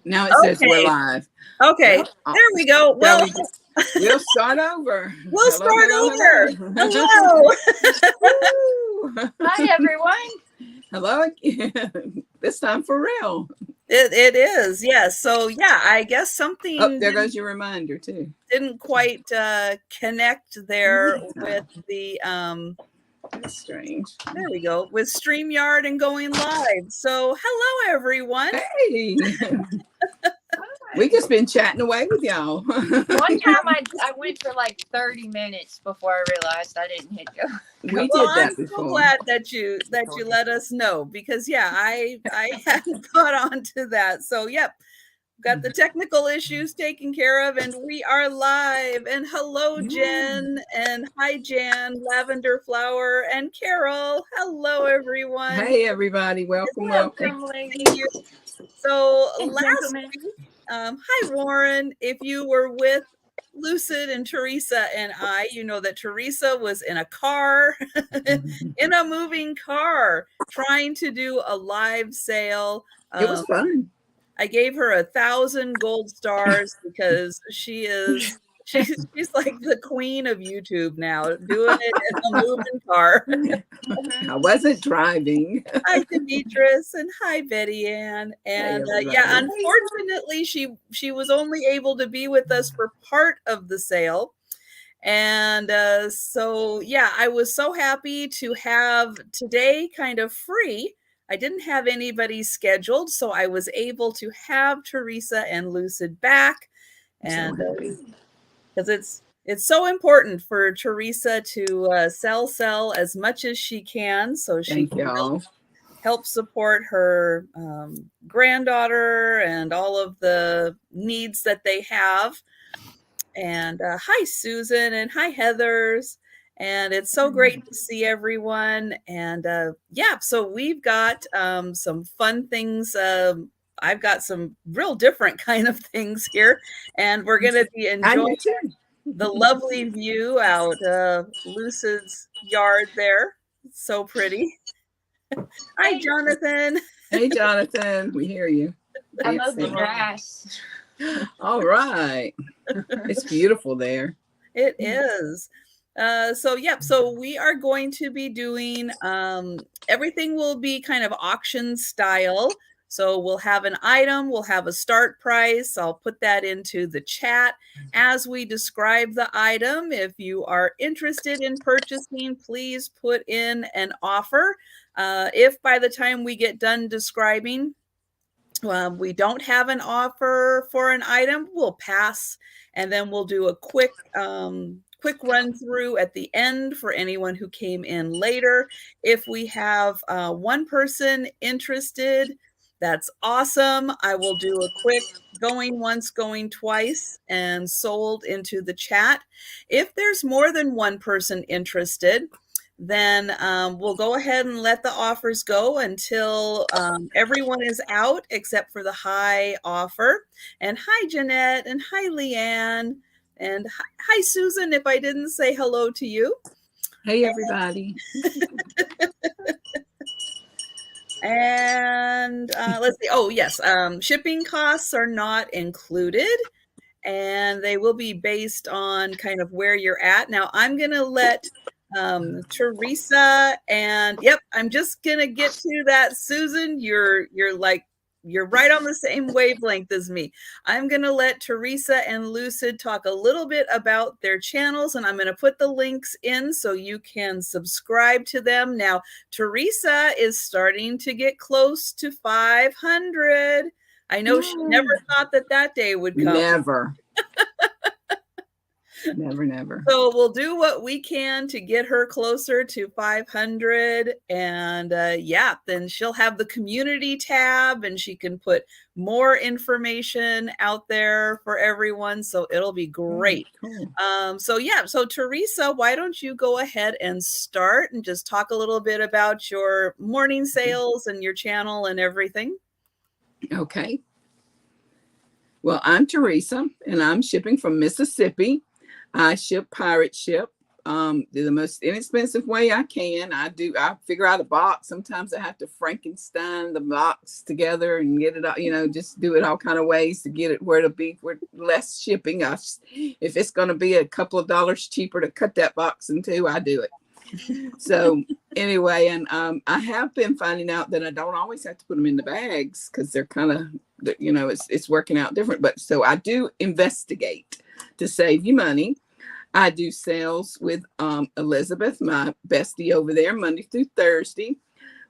Now it says we're live. Okay, there we go. Well, we'll start over. We'll start over. Hello. Hi, everyone. Hello again. This time for real. It is, yes. So yeah, I guess something. Oh, there goes your reminder too. Didn't quite connect there with the That's strange. There we go, with StreamYard and going live. So hello everyone. Hey. We just been chatting away with y'all. One time I went for like 30 minutes before I realized I didn't hit go. We did that I'm before. so glad that you let us know, because yeah, I hadn't caught on to that. So yep, got the technical issues taken care of, and we are live. And hello, Jen, and hi, Jan, Lavender Flower, and Carol. Hello, everyone. Hey, everybody. Welcome. So last week, hi, Warren. If you were with Lucid and Teresa and I, you know that Teresa was in a car, in a moving car, trying to do a live sale. It was fun. I gave her 1,000 gold stars because she's like the queen of YouTube now, doing it in a moving car. I wasn't driving. Hi, Demetrius, and hi, Betty Ann. And yeah, unfortunately, she was only able to be with us for part of the sale. And so, yeah, I was so happy to have today kind of free. I didn't have anybody scheduled, so I was able to have Teresa and Lucid back. And because it's so important for Teresa to sell as much as she can, so she can help support her granddaughter and all of the needs that they have. And hi, Susan, and hi, Heathers. And it's so great to see everyone. And yeah, so we've got some fun things. I've got some real different kind of things here, and we're going to be enjoying the lovely view out of Lucid's yard there. It's so pretty. Hi, Jonathan. Hey, Jonathan. We hear you. I mowed the grass. All right. It's beautiful there. It is. So yep, so we are going to be doing everything will be kind of auction style. So we'll have an item, we'll have a start price. I'll put that into the chat as we describe the item. If you are interested in purchasing, please put in an offer. If by the time we get done describing, we don't have an offer for an item, we'll pass, and then we'll do a quick run through at the end for anyone who came in later. If we have one person interested, that's awesome. I will do a quick going once, going twice, and sold into the chat. If there's more than one person interested, then we'll go ahead and let the offers go until everyone is out except for the high offer. And hi, Jeanette, and hi, Leanne, and hi, Susan, if I didn't say hello to you. Hey, everybody. And let's see. Oh, yes. Shipping costs are not included, and they will be based on kind of where you're at. Now, I'm going to let Teresa, and yep, I'm just going to get to that. Susan, you're right on the same wavelength as me. I'm going to let Teresa and Lucid talk a little bit about their channels, and I'm going to put the links in so you can subscribe to them. Now, Teresa is starting to get close to 500. I know she never thought that day would come. Never. Never. So we'll do what we can to get her closer to 500. And yeah, then she'll have the community tab and she can put more information out there for everyone. So it'll be great. Cool. So yeah, so Teresa, why don't you go ahead and start and just talk a little bit about your morning sales and your channel and everything. Okay. Well, I'm Teresa and I'm shipping from Mississippi. I ship pirate ship. the most inexpensive way I can. I figure out a box. Sometimes I have to Frankenstein the box together and get it out, just do it all kind of ways to get it where it'll be for less shipping. If it's going to be a couple of dollars cheaper to cut that box in two, I do it. So anyway, and I have been finding out that I don't always have to put them in the bags because they're kind of, it's working out different. But so I do investigate to save you money. I do sales with Elizabeth, my bestie over there, Monday through Thursday.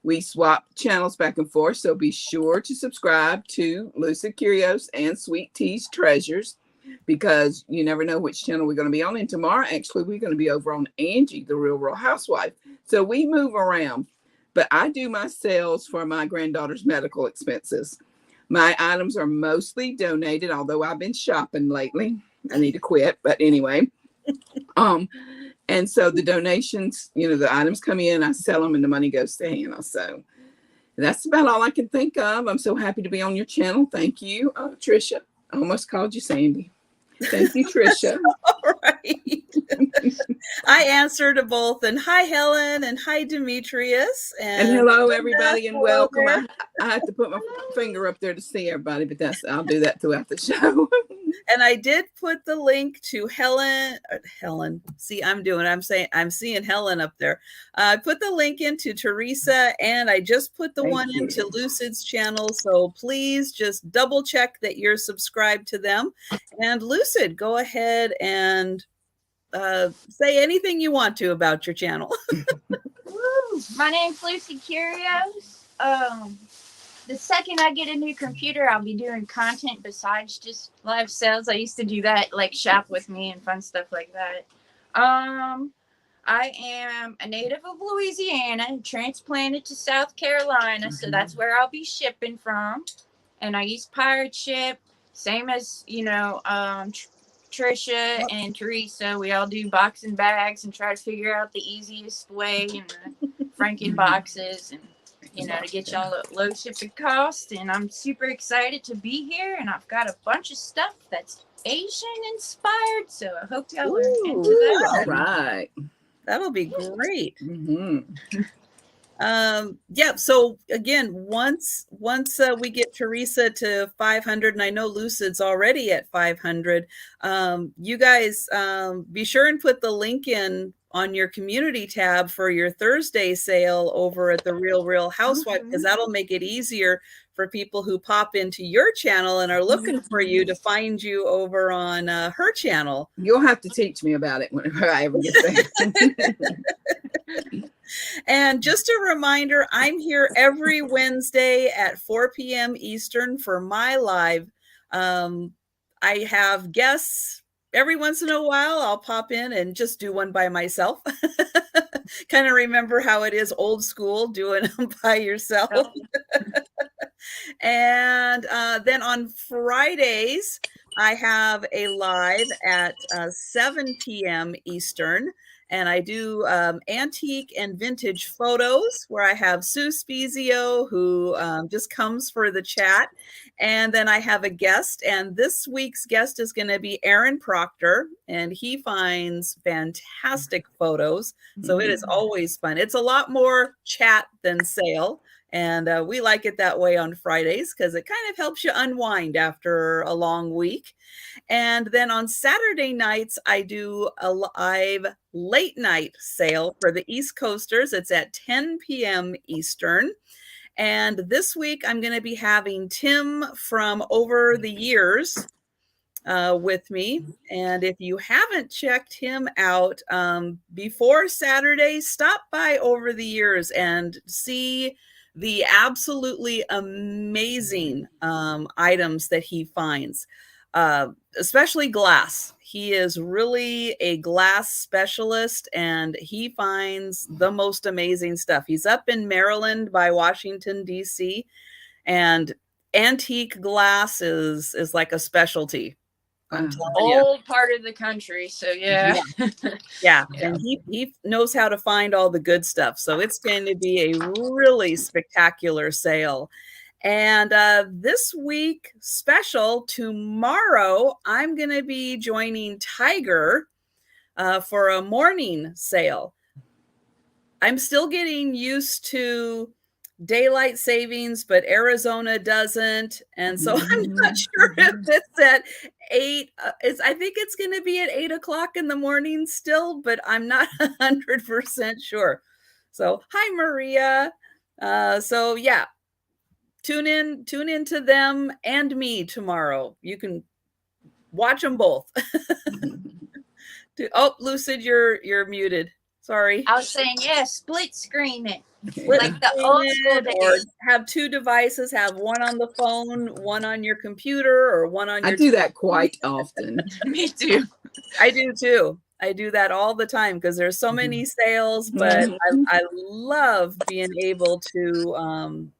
We swap channels back and forth, so be sure to subscribe to Lucid Curios and Sweet Tea's Treasures, because you never know which channel we're going to be on. And tomorrow, actually, we're going to be over on Angie, the Real Housewife. So we move around, but I do my sales for my granddaughter's medical expenses. My items are mostly donated, although I've been shopping lately. I need to quit, but anyway. And so the donations, the items come in, I sell them, and the money goes to Hannah. So that's about all I can think of. I'm so happy to be on your channel. Thank you, Trisha. I almost called you Sandy. Thank you, Trisha. All right. I answer to both. And hi, Helen, and hi, Demetrius. And hello, everybody, and welcome. I have to put my finger up there to see everybody, but I'll do that throughout the show. And I did put the link to Helen. See, I'm seeing Helen up there. I put the link into Teresa, and I just put the one into Lucid's channel. So please just double check that you're subscribed to them. And Lucid, go ahead and say anything you want to about your channel. My name's Lucid Curios. The second I get a new computer, I'll be doing content besides just live sales. I used to do that, like shop with me and fun stuff like that. I am a native of Louisiana, transplanted to South Carolina, so that's where I'll be shipping from. And I use pirate ship, same as, Trisha and Teresa. We all do box and bags and try to figure out the easiest way and the Franken boxes and to get y'all a low shipping cost. And I'm super excited to be here, and I've got a bunch of stuff that's Asian inspired, so I hope y'all are into that. All right. That'll be great. Mm-hmm. So again, once we get Teresa to 500, and I know Lucid's already at 500, you guys be sure and put the link in on your community tab for your Thursday sale over at the Real Housewife, because that'll make it easier for people who pop into your channel and are looking for you to find you over on her channel. You'll have to teach me about it whenever I ever get there. And just a reminder, I'm here every Wednesday at 4 p.m. Eastern for my live. I have guests. Every once in a while, I'll pop in and just do one by myself. Kind of remember how it is old school, doing them by yourself. And then on Fridays, I have a live at 7 p.m. Eastern. And I do antique and vintage photos where I have Sue Spezio, who just comes for the chat. And then I have a guest. And this week's guest is going to be Aaron Proctor. And he finds fantastic photos. So it is always fun. It's a lot more chat than sale. And we like it that way on Fridays because it kind of helps you unwind after a long week. And then on Saturday nights, I do a live late night sale for the East Coasters. It's at 10 p.m. Eastern. And this week, I'm going to be having Tim from Over the Years with me. And if you haven't checked him out before Saturday, stop by Over the Years and see the absolutely amazing items that he finds, especially glass. He is really a glass specialist, and he finds the most amazing stuff. He's up in Maryland by Washington, D.C., and antique glass is like a specialty. Old part of the country, so yeah. And he knows how to find all the good stuff, so it's going to be a really spectacular sale. And this week special, tomorrow I'm going to be joining Tiger for a morning sale. I'm still getting used to daylight savings, but Arizona doesn't. And so I'm not sure if it's at 8. I think it's going to be at 8 o'clock in the morning still, but I'm not 100% sure. So hi, Maria. So yeah, tune in to them and me tomorrow. You can watch them both. Oh, Lucid, you're muted. Sorry. I was saying, yeah, split screen it. Split Like the old school days. Or have 2 devices, have one on the phone, one on your computer, or one on your I do that quite often. Me too. I do too. I do that all the time because there's so many sales, but I love being able to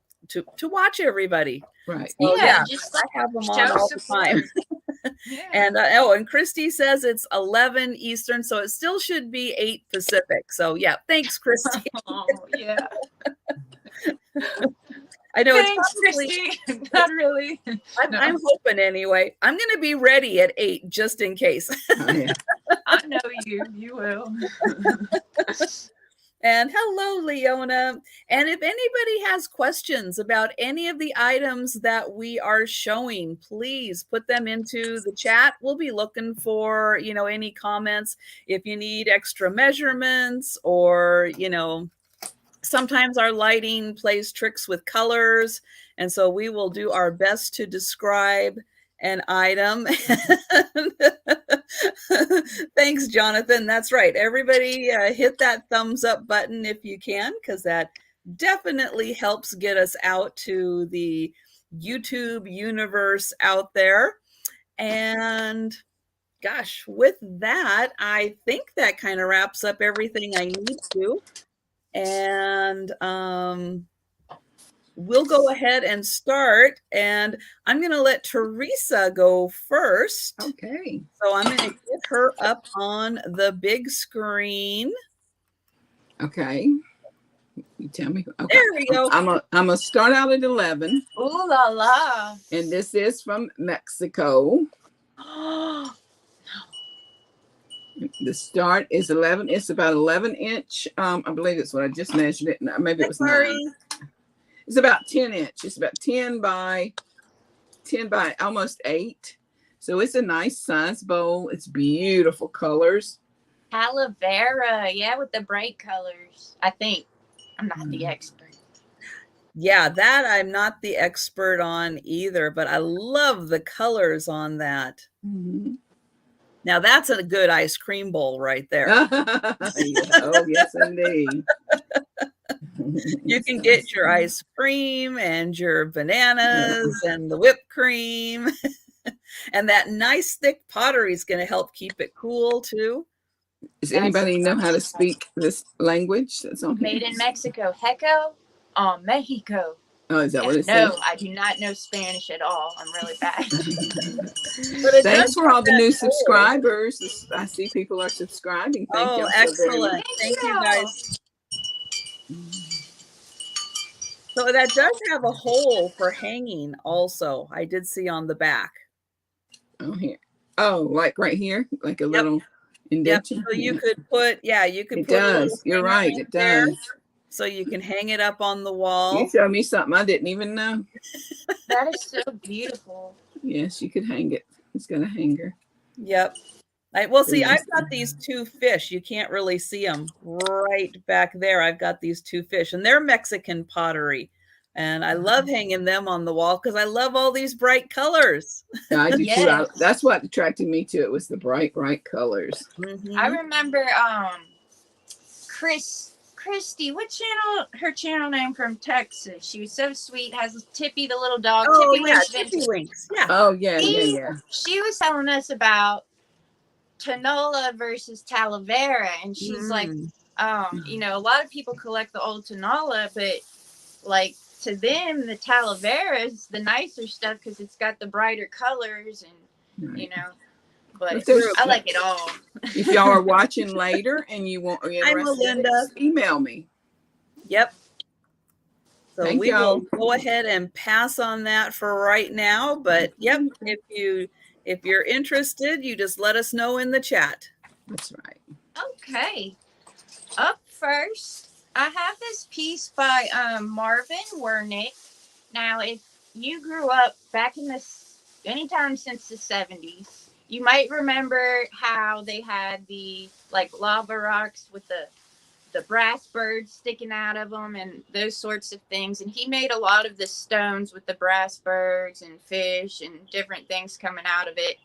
watch everybody. Right. So, Yeah, just I have them on all the time. Yeah. And and Christy says it's 11 Eastern, so it still should be 8 Pacific. So yeah, thanks, Christy. Oh, yeah. I know Thanks, it's probably, Christy. Not really. I'm hoping anyway. I'm going to be ready at 8 just in case. Oh, yeah. I know you will. And hello, Leona. And if anybody has questions about any of the items that we are showing, please put them into the chat. We'll be looking for, any comments. If you need extra measurements or, sometimes our lighting plays tricks with colors. And so we will do our best to describe an item. Thanks, Jonathan. That's right. Everybody hit that thumbs up button if you can, because that definitely helps get us out to the YouTube universe out there. And gosh, with that, I think that kind of wraps up everything I need to. And we'll go ahead and start. And I'm going to let Teresa go first. Okay. So I'm going to get her up on the big screen. Okay. You tell me. Okay. There we go. I'm gonna start out at 11. Ooh la la. And this is from Mexico. The start is 11. It's about 11 inch. I believe it's what I just measured it. Maybe it was 9. It's about 10 inch. It's about 10 by almost 8. So it's a nice size bowl. It's beautiful colors. Aloe vera, yeah, with the bright colors. I think. I'm not the expert. Yeah, that I'm not the expert on either, but I love the colors on that. Mm-hmm. Now that's a good ice cream bowl right there. Oh, yes, indeed. You can get your ice cream and your bananas and the whipped cream. And that nice thick pottery is going to help keep it cool too. Does anybody know how to speak this language that's on here? Made in Mexico. Heco on Mexico. Oh, is that what it says? No, I do not know Spanish at all. I'm really bad. Thanks for all the new subscribers. I see people are subscribing. Thank you. Excellent. Thank you, guys. So that does have a hole for hanging also. I did see on the back. Oh, here. Oh, like right here? Like a little indentation? Yep. So you could put, you could it put does. You're right. It does. So you can hang it up on the wall. You tell me something I didn't even know. That is so beautiful. Yes, you could hang it. It's got a hanger. Yep. Well, see, I've got these 2 fish. You can't really see them right back there. I've got these 2 fish, and they're Mexican pottery. And I love hanging them on the wall because I love all these bright colors. Yeah, I do too. That's what attracted me to it was the bright colors. Mm-hmm. I remember Christy, what channel? Her channel name from Texas. She was so sweet. Has Tippy the little dog. Oh, Tippy Winks. Yeah. Oh, yeah. She was telling us about Tanola versus Talavera, and she's like, a lot of people collect the old Tanola, but like to them, the Talavera is the nicer stuff because it's got the brighter colors and But I like it all. If y'all are watching later and you want Melinda. Email me. Yep. So Thank we y'all. will go ahead and pass on that for right now. But yep, if you're interested, you just let us know in the chat. That's right. Okay. Up first, I have this piece by Marvin Wernick. Now, if you grew up back in anytime since the 70s, you might remember how they had the like lava rocks with the brass birds sticking out of them and those sorts of things. And he made a lot of the stones with the brass birds and fish and different things coming out of it.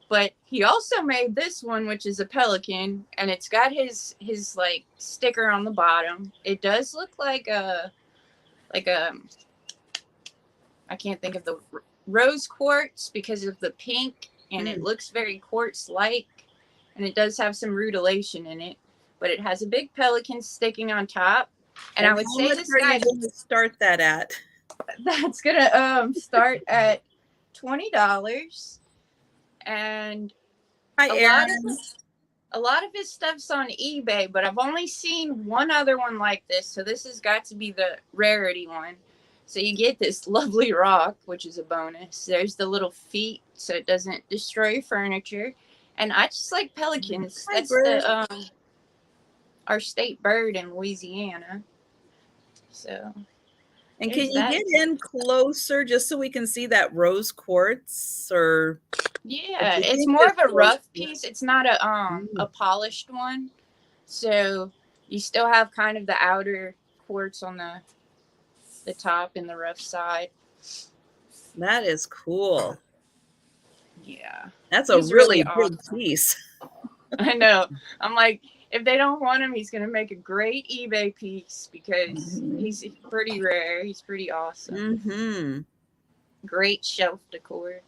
But he also made this one, which is a pelican, and it's got his like sticker on the bottom. It does look like a I can't think of the rose quartz because of the pink, and it looks very quartz-like, and it does have some rutilation in it, but it has a big pelican sticking on top. And I would say this guy going to start that at. That's gonna start at $20. And a lot of his stuff's on eBay, but I've only seen one other one like this, so this has got to be the rarity one. So you get this lovely rock, which is a bonus. There's the little feet, so it doesn't destroy furniture. And I just like pelicans. That's our state bird in Louisiana. So. And can you get in closer just so we can see that rose quartz? Or yeah, it's more of a rough piece. It's not a polished one. So you still have kind of the outer quartz on the top and the rough side. That is cool. Yeah. That's a really big piece. I know. I'm like, if they don't want him, he's going to make a great eBay piece because he's pretty rare. He's pretty awesome. Great shelf decor.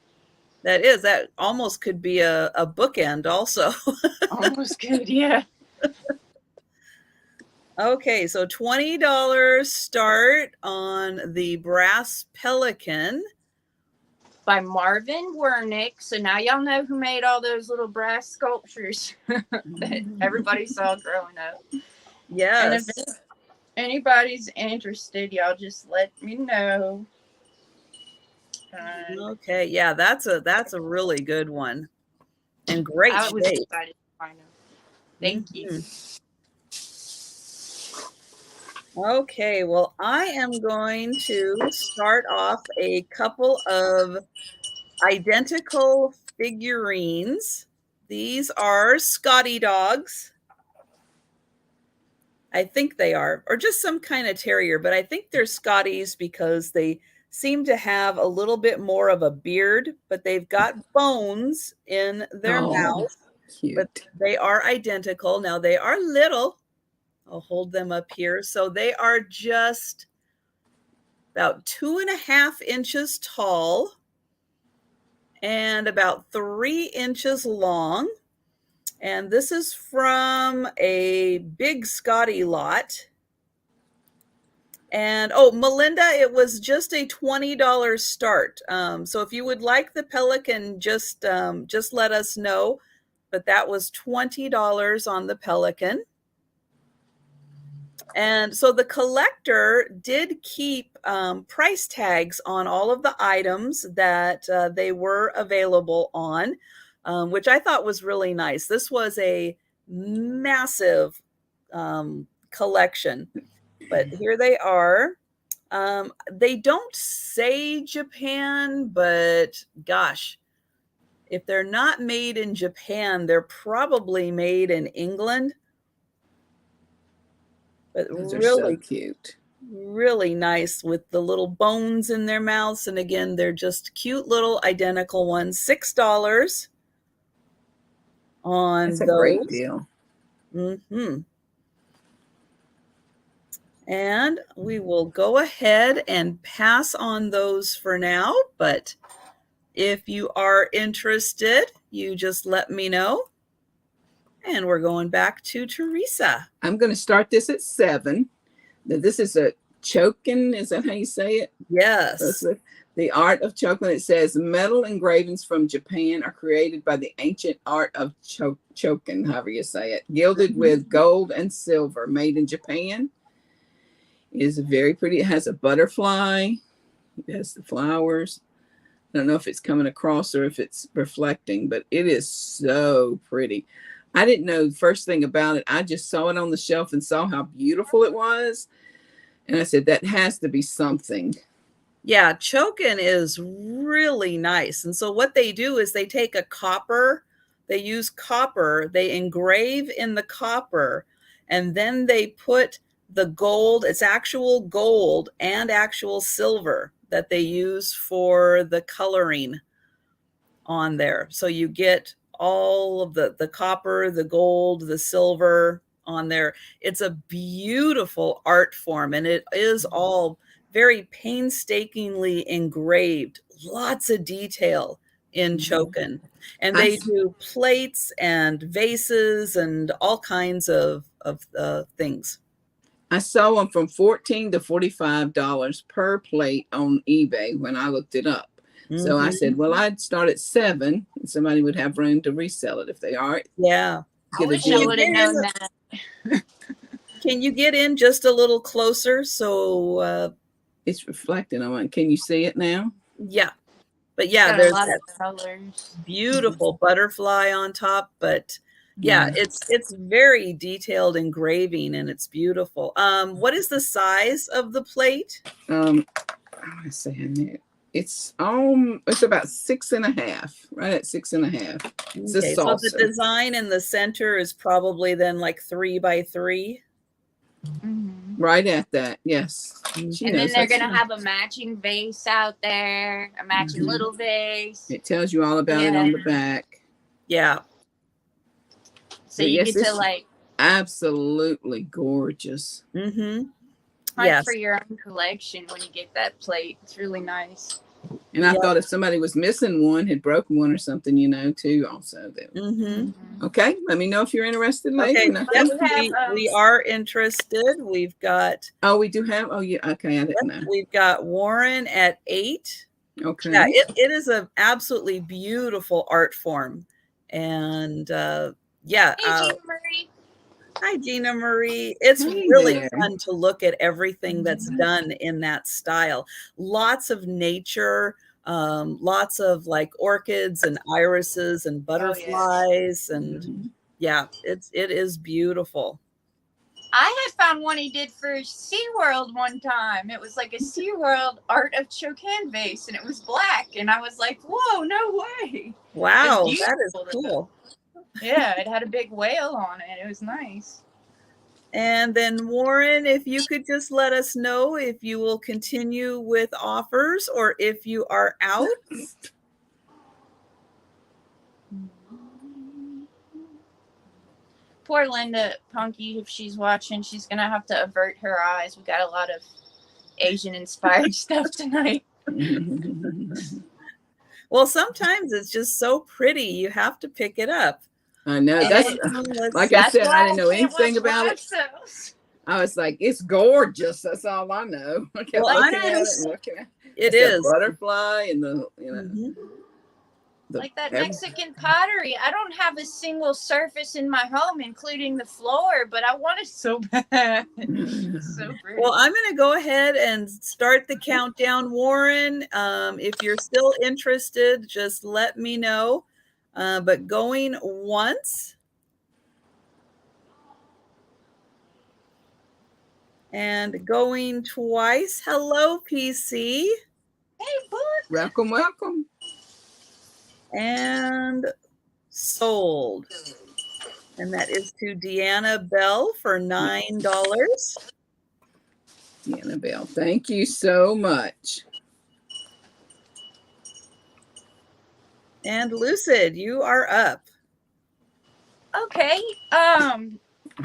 That almost could be a bookend also. Almost could, yeah. Okay, so $20 start on the brass pelican. By Marvin Wernick. So now y'all know who made all those little brass sculptures that everybody saw growing up. Yes. And if anybody's interested, y'all just let me know. Okay, yeah, that's a really good one. And great shape. I was excited to find them. Thank you. Okay, well, I am going to start off a couple of identical figurines. These are Scotty Dogs. I think they are, or just some kind of terrier, but I think they're Scotties because they seem to have a little bit more of a beard, but they've got bones in their mouth. Cute. But they are identical. Now they are little. I'll hold them up here. So they are just about 2.5 inches tall and about 3 inches long. And this is from a Big Scotty lot. And Melinda, it was just a $20 start. So if you would like the Pelican, just let us know. But that was $20 on the Pelican. And so the collector did keep price tags on all of the items that they were available on, which I thought was really nice. This was a massive collection, but here they are. They don't say Japan, but gosh, if they're not made in Japan, they're probably made in England. But those really are so cute. Really nice with the little bones in their mouths. And again, they're just cute little identical ones. $6 on That's a those. great deal. And we will go ahead and pass on those for now. But if you are interested, you just let me know. And we're going back to Teresa. I'm going to start this at 7. This is a chokin. Is that how you say it? Yes. The art of chokin. It says metal engravings from Japan are created by the ancient art of chokin, however you say it, gilded with gold and silver, made in Japan. It is very pretty. It has a butterfly. It has the flowers. I don't know if it's coming across or if it's reflecting, but it is so pretty. I didn't know the first thing about it. I just saw it on the shelf and saw how beautiful it was. And I said, that has to be something. Yeah, chokin is really nice. And so what they do is they take a copper, they use copper, they engrave in the copper, and then they put the gold, it's actual gold and actual silver that they use for the coloring on there. So you get all of the copper, the gold, the silver on there. It's a beautiful art form, and it is all very painstakingly engraved, lots of detail in chokin. And they do plates and vases and all kinds of things. I saw them from $14 to $45 per plate on eBay when I looked it up. So I said, well, I'd start at 7 and somebody would have room to resell it if they are. Yeah. I wish I would have known that. Can you get in just a little closer? So it's reflecting on it. Can you see it now? Yeah. But yeah, there's that colors. Beautiful butterfly on top. But yeah, it's very detailed engraving and it's beautiful. What is the size of the plate? I want to say it's about 6.5, right at 6.5. It's okay, so the design in the center is probably then like 3 by 3. Right at that, yes. And then they're gonna have a matching vase out there, a matching little vase. It tells you all about it on the back. Yeah. So you get to like absolutely gorgeous. For your own collection when you get that plate. It's really nice. And I thought if somebody was missing one, had broken one or something, too, also. Okay, let me know if you're interested later. Okay, we are interested. We've got... Oh, we do have... Oh, yeah, okay, I didn't know. We've got Warren at 8. Okay. Yeah, it is an absolutely beautiful art form. And, yeah. Hey, Gina Marie. Hi, Gina Marie. It's really fun to look at everything that's done in that style. Lots of nature, lots of like orchids and irises and butterflies. And yeah, it is beautiful. I had found one he did for SeaWorld one time. It was like a SeaWorld art of chokin vase, and it was black. And I was like, whoa, no way. Wow, that is cool. Yeah, it had a big whale on it. It was nice. And then Warren, if you could just let us know if you will continue with offers or if you are out. Poor Linda Punky, if she's watching, she's going to have to avert her eyes. We got a lot of Asian-inspired stuff tonight. Well, sometimes it's just so pretty. You have to pick it up. I know. That's like I said, I didn't know anything about it. I was like, it's gorgeous. That's all I know. I kept looking at it and looking at it. It is. The butterfly and the, like that Mexican pottery. I don't have a single surface in my home, including the floor, but I want it so bad. So pretty. Well, I'm going to go ahead and start the countdown, Warren. If you're still interested, just let me know. But going once. And going twice. Hello, PC. Hey, book. Welcome, welcome. And sold. And that is to Deanna Bell for $9. Deanna Bell, thank you so much. And Lucid, you are up. Okay.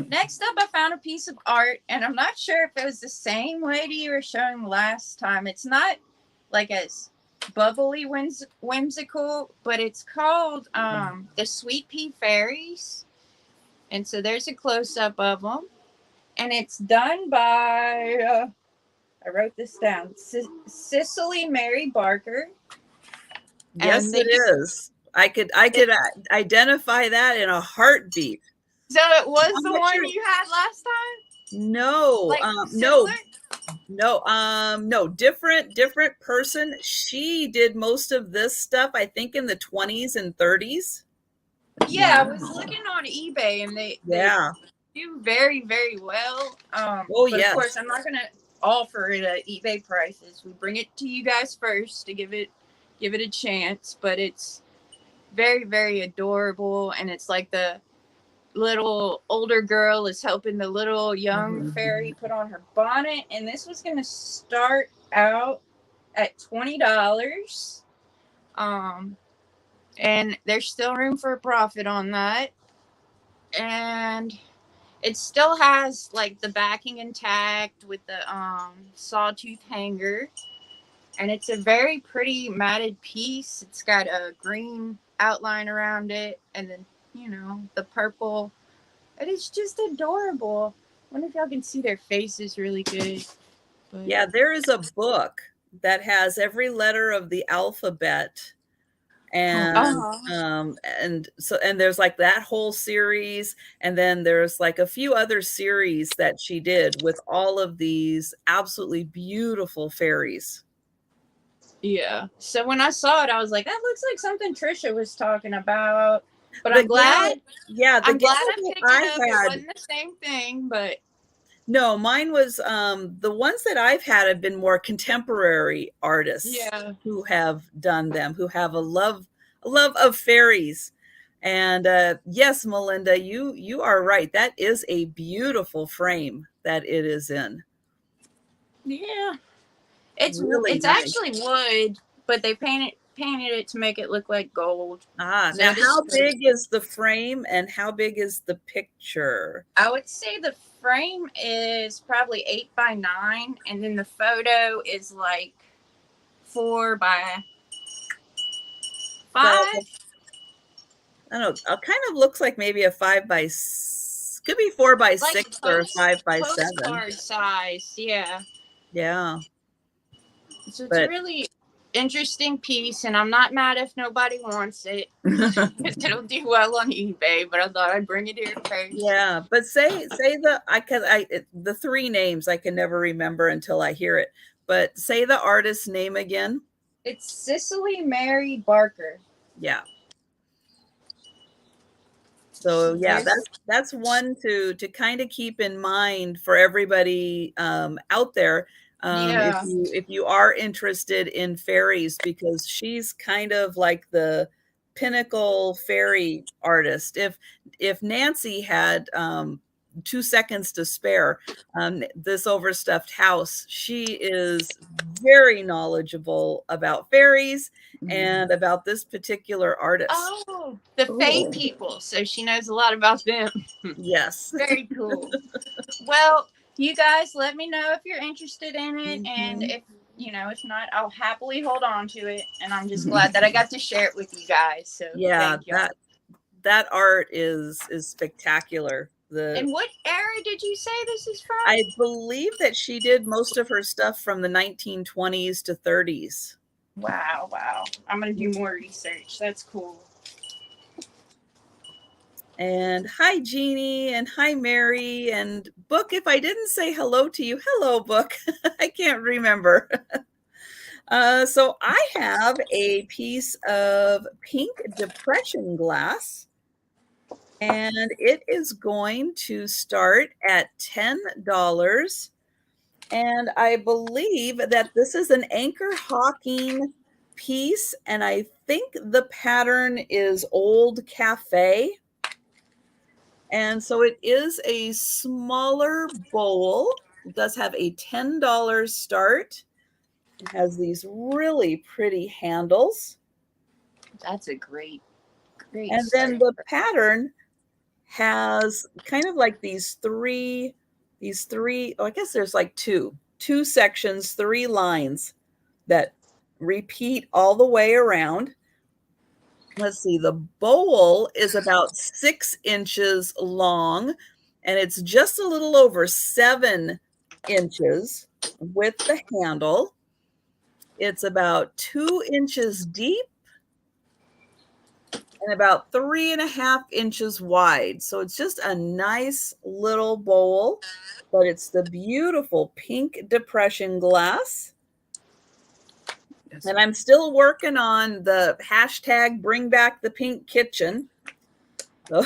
Next up, I found a piece of art, and I'm not sure if it was the same lady you were showing last time. It's not like as bubbly whimsical, but it's called the Sweet Pea Fairies. And so there's a close-up of them. And it's done by, I wrote this down, Cicely Mary Barker. Yes, it is. I could identify that in a heartbeat. So it was the one you had last time? No, no, different person. She did most of this stuff, I think, in the 20s and 30s. Yeah, I was Wow. looking on eBay, and they Yeah. do very, very well. Oh, But of yes. course, I'm not gonna offer it at eBay prices. We bring it to you guys first to give it a chance. But it's very, very adorable, and it's like the little older girl is helping the little young fairy put on her bonnet, and this was gonna start out at $20. And there's still room for a profit on that. And it still has like the backing intact with the sawtooth hanger, and it's a very pretty matted piece. It's got a green outline around it, and then the purple. It is just adorable. I wonder if y'all can see their faces really good. But Yeah, there is a book that has every letter of the alphabet, and and there's like that whole series, and then there's like a few other series that she did with all of these absolutely beautiful fairies. yeah. So when I saw it, I was like, that looks like something Trisha was talking about. But The I'm glad. Yeah, the I'm glad gal I that picked I it up. It had, wasn't the same thing, but no, mine was the ones that I've had have been more contemporary artists yeah. who have done them, who have a love of fairies. And yes, Melinda, you are right. That is a beautiful frame that it is in. Yeah. It's Really it's nice. actually wood, but they painted it to make it look like gold. Ah, So now it is how pretty. big is the frame and how big is the picture? I would say the frame is probably 8 by 9, and then the photo is like 4 by 5. The I don't know, kind of looks like maybe a could be 4 by 6 or a 5 by 7. Postcard size. Yeah. Yeah, So it's a but really interesting piece, and I'm not mad if nobody wants it. It'll do well on eBay, but I thought I'd bring it here first. yeah, but say the three names I can never remember until I hear it. But say the artist's name again. It's Cicely Mary Barker. Yeah. So yeah, that's one to kind of keep in mind for everybody out there. Yeah. If you are interested in fairies, because she's kind of like the pinnacle fairy artist. If Nancy had 2 seconds to spare, this overstuffed house, she is very knowledgeable about fairies and about this particular artist. Oh, the Fae people. So she knows a lot about them. Yes. Very cool. Well, you guys let me know if you're interested in it. And if not, I'll happily hold on to it. And I'm just glad that I got to share it with you guys. So Yeah, thank y'all. that art is spectacular. And what era did you say this is from? I believe that she did most of her stuff from the 1920s to 30s. Wow. I'm going to do more research. That's cool. And hi, Jeannie, and hi, Mary, and Book. If I didn't say hello to you, hello, Book. I can't remember. So I have a piece of pink depression glass, and it is going to start at $10. And I believe that this is an anchor hawking piece, and I think the pattern is Old Cafe. And so it is a smaller bowl. It does have a $10 start. It has these really pretty handles. That's a great And then the pattern has kind of like these three, I guess there's like two sections, 3 lines that repeat all the way around. Let's see, the bowl is about 6 inches long, and it's just a little over 7 inches with the handle. It's about 2 inches deep and about 3.5 inches wide. So it's just a nice little bowl, but it's the beautiful pink depression glass. And I'm still working on the hashtag bring back the pink kitchen. No,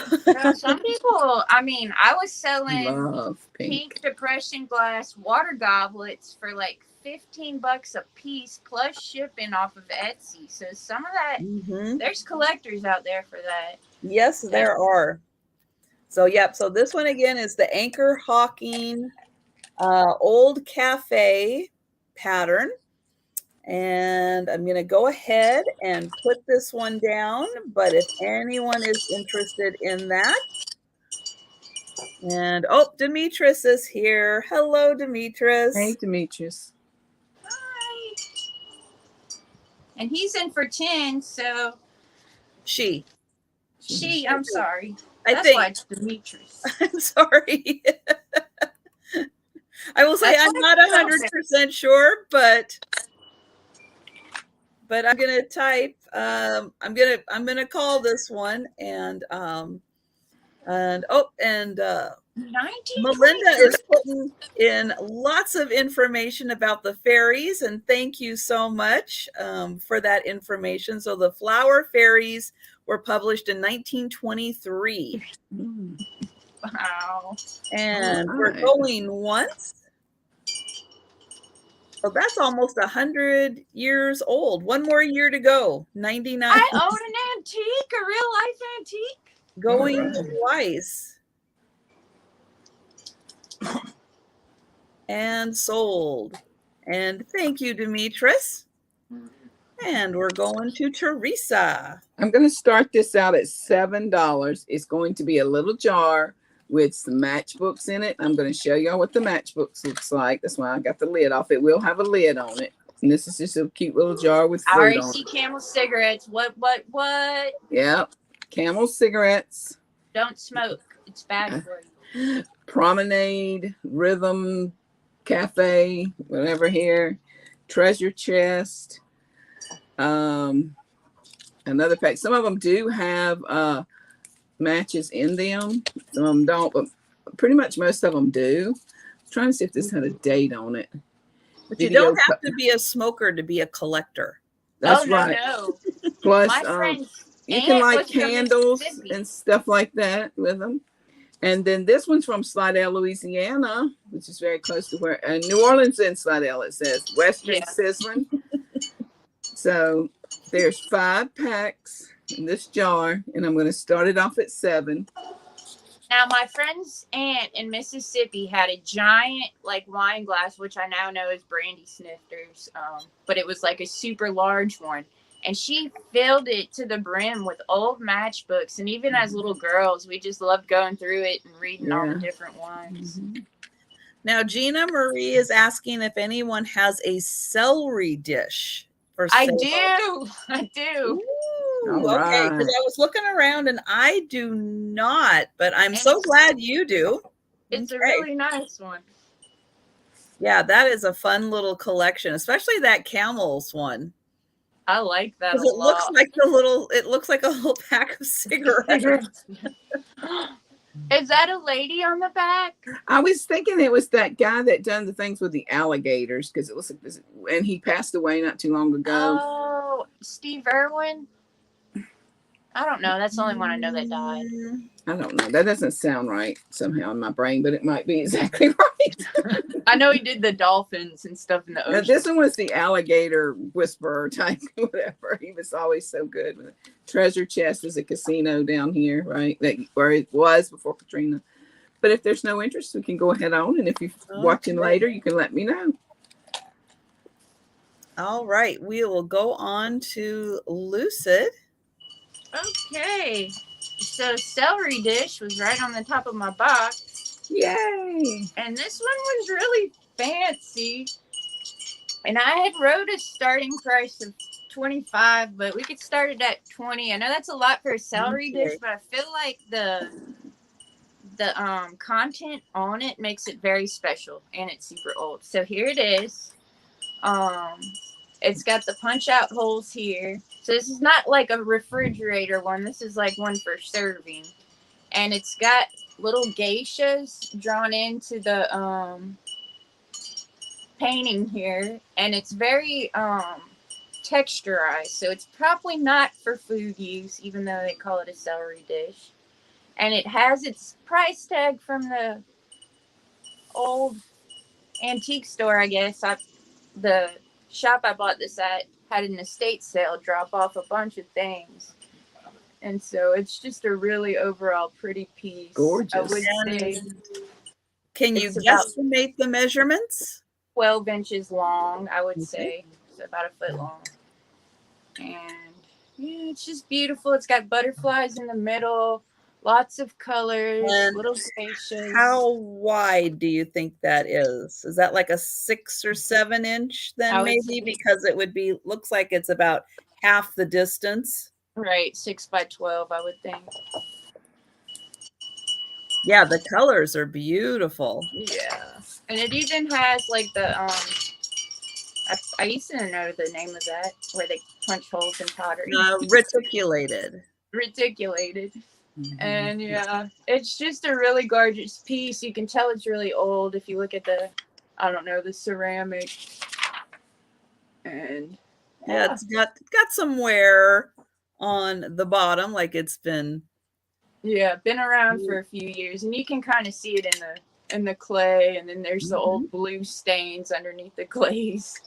some people, I mean, I was selling Love pink. pink depression glass water goblets for like $15 a piece plus shipping off of Etsy. So some of that, there's collectors out there for that. Yes, there are. So, yep. So this one again is the Anchor Hawking Old Cafe pattern. And I'm going to go ahead and put this one down. But if anyone is interested in that, and oh, Demetrius is here. Hello, Demetrius. Hey, Demetrius. Hi. And he's in for 10, so She. I'm sorry. I That's think why it's Demetrius. I'm sorry. I will say I'm not 100% sure, but I'm gonna type. I'm gonna call this one and Melinda is putting in lots of information about the fairies, and thank you so much for that information. So the flower fairies were published in 1923. Wow. And we're going once. So that's almost 100 years old. One more year to go. 99. I own an antique, a real life antique. Going twice. And sold. And thank you, Demetrius. And we're going to Teresa. I'm going to start this out at $7. It's going to be a little jar with some matchbooks in it. I'm going to show y'all what the matchbooks looks like. That's why I got the lid off. It will have a lid on it. And this is just a cute little jar with fruit I already on see it. Camel cigarettes. What? Yep. Camel cigarettes. Don't smoke. It's bad for you. Promenade, Rhythm, Cafe, whatever here. Treasure chest. Another pack. Some of them do have matches in them. Some of them don't, but pretty much most of them do. I'm trying to see if this had a date on it. But you don't have to be a smoker to be a collector. That's right. No. Plus, My friend's you can light was from candles Mississippi. and stuff like that with them. And then this one's from Slidell, Louisiana, which is very close to where New Orleans and Slidell, it says Western Sizzling. So there's 5 packs in this jar, and I'm going to start it off at 7. Now, my friend's aunt in Mississippi had a giant, like, wine glass, which I now know is brandy snifters, but it was like a super large one. And she filled it to the brim with old matchbooks. And even as little girls, we just loved going through it and reading all the different ones. Now, Gina Marie is asking if anyone has a celery dish for sale. I do. Ooh, okay, because I was looking around and I do not, but I'm so glad you do. It's a really nice one. Yeah, that is a fun little collection, especially that camels one. I like that a lot. It looks like a little pack of cigarettes. Is that a lady on the back? I was thinking it was that guy that done the things with the alligators, because it was, and he passed away not too long ago. Oh, Steve Irwin. I don't know. That's the only one I know that died. I don't know. That doesn't sound right somehow in my brain, but it might be exactly right. I know he did the dolphins and stuff in the ocean. Now, this one was the alligator whisperer type, whatever. He was always so good. Treasure chest is a casino down here, right? Where it was before Katrina. But if there's no interest, we can go ahead on. And if you're watching later, you can let me know. All right. We will go on to Lucid. Okay. So Celery Dish was right on the top of my box. Yay! And this one was really fancy. And I had wrote a starting price of $25, but we could start it at $20. I know that's a lot for a celery dish, but I feel like the content on it makes it very special, and it's super old. So here it is. It's got the punch out holes here. So this is not like a refrigerator one. This is like one for serving. And it's got little geishas drawn into the painting here. And it's very texturized. So it's probably not for food use, even though they call it a celery dish. and it has its price tag from the old antique store, I guess. The shop I bought this at had an estate sale drop off a bunch of things. And so it's just a really overall pretty piece. Gorgeous. I would say Can you it's about guesstimate the measurements? 12 inches long, I would say. So about a foot long. And yeah, it's just beautiful. It's got butterflies in the middle, lots of colors, And little geishas. how wide do you think that is? Is that like a 6 or 7 inch I then would maybe? say- Because it would be, looks like it's about half the distance. Right, 6 by 12, I would think. Yeah, the colors are beautiful. Yeah. And it even has like the I used to know the name of that, where they punch holes in pottery. Reticulated. Reticulated. Mhm. And yeah, it's just a really gorgeous piece. You can tell it's really old if you look at the, I don't know, the ceramic. And Yeah, it's got some wear on the bottom, like it's been. yeah, been around for a few years, and you can kind of see it in the clay, and then there's the old blue stains underneath the glaze.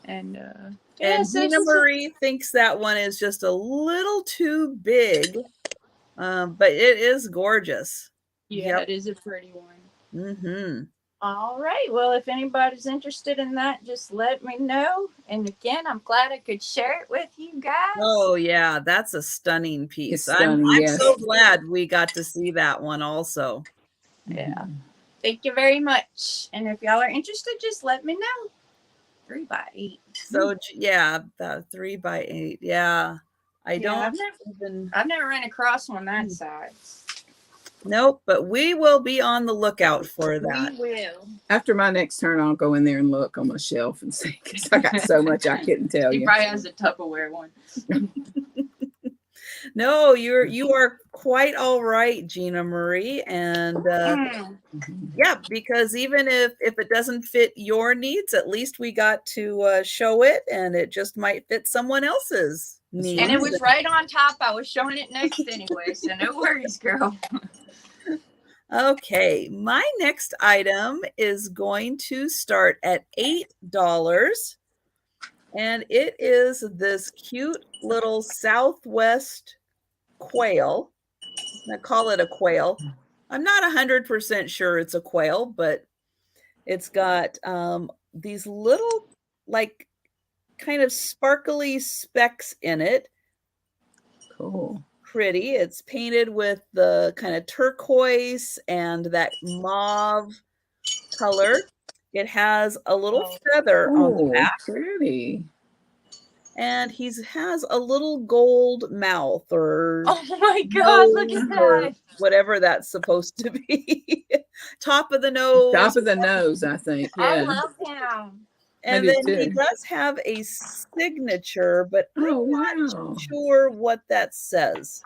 And yeah, And so Gina Marie thinks that one is just a little too big, but it is gorgeous. yeah, it is a pretty one. Mm-hmm. All right. Well, if anybody's interested in that, just let me know. And again, I'm glad I could share it with you guys. Oh yeah, that's a stunning piece. It's stunning, I'm yes. so glad we got to see that one also. Yeah. Thank you very much. And if y'all are interested, just let me know. 3 by 8. So yeah, the 3 by 8. Yeah, I've never ran across one that size. Nope, but we will be on the lookout for that. We will. After my next turn, I'll go in there and look on my shelf and see, because I got so much I couldn't tell He you. probably has a Tupperware one. No, you are quite all right, Gina Marie, and yeah, because even if it doesn't fit your needs, at least we got to show it, and it just might fit someone else's needs. And it was right on top. I was showing it next anyway, so no worries, girl. Okay, my next item is going to start at $8, and it is this cute little Southwest quail. I call it a quail. I'm not 100% sure it's a quail, but it's got these little, like, kind of sparkly specks in it. Cool. Pretty. It's painted with the kind of turquoise and that mauve color. It has a little feather on the back. Pretty. And he has a little gold mouth, or oh my God, look at that. Whatever that's supposed to be. Top of the nose. Top of the nose, I think. Yeah. I love him. And then he does have a signature, but I'm not sure what that says.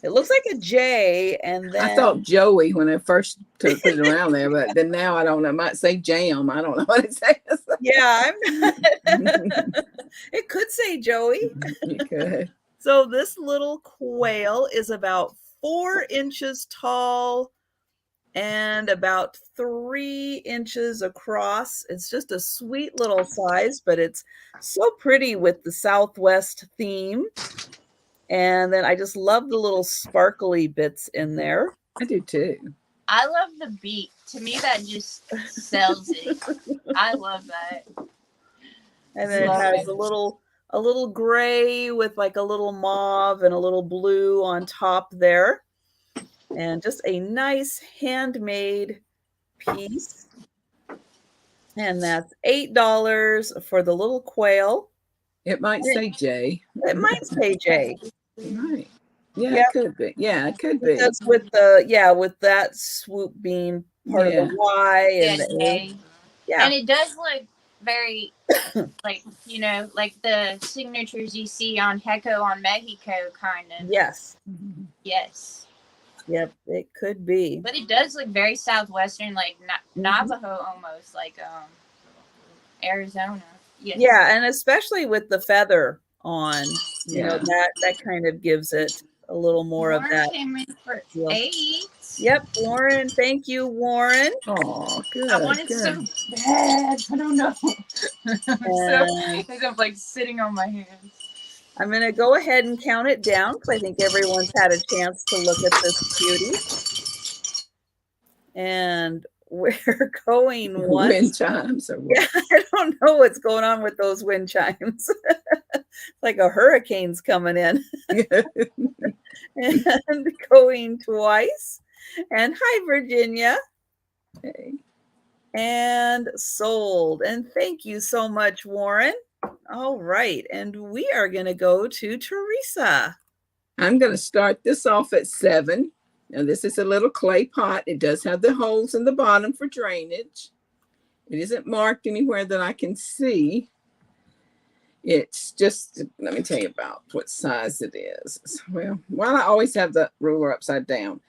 It looks like a J, and then I thought Joey when I first put it around there, but then now I don't know. It might say jam. I don't know what it says. Yeah, I'm not. It could say Joey. It could. So this little quail is about 4 inches tall and about 3 inches across. It's just a sweet little size, but it's so pretty with the Southwest theme. And then I just love the little sparkly bits in there. I do too. I love the beak. To me, that just sells it. I love that. And then it has a little gray with like a little mauve and a little blue on top there. And just a nice handmade piece. And that's $8 for the little quail. It might say J. It might say J. It might. Yeah, it could be. Yeah, it could be. That's with that swoop being part of the Y and the A. Yeah. And it does look very like, like the signatures you see on Heko on Mexico, kind of. Yes. Yes. Yep, it could be. But it does look very southwestern, like Navajo almost, like Arizona. Yes. Yeah, and especially with the feather on, you know, that kind of gives it a little more of Lauren that. came in for Deal. 8. Yep, Warren. Thank you, Warren. Oh, good. I wanted so bad. I don't know. I think I'm like sitting on my hands. I'm going to go ahead and count it down because I think everyone's had a chance to look at this beauty. And we're going once. Wind chimes or what? Yeah, I don't know what's going on with those wind chimes. Like a hurricane's coming in. And going twice. And hi, Virginia. Okay. And sold. And thank you so much, Warren. All right. And we are going to go to Teresa. I'm going to start this off at 7. Now, this is a little clay pot. It does have the holes in the bottom for drainage. It isn't marked anywhere that I can see. It's just, let me tell you about what size it is. Well, why I always have the ruler upside down.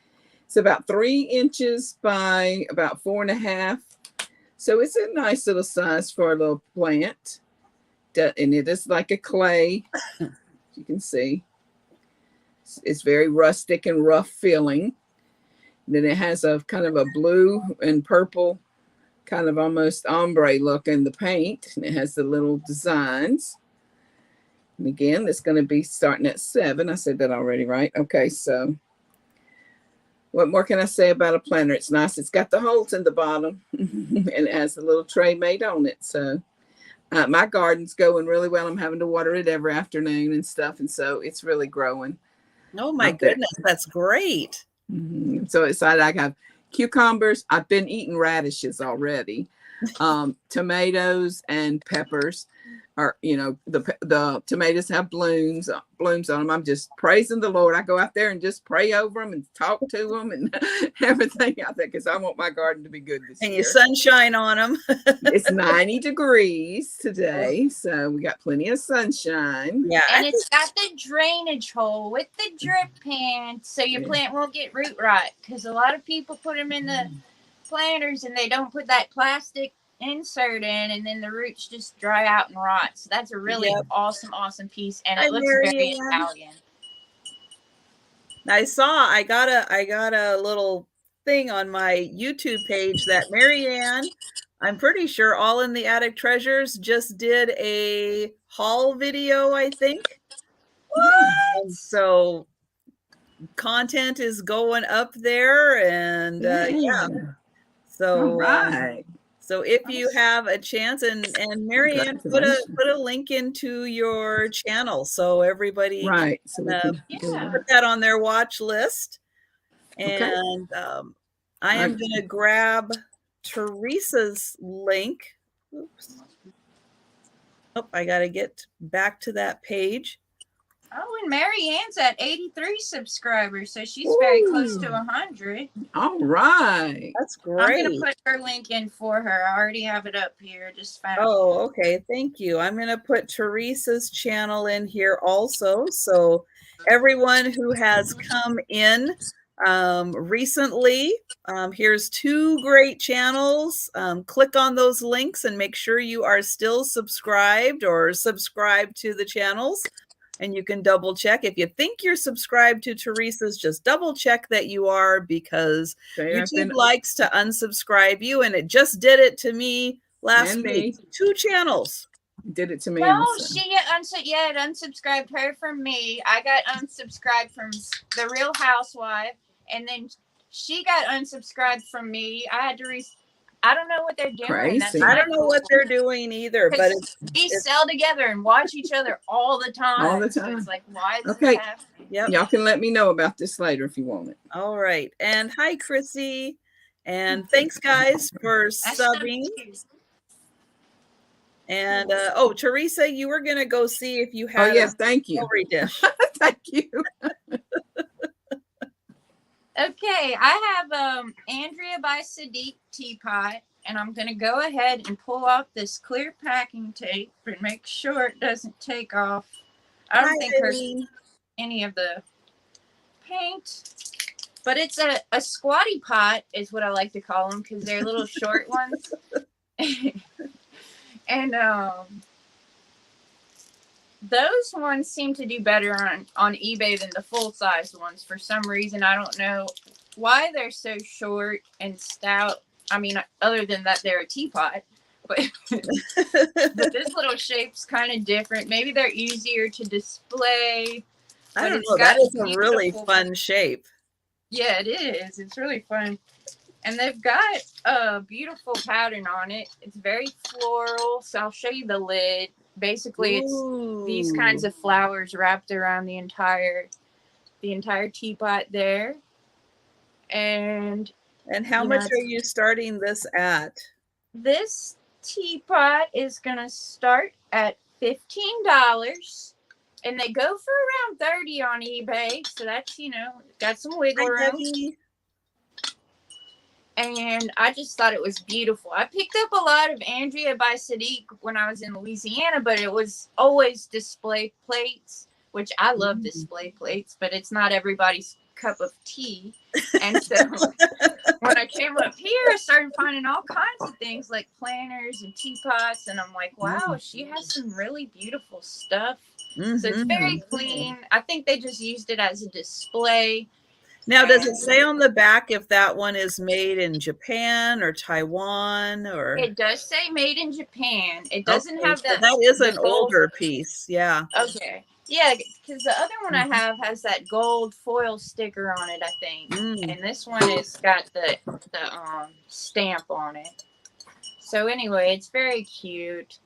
It's about 3 inches by about 4.5. So it's a nice little size for a little plant. And it is like a clay, you can see. It's very rustic and rough feeling. Then it has a kind of a blue and purple, kind of almost ombre look in the paint. And it has the little designs. And again, it's going to be starting at 7. I said that already, right? Okay, so what more can I say about a planter? It's nice. It's got the holes in the bottom and it has a little tray made on it. So my garden's going really well. I'm having to water it every afternoon and stuff. And so it's really growing. Oh my goodness, that's great. I'm so excited. I have cucumbers. I've been eating radishes already. Tomatoes and peppers are, you know, the tomatoes have blooms on them. I'm just praising the Lord. I go out there and just pray over them and talk to them and everything out there because I want my garden to be good this year. And you sunshine on them. It's 90 degrees today, so we got plenty of sunshine. Yeah, and it's got the drainage hole with the drip pan, so your plant won't get root rot. Because a lot of people put them in the planters and they don't put that plastic insert in, and then the roots just dry out and rot. So that's a really awesome piece, and it looks very Italian. I got a little thing on my YouTube page that Marianne, I'm pretty sure All in the Attic Treasures just did a haul video, I think. And so content is going up there, and yeah. So all right. So if you have a chance, and Marianne put a link into your channel so everybody right. So can put that on their watch list. And I am going to grab Teresa's link. Oops. Oh, I got to get back to that page. Oh, and Marianne's at 83 subscribers, so she's very close to 100. All right. That's great. I'm going to put her link in for her. I already have it up here. Just found it. Okay. Thank you. I'm going to put Teresa's channel in here also. So everyone who has come in recently, here's 2 great channels. Click on those links and make sure you are still subscribed or subscribe to the channels. And you can double check. If you think you're subscribed to Teresa's, just double check that you are, because YouTube likes to unsubscribe you. And it just did it to me last week. 2 channels. Did it to me. No, she had unsubscribed her from me. I got unsubscribed from The Real Housewife. And then she got unsubscribed from me. I had to I don't know what they're doing. Crazy. I don't know what they're doing either, but we sell together and watch each other all the time. All the time. So it's like, why is this happening? Yep. Y'all can let me know about this later if you want it. All right. And hi, Chrissy. And thanks, guys, for subbing. And Teresa, you were gonna go see if you had thank you. Celery Dish. Thank you. Okay, I have Andrea by Sadiq Teapot, and I'm going to go ahead and pull off this clear packing tape and make sure it doesn't take off. I don't think there's any of the paint, but it's a squatty pot is what I like to call them because they're little short ones. And those ones seem to do better on eBay than the full-size ones for some reason. I don't know why they're so short and stout. I mean, other than that, they're a teapot. But, but this little shape's kind of different. Maybe they're easier to display. I don't know. That is a really fun shape. Yeah, it is. It's really fun. And they've got a beautiful pattern on it. It's very floral. So I'll show you the lid. Basically, it's these kinds of flowers wrapped around the entire teapot there. And how much are you starting this at? This teapot is going to start at $15. And they go for around $30 on eBay. So that's, got some wiggle room. And I just thought it was beautiful. I picked up a lot of Andrea by Sadiq when I was in Louisiana, but it was always display plates, which I love display plates, but it's not everybody's cup of tea. And so when I came up here, I started finding all kinds of things like planters and teapots. And I'm like, wow, she has some really beautiful stuff. So it's very clean. I think they just used it as a display. Now, does it say on the back if that one is made in Japan or Taiwan? Or it does say made in Japan. It doesn't have that. That is an older piece. Yeah. Okay. Yeah, because the other one I have has that gold foil sticker on it, I think. And this one has got the stamp on it. So anyway, it's very cute.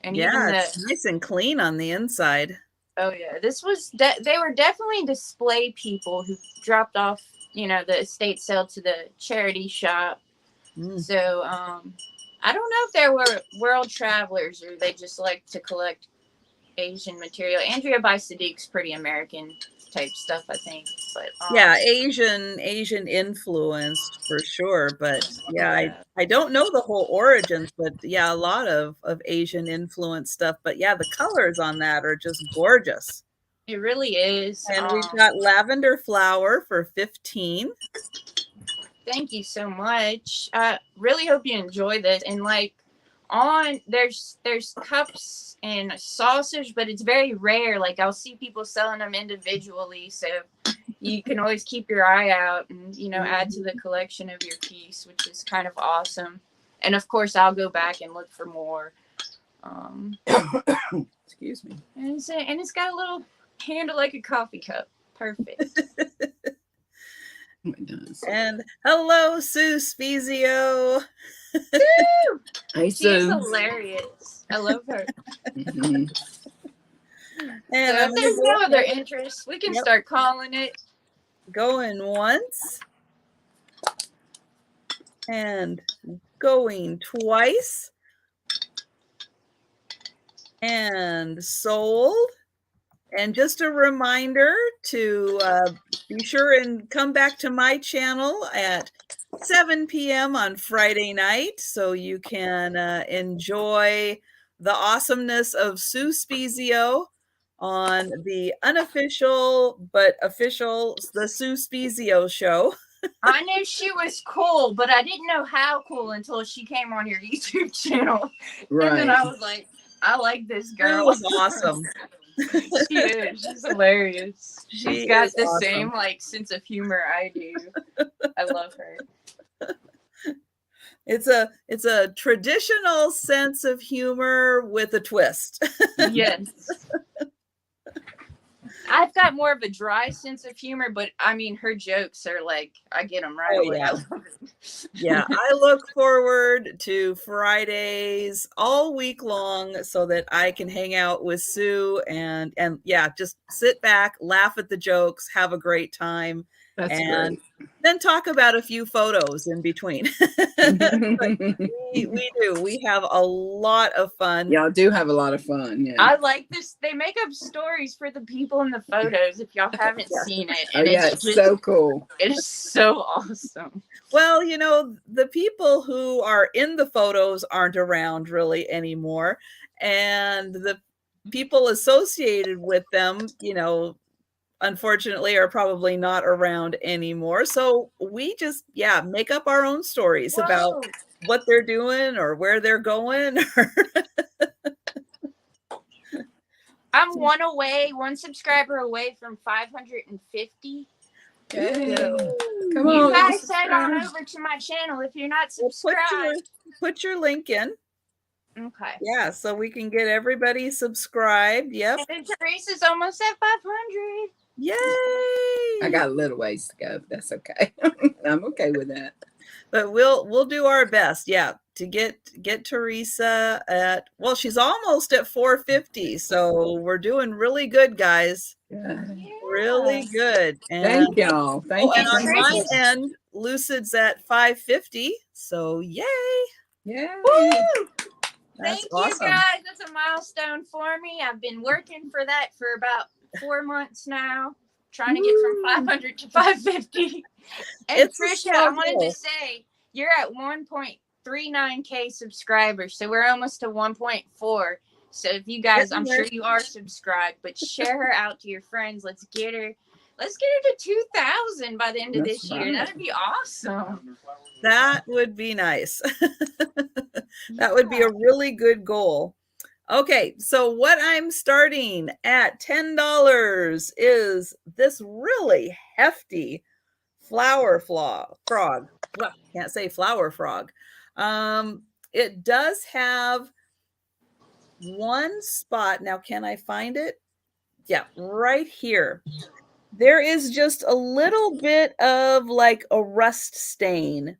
And it's nice and clean on the inside. Oh yeah, this was they were definitely display people who dropped off, the estate sale to the charity shop. So I don't know if they were world travelers or they just like to collect Asian material. Andrea by Sadiq's pretty American type stuff, I think. But Asian influenced for sure. But I don't know the whole origins, but a lot of Asian influenced stuff. But the colors on that are just gorgeous. It really is. And we've got lavender flower for $15. Thank you so much. I really hope you enjoy this. And there's cups and sausage, but it's very rare. Like I'll see people selling them individually, so you can always keep your eye out and add to the collection of your piece, which is kind of awesome. And of course, I'll go back and look for more. Excuse me. And it's got a little handle like a coffee cup. Perfect. It does. And hello, Sue Spezio. Hey, She's hilarious. I love her. And if there's no other interest, we can start calling it. Going once. And going twice. And sold. And just a reminder to be sure and come back to my channel at 7 p.m. on Friday night so you can enjoy the awesomeness of Sue Spezio on the unofficial but official The Sue Spezio Show. I knew she was cool, but I didn't know how cool until she came on your YouTube channel. Right. And then I was like, I like this girl. She was awesome. She is. She's hilarious. She's got the same sense of humor I do. I love her. It's a traditional sense of humor with a twist. Yes. I've got more of a dry sense of humor, but I mean, her jokes are I get them right away. Yeah. I look forward to Fridays all week long so that I can hang out with Sue and just sit back, laugh at the jokes, have a great time. That's and great. Then talk about a few photos in between. we do. We have a lot of fun. Y'all do have a lot of fun. Yeah. I like this. They make up stories for the people in the photos if y'all haven't seen it. And it's so cool. It is so awesome. Well, the people who are in the photos aren't around really anymore. And the people associated with them, unfortunately are probably not around anymore. So we just, make up our own stories about what they're doing or where they're going. I'm one subscriber away from 550. Yeah. Woo! Come You on, guys head on over to my channel if you're not Well, subscribed. put your link in. Okay. Yeah, so we can get everybody subscribed. Yep. And then Teresa's almost at 500. Yay! I got a little ways to go, but that's okay. I'm okay with that. But we'll do our best, yeah, to get Teresa at, well, she's almost at 450, so we're doing really good, guys. Yeah. Really good. And Thank y'all. Thank you and so on my much. end, Lucid's at 550, so yay! Yeah. Woo! That's Thank awesome. you guys. That's a milestone for me. I've been working for that for about 4 months now, trying to get from 500 to 550. And It's a Trisha, I small wanted goal. to say you're at 1.39K subscribers, so we're almost to 1.4. So if you guys, I'm sure you are subscribed, but share her out to your friends. Let's get her to 2,000 by the end of That's this year. right. That'd be awesome. That would be nice. That would be a really good goal. Okay, so what I'm starting at $10 is this really hefty flower frog. Well, can't say flower frog. It does have one spot. Now, can I find it? Yeah, right here. There is just a little bit of like a rust stain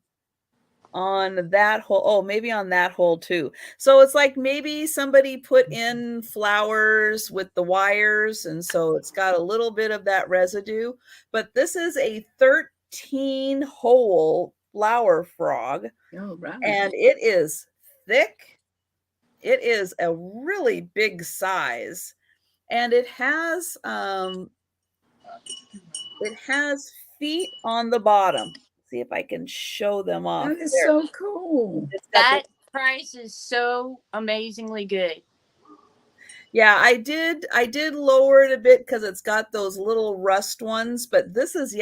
on that hole. Oh, maybe on that hole too. So it's like maybe somebody put in flowers with the wires, and so it's got a little bit of that residue. But this is a 13 hole flower frog, All right. and it is thick. It is a really big size, and it has feet on the bottom. See if I can show them off. That is There. so cool. It's got That price is so amazingly good. Yeah, I did lower it a bit because it's got those little rust ones, but this is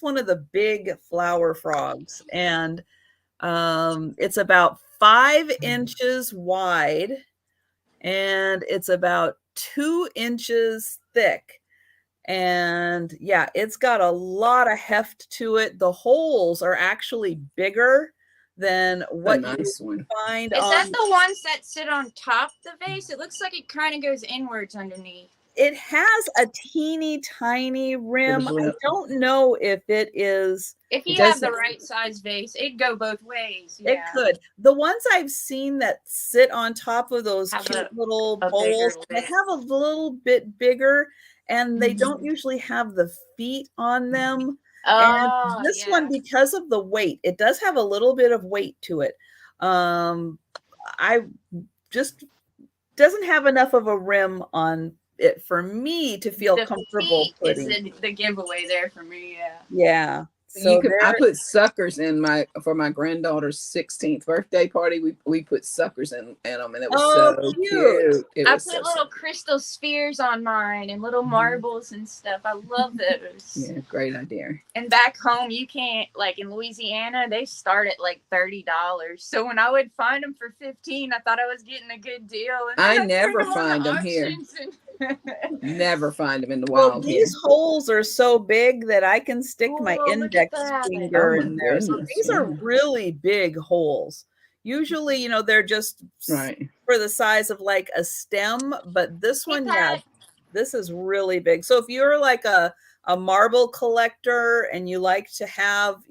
one of the big flower frogs, and it's about 5 inches wide, and it's about 2 inches thick. And yeah, it's got a lot of heft to it. The holes are actually bigger than what you would find Is on. that the ones that sit on top of the vase? It looks like it kind of goes inwards underneath. It has a teeny tiny rim. I don't know if it is. If you have the right size vase, it'd go both ways. It could. The ones I've seen that sit on top of those cute little bowls, they have a little bit bigger, and they don't usually have the feet on them. And this one, because of the weight, it does have a little bit of weight to it. I just doesn't have enough of a rim on it for me to feel comfortable putting. Is the giveaway there for me. Yeah. So I put suckers in for my granddaughter's 16th birthday party. We put suckers in them, and it was so cute. I put little crystal spheres on mine and little marbles and stuff. I love those. Yeah, great idea. And back home, you can't, like in Louisiana, they start at like $30. So when I would find them for $15, I thought I was getting a good deal. And I never find them here. Never find them in the wild. Well, these holes are so big that I can stick my index finger in there. So these are really big holes. Usually, they're just for the size of like a stem, but this one, this is really big. So if you're like a marble collector and you like to have,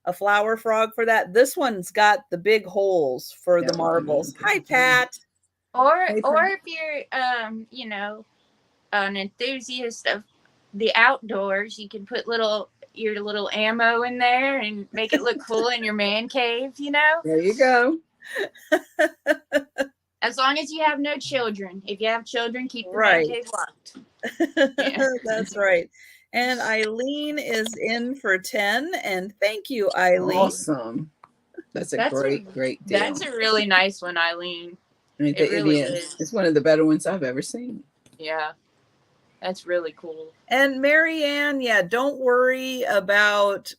a flower frog for that, this one's got the big holes for the marbles. Hi, Pat. Or if you're an enthusiast of the outdoors, you can put your little ammo in there and make it look cool in your man cave, There you go. As long as you have no children. If you have children, keep the man cave locked. Yeah. That's right. And Eileen is in for 10, and thank you, Eileen. Awesome. That's a great deal. That's a really nice one, Eileen. It really is. It's one of the better ones I've ever seen. Yeah. That's really cool. And Marianne, don't worry about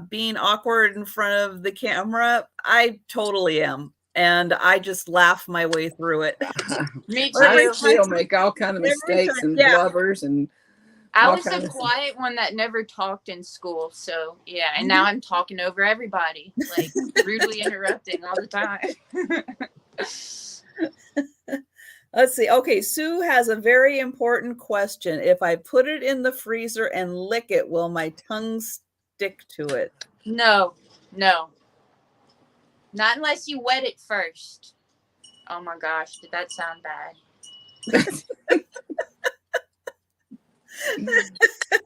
being awkward in front of the camera. I totally am. and I just laugh my way through it. Me I too. still make all kind of Every mistakes time, and yeah. blubbers and I all was the kinds of quiet one that never talked in school. So yeah, and now I'm talking over everybody, like rudely interrupting all the time. Let's see. Okay, Sue has a very important question. If I put it in the freezer and lick it, will my tongue stick to it? No, no. Not unless you wet it first. Oh my gosh, did that sound bad?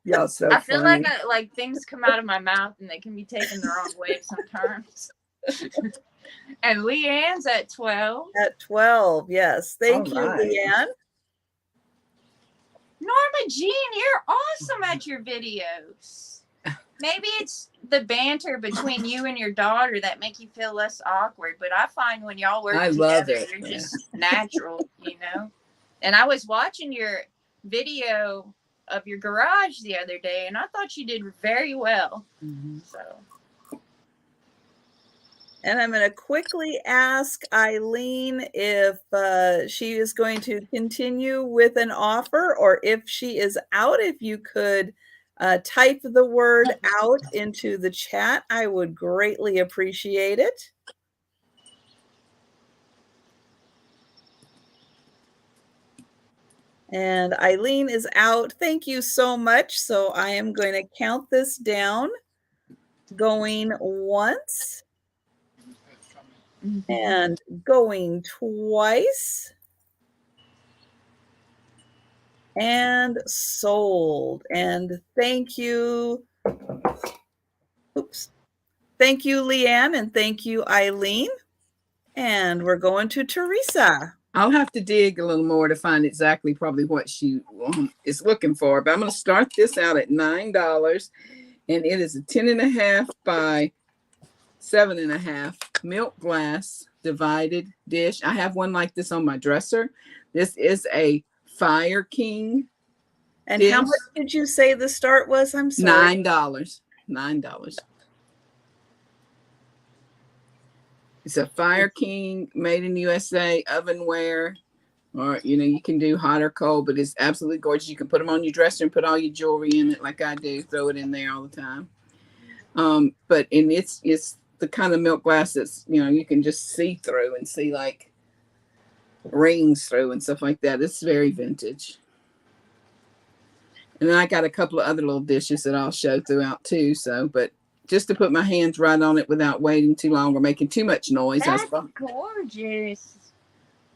Y'all so I feel funny. like things come out of my mouth and they can be taken the wrong way sometimes. And Leanne's at 12. At 12, yes. Thank you, All right. Leanne. Norma Jean, you're awesome at your videos. Maybe it's the banter between you and your daughter that make you feel less awkward, but I find when y'all work love together, it. you're just natural, you know? And I was watching your video of your garage the other day, and I thought you did very well. Mm-hmm. So... And I'm going to quickly ask Eileen if she is going to continue with an offer, or if she is out. If you could type the word out into the chat, I would greatly appreciate it. And Eileen is out. Thank you so much. So I am going to count this down. Going once. And going twice. And sold. And thank you. Oops. Thank you, Leanne, and thank you, Eileen. And we're going to Teresa. I'll have to dig a little more to find exactly probably what she is looking for. But I'm going to start this out at $9. And it is a 10.5 by 7.5 milk glass divided dish. I have one like this on my dresser. This is a Fire King. And dish. How much did you say the start was? I'm sorry. $9. $9. It's a Fire King, made in USA, ovenware, or you can do hot or cold, but it's absolutely gorgeous. You can put them on your dresser and put all your jewelry in it, like I do. Throw it in there all the time. But it's the kind of milk glass that's you can just see through and see like rings through and stuff like that. It's very vintage. And then I got a couple of other little dishes that I'll show throughout too. So, but just to put my hands right on it without waiting too long or making too much noise. That's gorgeous.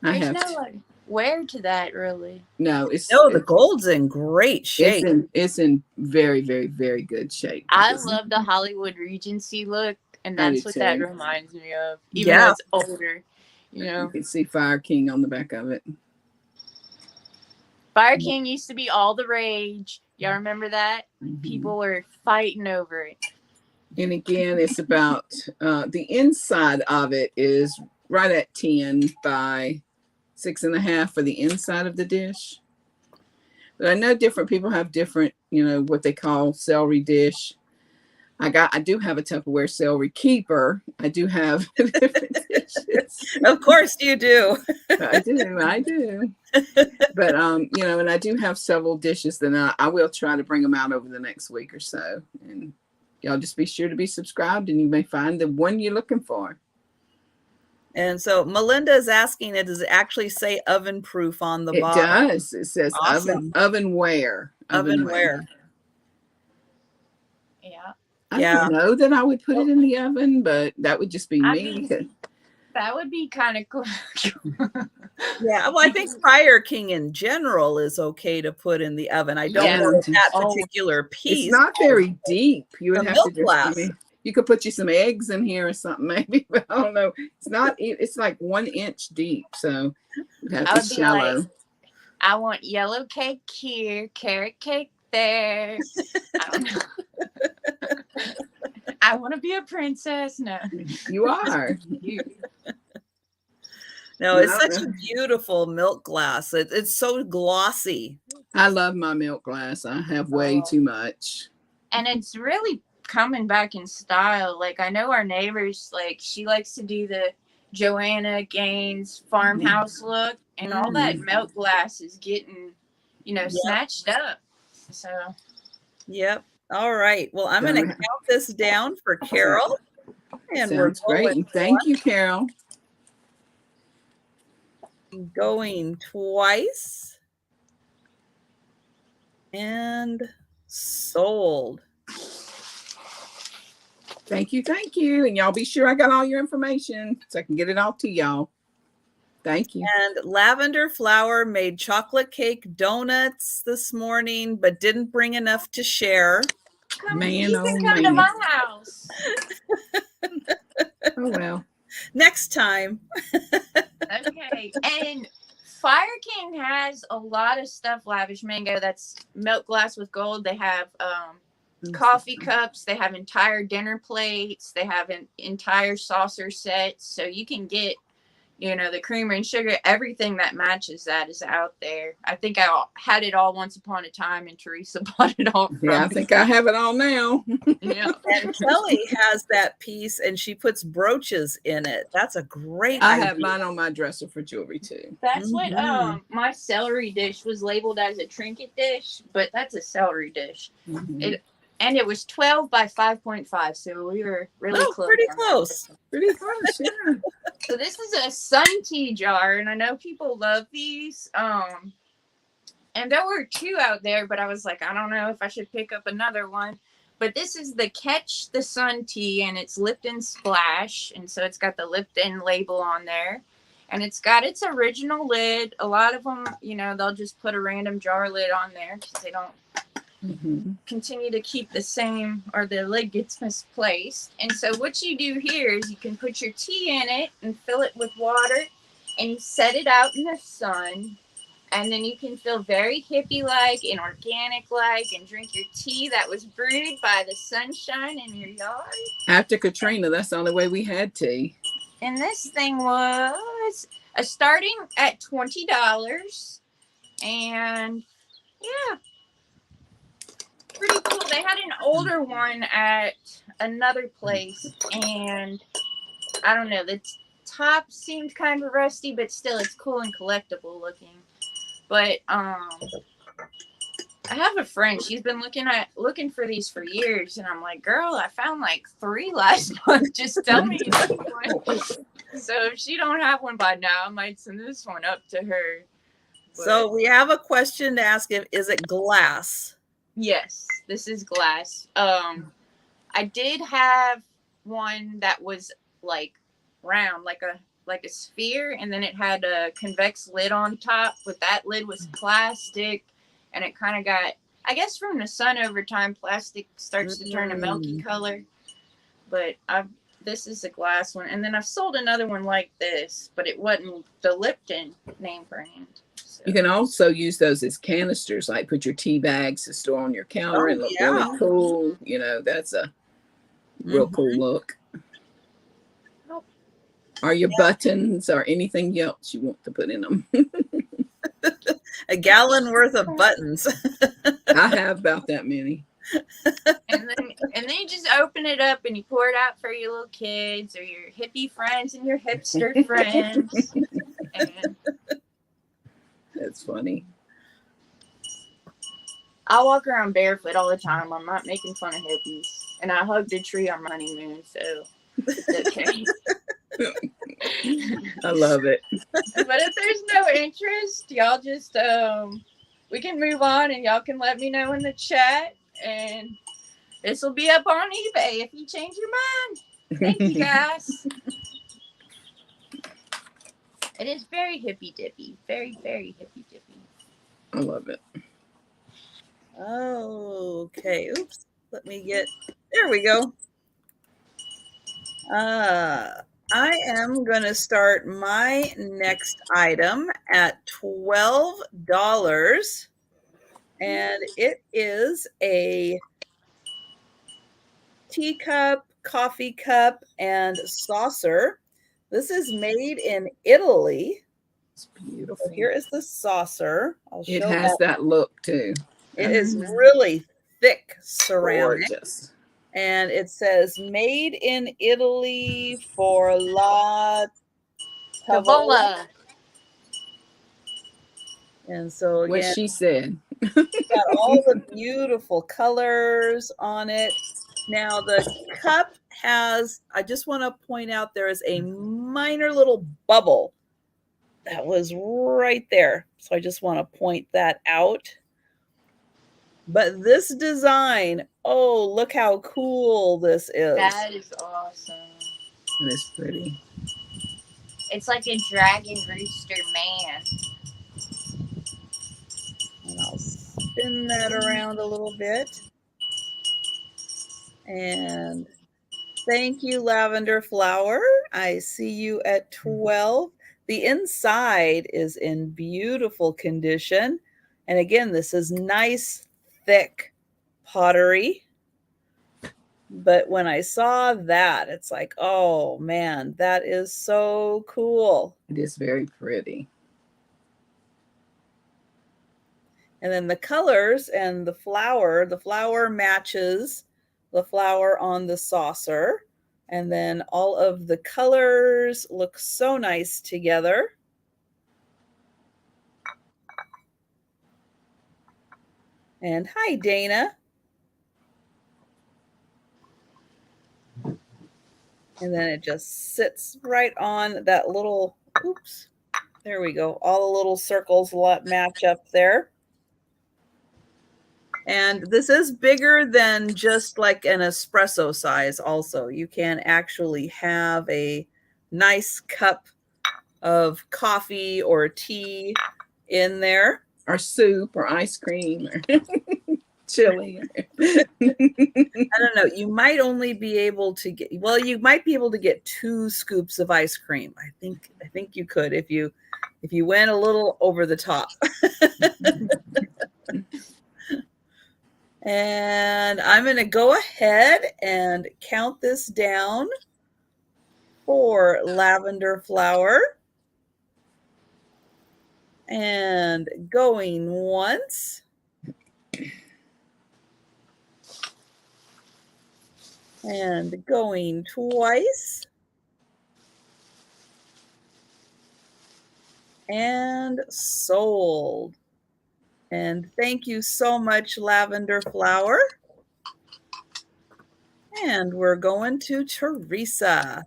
There's no wear to that, really. No, the gold's in great shape. It's in very, very, very good shape. I love the Hollywood Regency look, and that's what that reminds me of. Even though it's older, You can see Fire King on the back of it. Fire King used to be all the rage. Y'all remember that? Mm-hmm. People were fighting over it. And again, it's about the inside of it is right at 10 by 6.5 for the inside of the dish. But I know different people have different, what they call celery dish. I do have a Tupperware celery keeper. I do have different dishes. Of course you do. I do. But and I do have several dishes that I will try to bring them out over the next week or so. And y'all just be sure to be subscribed, and you may find the one you're looking for. And so Melinda is asking, does it actually say oven proof on the bottom? It does. It says awesome. ovenware. Ovenware. Yeah. I don't know that I would put it in the oven, but that would just be me. That would be kind of cool. Yeah, well, I think Fire King in general is okay to put in the oven. I don't know that particular piece. It's not very deep. You would have to just, you could put you some eggs in here or something maybe, but I don't know. It's not. It's like 1 inch deep, so you'd have to shallow. Like, I want yellow cake here, carrot cake there. I don't know. I want to be a princess. No, you are. No, it's such a beautiful milk glass. It's so glossy. I love my milk glass. I have way too much. And it's really coming back in style. Like, I know our neighbors, like, she likes to do the Joanna Gaines farmhouse look, and all that melt glass is getting, snatched up. So. Yep. All right. Well, I'm going to count this down for Carol. And sounds great. And thank you, Carol. Going twice. And sold. Thank you. Thank you. And y'all be sure I got all your information so I can get it all to y'all. Thank you. And Lavender Flower made chocolate cake donuts this morning, but didn't bring enough to share. You can come to my house. Oh, well. Next time. Okay. And Fire King has a lot of stuff, Lavish Mango, that's melt glass with gold. They have coffee cups. They have entire dinner plates. They have an entire saucer set. So you can get, the creamer and sugar, everything that matches that is out there. I think I had it all once upon a time, and Teresa bought it all from I think I have it all now. Yeah. And Kelly has that piece, and she puts brooches in it. That's a great idea. I have mine on my dresser for jewelry, too. That's what my celery dish was labeled as, a trinket dish, but that's a celery dish. And it was 12 by 5.5, so we were really close. Pretty close. Pretty close, yeah. So this is a sun tea jar, and I know people love these. And there were 2 out there, but I was like, I don't know if I should pick up another one. But this is the Catch the Sun tea, and it's Lipton Splash, and so it's got the Lipton label on there. And it's got its original lid. A lot of them, they'll just put a random jar lid on there because they don't continue to keep the same, or the lid gets misplaced. And so what you do here is you can put your tea in it and fill it with water, and you set it out in the sun, and then you can feel very hippie-like and organic-like and drink your tea that was brewed by the sunshine in your yard. After Katrina, that's the only way we had tea. And this thing was starting at $20, and yeah, pretty cool. They had an older one at another place, and I don't know, the top seemed kind of rusty, but still it's cool and collectible looking. But I have a friend, she's been looking for these for years, and I'm like, girl, I found like 3 last month. Just tell me you need one. So if she don't have one by now, I might send this one up to her. But so we have a question to ask him. Is it glass? Yes, this is glass. I did have one that was like round, like a sphere, and then it had a convex lid on top, but that lid was plastic, and it kind of got, I guess from the sun over time, plastic starts to turn a milky color. But this is a glass one, and then I've sold another one like this, but it wasn't the Lipton name brand. You can also use those as canisters, like put your tea bags to store on your counter and look really cool. That's a real cool look. Or your buttons or anything else you want to put in them. A gallon worth of buttons. I have about that many. And then you just open it up and you pour it out for your little kids or your hippie friends and your hipster friends. And that's funny. I walk around barefoot all the time. I'm not making fun of hippies. And I hugged a tree on my honeymoon, so it's okay. I love it. But if there's no interest, y'all just we can move on, and y'all can let me know in the chat, and this will be up on eBay if you change your mind. Thank you, guys. It is very hippy dippy, very, very hippy dippy. I love it. Okay, oops. Let me get, there we go. I am going to start my next item at $12, and it is a teacup, coffee cup, and saucer. This is made in Italy. It's beautiful. So here is the saucer. It has that look too. It is really thick ceramic. Gorgeous. And it says made in Italy for La Tavola. And so What again, she said. got all the beautiful colors on it. Now the cup has, I just want to point out there is a minor little bubble that was right there. So I just want to point that out. But this design, oh, look how cool this is. That is awesome. It is pretty. It's like a dragon rooster man. And I'll spin that around a little bit. And thank you, Lavender Flower. I see you at 12. The inside is in beautiful condition. And again, this is nice, thick pottery. But when I saw that, it's like, oh man, that is so cool. It is very pretty. And then the colors and the flower matches the flower on the saucer. And then all of the colors look so nice together. And hi, Dana. And then it just sits right on that little, oops, there we go. All the little circles match up there. And this is bigger than just like an espresso size also. You can actually have a nice cup of coffee or tea in there. Or soup or ice cream or chili. I don't know. You might only be able to get, well, you might be able to get 2 scoops of ice cream. I think you could if you went a little over the top. And I'm going to go ahead and count this down for Lavender Flower. And going once. And going twice. And sold. And thank you so much, Lavender Flower. And we're going to Teresa.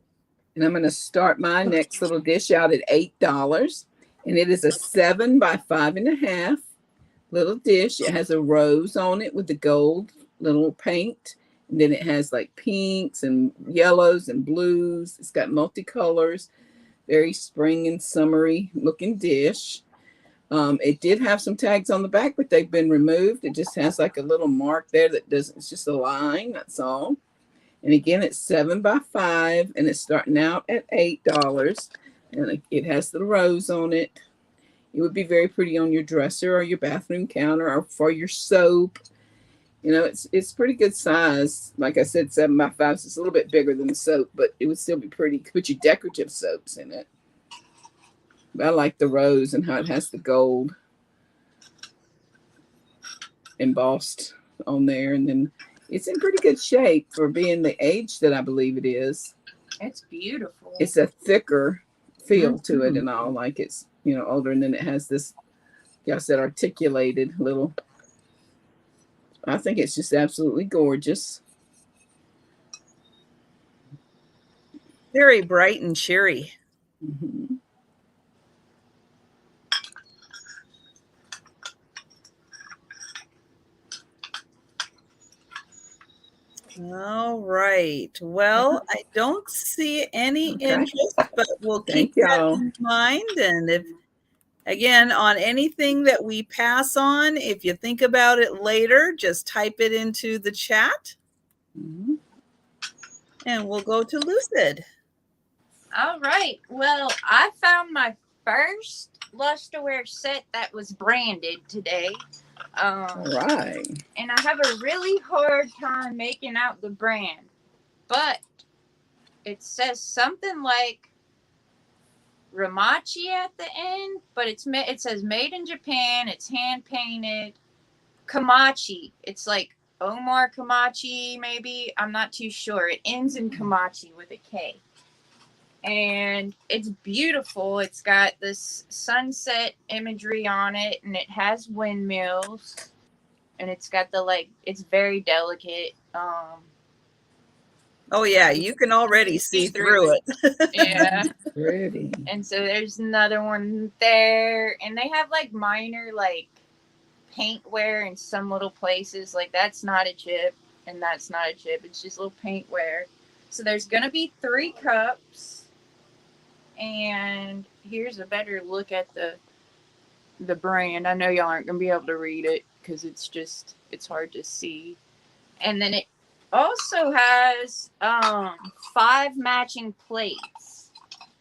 And I'm going to start my next little dish out at $8. And it is a 7 by 5.5 little dish. It has a rose on it with the gold little paint. And then it has like pinks and yellows and blues. It's got multicolors. Very spring and summery looking dish. It did have some tags on the back, but they've been removed. It just has like a little mark there that doesn't, it's just a line, that's all. And again, it's 7 by 5, and it's starting out at $8. And it has the rose on it. It would be very pretty on your dresser or your bathroom counter or for your soap. You know, it's pretty good size. Like I said, 7 by 5, so it's a little bit bigger than the soap, but it would still be pretty. You could put your decorative soaps in it. But I like the rose and how it has the gold embossed on there. And then it's in pretty good shape for being the age that I believe it is. It's beautiful. It's a thicker feel to it and all, like it's, you know, older. And then it has this, like I said, articulated little, I think it's just absolutely gorgeous. Very bright and cheery. Mm-hmm. All right. Well, I don't see any interest, but we'll keep that in mind. And if, again, on anything that we pass on, if you think about it later, just type it into the chat. Mm-hmm. And we'll go to Lucid. All right. Well, I found my first Lusterware set that was branded today. All right. And I have a really hard time making out the brand, but it says something like Ramachi at the end, but it says made in Japan. It's hand painted. Kamachi. It's like Omar Kamachi, maybe. I'm not too sure. It ends in Kamachi with a K. and it's beautiful. It's got this sunset imagery on it, and it has windmills, and it's got the it's very delicate. Oh yeah, you can already see through it. Yeah. Pretty. And so there's another one there, and they have minor paint wear in some little places. That's not a chip, and that's not a chip. It's just little paint wear. So there's gonna be 3 cups, and here's a better look at the brand. I know y'all aren't gonna be able to read it because it's hard to see. And then it also has 5 matching plates.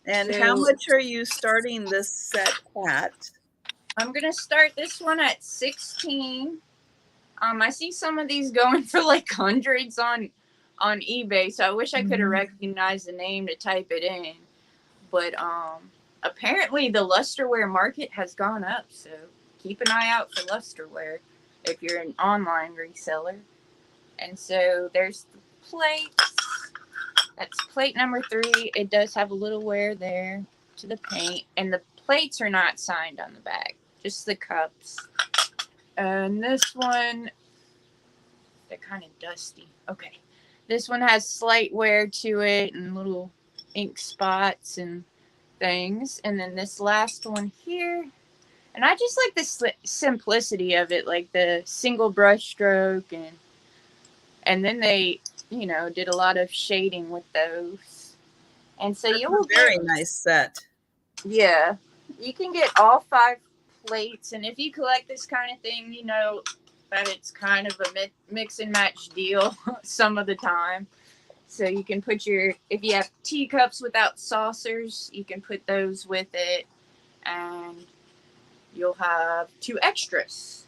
And how much are you starting this set at? I'm gonna start this one at 16. I see some of these going for hundreds on eBay, so I wish I could have recognized the name to type it in. But apparently the lusterware market has gone up, so keep an eye out for lusterware if you're an online reseller. And so there's the plates. That's plate number 3. It does have a little wear there to the paint, and the plates are not signed on the back, just the cups. And this one, they're kind of dusty. Okay. This one has slight wear to it and little ink spots and things. And then this last one here, and I just like the simplicity of it, like the single brush stroke, and then they, did a lot of shading with those. And so you will very nice set. Yeah, you can get all 5 plates, and if you collect this kind of thing, you know that it's kind of a mix and match deal some of the time. So you can put if you have teacups without saucers, you can put those with it, and you'll have 2 extras.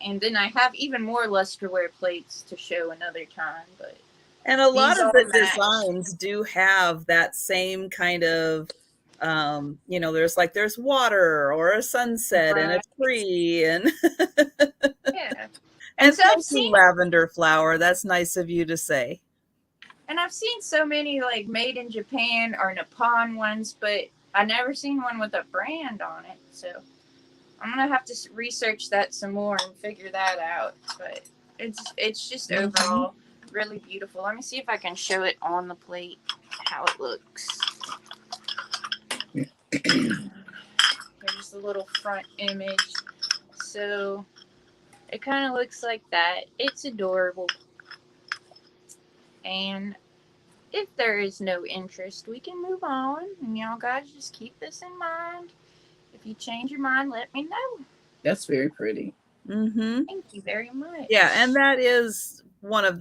And then I have even more lusterware plates to show another time. And a lot of the designs do have that same kind of, there's water or a sunset and a tree and yeah. And so I've seen lavender flower. That's nice of you to say. And I've seen so many made in Japan or Nippon ones, but I never seen one with a brand on it. So I'm gonna have to research that some more and figure that out. But it's just overall really beautiful. Let me see if I can show it on the plate how it looks. Here's the little front image. So it kind of looks like that. It's adorable. And if there is no interest, we can move on. And y'all guys just keep this in mind. If you change your mind, let me know. That's very pretty. Thank you very much. Yeah, and that is one of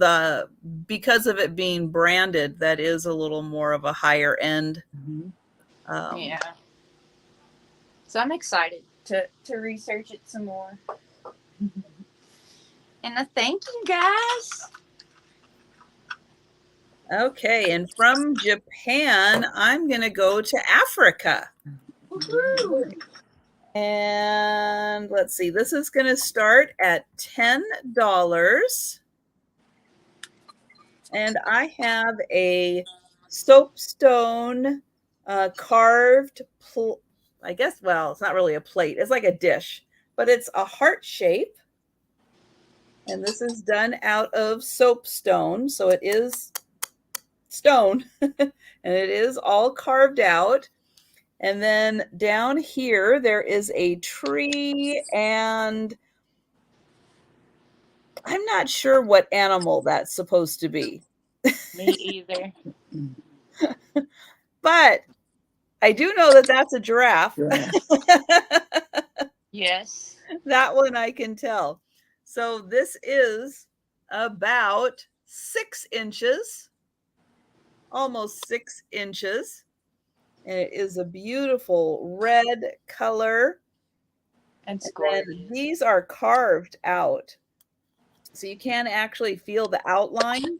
because of it being branded, that is a little more of a higher end. Yeah. So I'm excited to research it some more. And thank you guys. Okay, and from Japan, I'm going to go to Africa. Woo-hoo. And let's see, this is going to start at $10. And I have a soapstone carved, I guess, well, it's not really a plate. It's like a dish, but it's a heart shape. And this is done out of soapstone. So it is stone and it is all carved out. And then down here, there is a tree, and I'm not sure what animal that's supposed to be. Me either. But I do know that that's a giraffe. Yes. That one I can tell. So this is about 6 inches, almost 6 inches. And it is a beautiful red color. And these are carved out. So you can actually feel the outline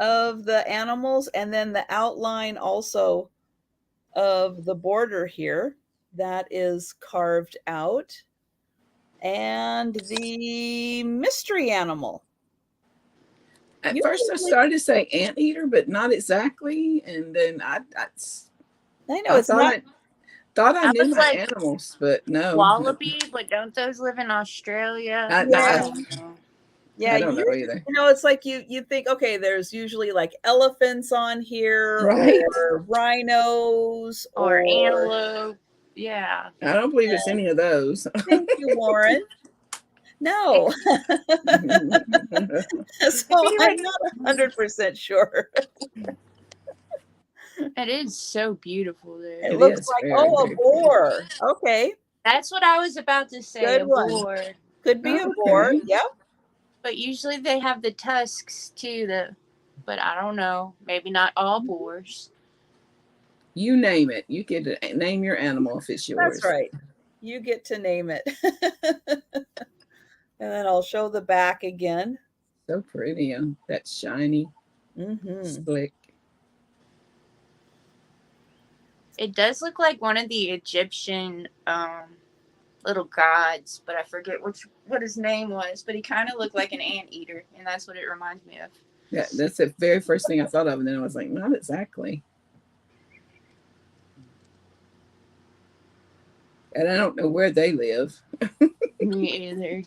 of the animals, and then the outline also of the border here that is carved out. And the mystery animal. At first I started to say anteater, but not exactly. And then I know it's not. Thought I knew was my like animals, but no. wallaby, but don't those live in Australia? I Yeah. don't know. Yeah, I don't know either. You know, it's like you think, okay, there's usually like elephants on here, Right. or rhinos, Or antelope. Yeah. I don't believe it's any of those. Thank you, Warren. No. So I'm not 100% sure. It is so beautiful there. It looks like, very, a very boar. Okay. That's what I was about to say. Good a one. boar. Could be a boar. Okay. Yep. But usually they have the tusks too. But I don't know. Maybe not all boars. You name it. You get to name your animal if it's yours. That's right. You get to name it. And then I'll show the back again. So pretty. That's shiny, slick. It does look like one of the Egyptian little gods, but I forget what his name was. But he kind of looked like an anteater, and that's what it reminds me of. Yeah, that's the very first thing I thought of, and then I was like, not exactly. And I don't know where they live. Me either.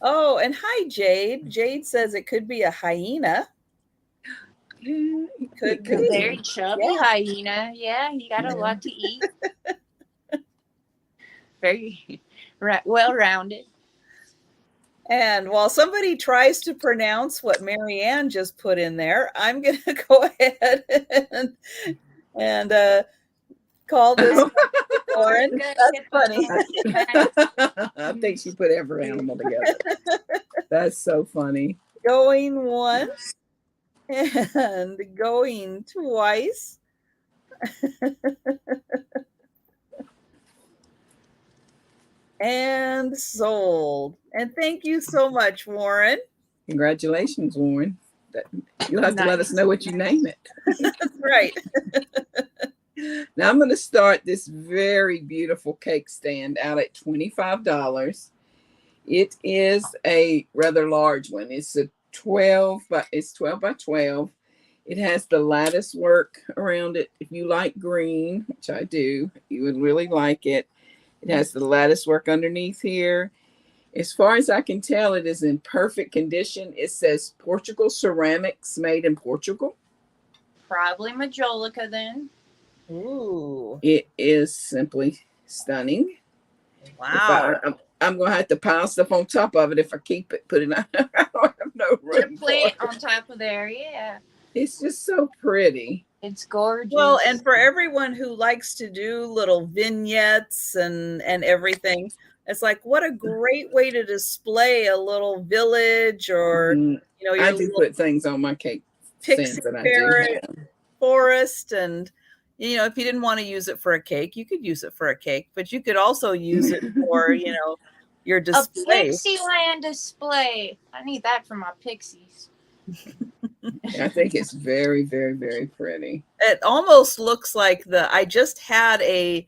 Oh, and hi, Jade. Jade says it could be a hyena. Could be. Very chubby hyena. Yeah, he got a lot to eat. Very well-rounded. And while somebody tries to pronounce what Marianne just put in there, I'm going to go ahead and call this Lauren. That's funny. I think she put every animal together. That's so funny. Going once and going twice. And sold. And thank you so much, Warren. Congratulations, Warren. You'll have to let us know what you name it. That's right. Now I'm going to start this very beautiful cake stand out at $25. It is a rather large one. It's a 12 by 12. It has the lattice work around it. If you like green, which I do, you would really like it. It has the lattice work underneath here. As far as I can tell, it is in perfect condition. It says Portugal ceramics, made in Portugal. Probably Majolica then. Ooh. It is simply stunning. Wow. I'm going to have to pile stuff on top of it if I keep it. Put it on. I don't have no room. Plant on top of there, yeah. It's just so pretty. It's gorgeous. Well, and for everyone who likes to do little vignettes and everything, it's like, what a great way to display a little village or, you know, your I do put things on my cake pixie parrot forest. And, you know, if you didn't want to use it for a cake, you could use it for a cake, but you could also use it for, you know, your display. A Pixieland display. I need that for my pixies. I think it's very, very, very pretty. It almost looks like I just had a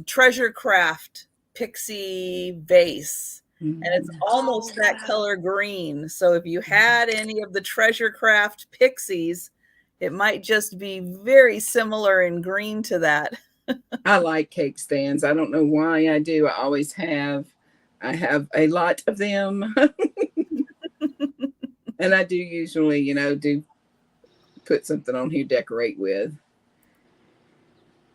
treasure craft pixie vase, and it's almost that color green. So if you had any of the treasure craft pixies, it might just be very similar in green to that. I like cake stands. I don't know why I do. I always have. I have a lot of them. And I do usually, you know, do put something on here, decorate with.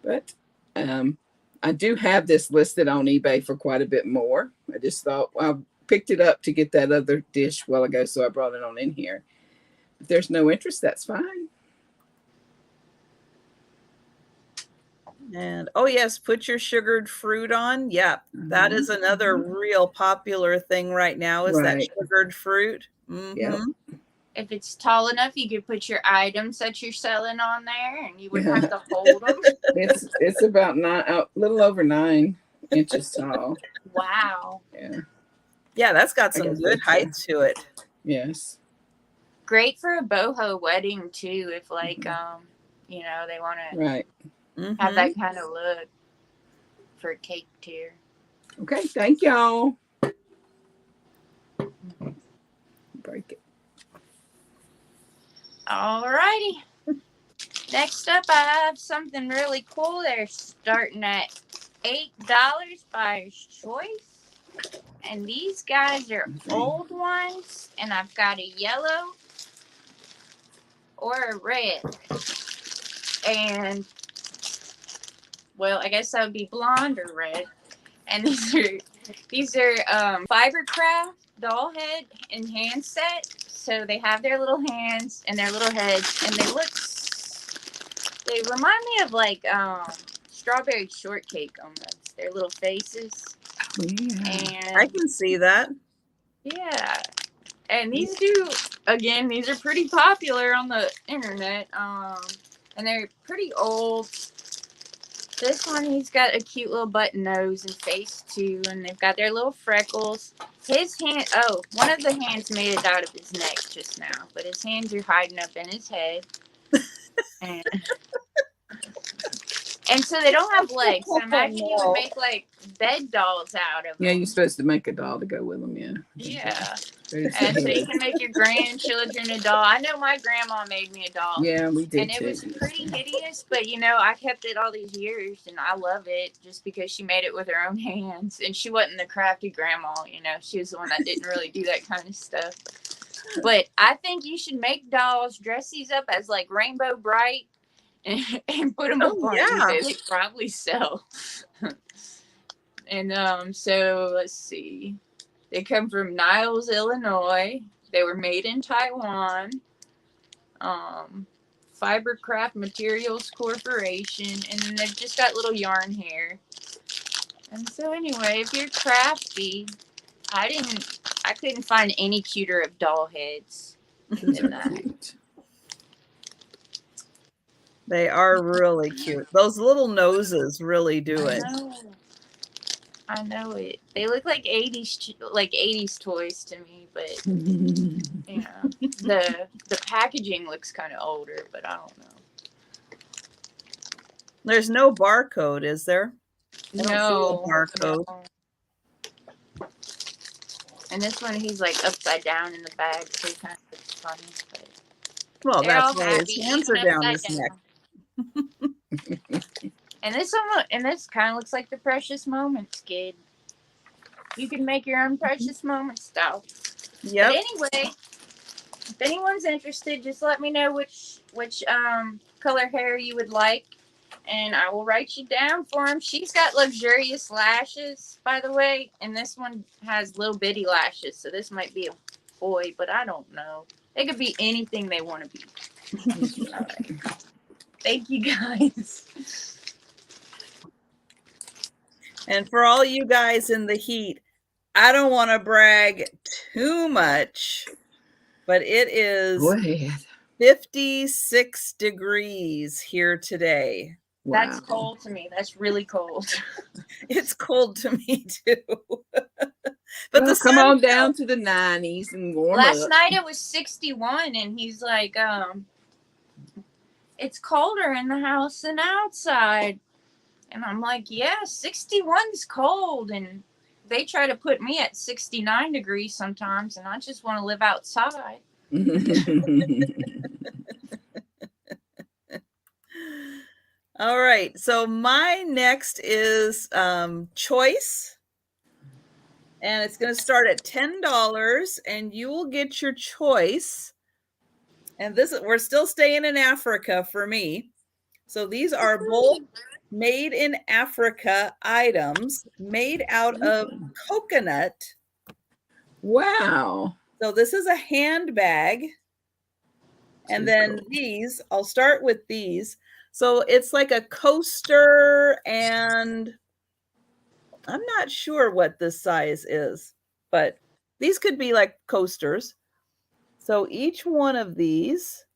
But I do have this listed on eBay for quite a bit more. I just thought, well, I picked it up to get that other dish a while ago, so I brought it on in here. If there's no interest, that's fine. And oh yes, put your sugared fruit on. Yeah, that is another real popular thing right now, is that sugared fruit. Yep. If it's tall enough, you could put your items that you're selling on there, and you wouldn't have to hold them. It's about a little over 9 inches tall. Wow. Yeah, that's got some good height to it. Yes. Great for a boho wedding too, if like you know, they want to have that kind of look for a cake tier. Okay, thank y'all. Break it. Alrighty. Next up, I have something really cool. They're starting at $8 buyer's choice. And these guys are old ones. And I've got a yellow or a red. And, well, I guess that would be blonde or red. And these are Fibercraft doll head and hand set. So they have their little hands and their little heads. And they remind me of like strawberry shortcake almost. Their little faces. Yeah. And I can see that. yeah. And these these are pretty popular on the internet. And they're pretty old. This one, he's got a cute little button nose and face too, and they've got their little freckles. His hand, one of the hands made it out of his neck just now, but his hands are hiding up in his head. And so they don't have legs. So imagine you would make like bed dolls out of them. Yeah, you're supposed to make a doll to go with them, yeah. Yeah. And so you can make your grandchildren a doll. I know my grandma made me a doll. Yeah, we did. And it was pretty hideous, but I kept it all these years and I love it just because she made it with her own hands. And she wasn't the crafty grandma, she was the one that didn't really do that kind of stuff. But I think you should make dolls, dress these up as like Rainbow Bright and put them up on eBay. They probably sell. And so let's see. They come from Niles, Illinois. They were made in Taiwan. Fibercraft Materials Corporation. And then they've just got little yarn hair. And so anyway, if you're crafty, I couldn't find any cuter of doll heads than that. They are really cute. Those little noses really do it. I know it. They look like 80s toys to me, but the packaging looks kind of older, but I don't know. There's no barcode, is there? No barcode. No. And this one, he's like upside down in the bag, so he kind of looks funny. But well, that's why his hands are down his neck. And this kind of looks like the Precious Moments kid. You can make your own Precious Moments doll. Yep. But anyway, if anyone's interested, just let me know which color hair you would like, and I will write you down for him. She's got luxurious lashes, by the way, and this one has little bitty lashes, so this might be a boy, but I don't know. They could be anything they want to be. All right. Thank you, guys. And for all you guys in the heat, I don't want to brag too much, but it is 56 degrees here today. Wow. That's cold to me. That's really cold. It's cold to me too. But come on down to the 90s and warm up. Last night it was 61, and he's like, it's colder in the house than outside. And I'm like, yeah, 61's cold. And they try to put me at 69 degrees sometimes, and I just want to live outside. All right. So my next is choice. And it's going to start at $10, and you will get your choice. And we're still staying in Africa for me. So these are both made in Africa items made out of coconut. Wow. So this is a handbag. And then these, I'll start with these. So it's like a coaster, and I'm not sure what this size is, but these could be like coasters. So each one of these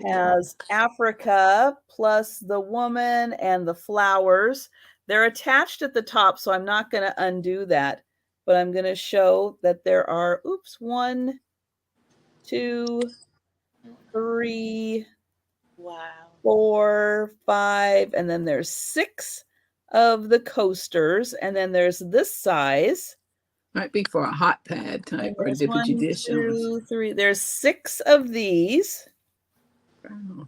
has Africa plus the woman and the flowers. They're attached at the top, so I'm not going to undo that, but I'm going to show that there are, 1, 2, 3, 4, 5, and then there's 6 of the coasters, and then there's this size. Might be for a hot pad type or a Vintage Edition. 1, 2, 3. There's 6 of these. Wow.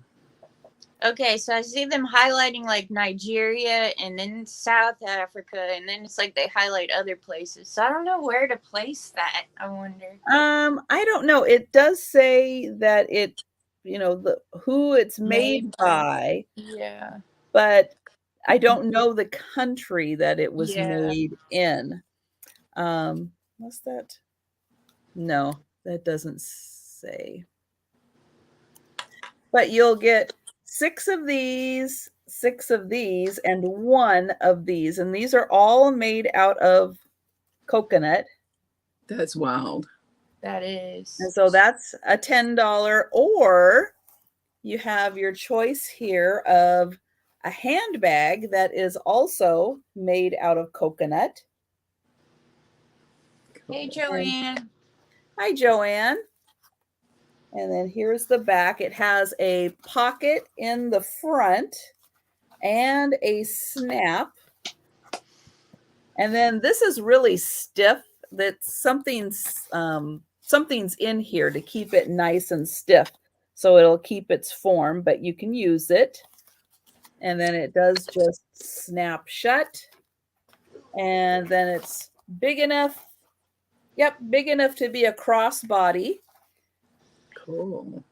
Okay, so I see them highlighting like Nigeria and then South Africa, and then it's like they highlight other places. So I don't know where to place that. I wonder. I don't know. It does say that it, who it's made by, Yeah. but I don't know the country that it was Yeah. made in. What's that? No, that doesn't say. But you'll get 6 of these, 6 of these, and 1 of these. And these are all made out of coconut. That's wild. That is. And so that's a $10, or you have your choice here of a handbag that is also made out of coconut. Hey, Joanne. Hi, Joanne. And then here's the back. It has a pocket in the front and a snap. And then this is really stiff. That's something's in here to keep it nice and stiff. So it'll keep its form, but you can use it. And then it does just snap shut. And then it's big enough. Yep, big enough to be a crossbody. Cool.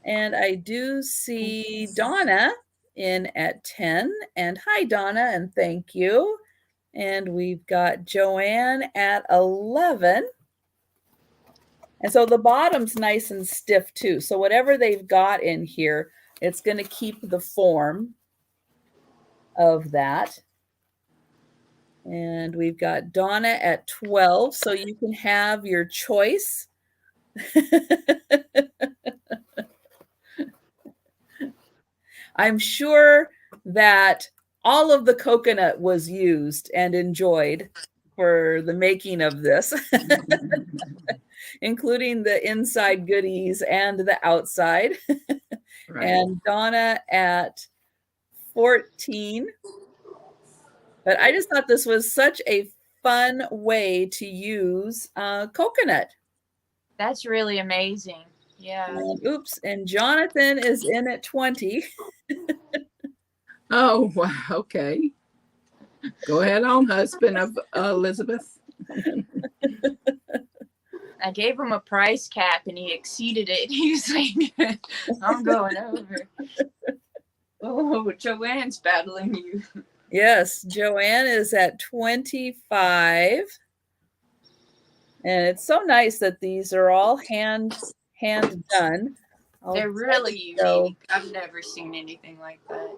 And I do see Donna in at 10. And hi, Donna, and thank you. And we've got Joanne at 11. And so the bottom's nice and stiff too. So whatever they've got in here, it's going to keep the form of that. And we've got Donna at 12. So you can have your choice. I'm sure that all of the coconut was used and enjoyed for the making of this, including the inside goodies and the outside. Right. And Donna at 14. But I just thought this was such a fun way to use coconut. That's really amazing. Yeah. And, oops. And Jonathan is in at 20. Oh, wow. Okay. Go ahead on, husband of Elizabeth. I gave him a price cap and he exceeded it. He was like, I'm going over. Oh, Joanne's battling you. Yes, Joanne is at 25. And it's so nice that these are all hand done. They're really unique. I've never seen anything like that.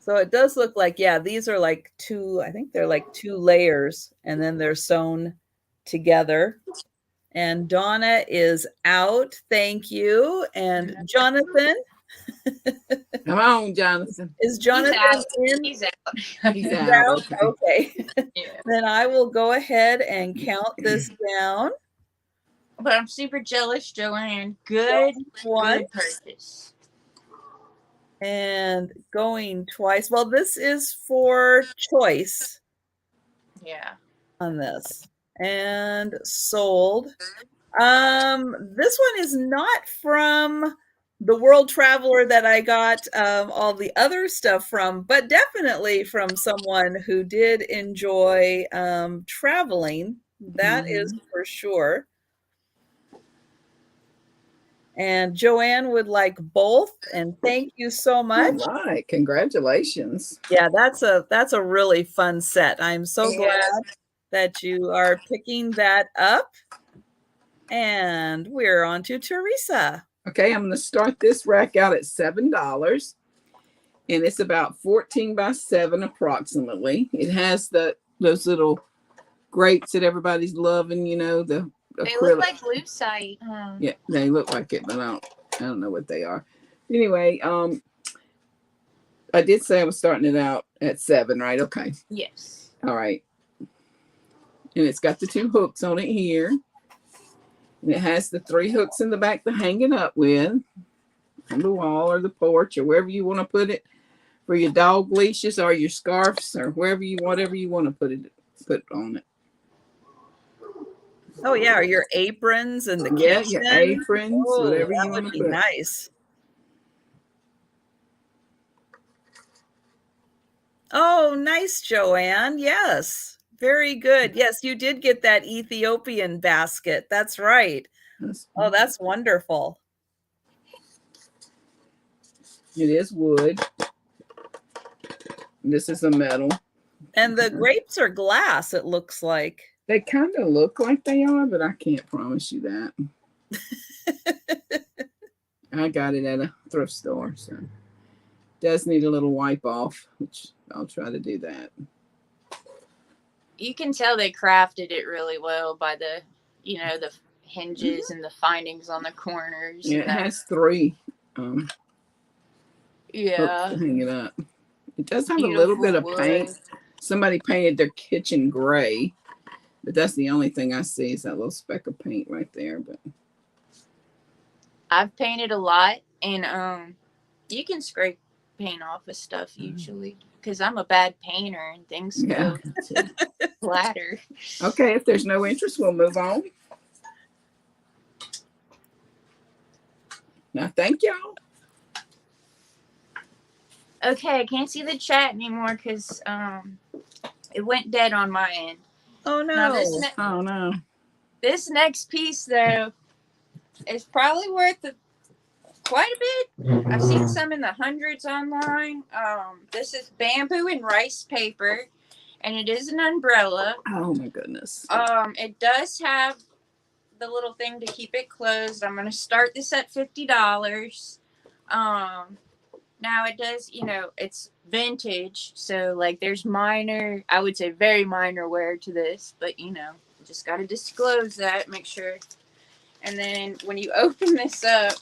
So it does look like, yeah, these are like I think they're like 2 layers, and then they're sewn together. And Donna is out. Thank you. And Jonathan. Come on, Jonathan. Is Jonathan in? He's out. He's out. Okay. Yeah. Then I will go ahead and count this down. But I'm super jealous, Joanne. Good purchase. And going twice. Well, this is for choice. Yeah. On this. And sold. This one is not from the World Traveler that I got all the other stuff from, but definitely from someone who did enjoy traveling. That is for sure. And Joanne would like both, and thank you so much. All right, congratulations. Yeah, that's a really fun set. I'm so glad that you are picking that up. And we're on to Teresa. Okay, I'm going to start this rack out at $7, and it's about 14 by 7 approximately. It has those little grates that everybody's loving, you know, the they acrylic. Look like lucite. Yeah, they look like it, but I don't know what they are. Anyway, I did say I was starting it out at 7, right? Okay. Yes. All right. And it's got the 2 hooks on it here. And it has the 3 hooks in the back to hang it up with on the wall or the porch or wherever you want to put it for your dog leashes or your scarves or whatever you want to put on it. Oh yeah, or your aprons in the Yeah, your kitchen. aprons, Oh, whatever that you would want to be put. nice. Oh, nice, Joanne. Yes. Very good. Yes, you did get that Ethiopian basket. That's right. Oh, that's wonderful. It is wood. This is a metal. And the grapes are glass, it looks like. They kind of look like they are, but I can't promise you that. I got it at a thrift store, so does need a little wipe off, which I'll try to do that. You can tell they crafted it really well by the, the hinges and the findings on the corners. Yeah, it has 3 hooks to hang it up. It does have a little bit of paint. Somebody painted their kitchen gray, but that's the only thing I see is that little speck of paint right there. But I've painted a lot, and you can scrape paint off of stuff usually because I'm a bad painter and things go flatter. Okay, if there's no interest, we'll move on. Now, thank y'all. Okay, I can't see the chat anymore because it went dead on my end. Oh no! Now, this next piece though is probably worth quite a bit. I've seen some in the hundreds online. This is bamboo and rice paper, and it is an umbrella. Oh my goodness. It does have the little thing to keep it closed. I'm gonna start this at $50. Now it does, it's vintage, so like there's minor, I would say very minor wear to this, but just got to disclose that, make sure. And then when you open this up,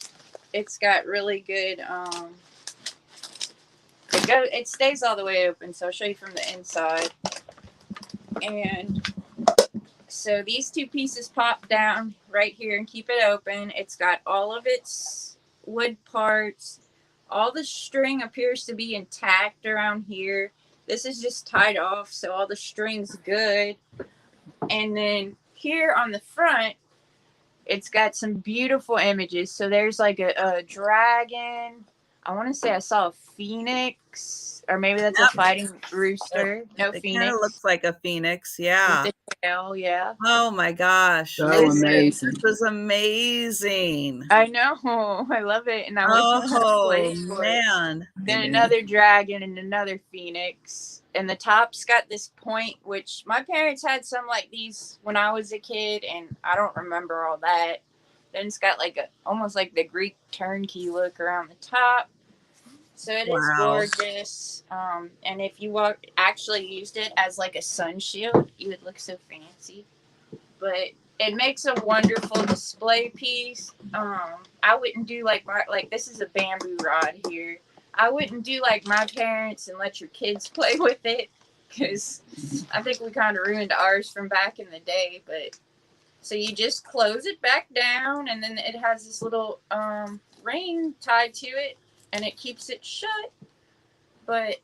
it's got really good, it stays all the way open, so I'll show you from the inside. And so these 2 pieces pop down right here and keep it open. It's got all of its wood parts. All the string appears to be intact around here. This is just tied off, so all the string's good. And then here on the front, it's got some beautiful images. So there's like a dragon. I want to say I saw a phoenix, or maybe that's a fighting rooster. No, it phoenix. Kind of looks like a phoenix, yeah. With the tail, yeah. Oh my gosh! So amazing! This is amazing. I know, I love it, and I oh man! Then another dragon and another phoenix, and the top's got this point. Which my parents had some like these when I was a kid, and I don't remember all that. Then it's got like almost like the Greek turnkey look around the top. So it is gorgeous. And if you actually used it as like a sun shield, you would look so fancy. But it makes a wonderful display piece. I wouldn't do like this is a bamboo rod here. I wouldn't do like my parents and let your kids play with it because I think we kind of ruined ours from back in the day. But so you just close it back down, and then it has this little ring tied to it, and it keeps it shut. But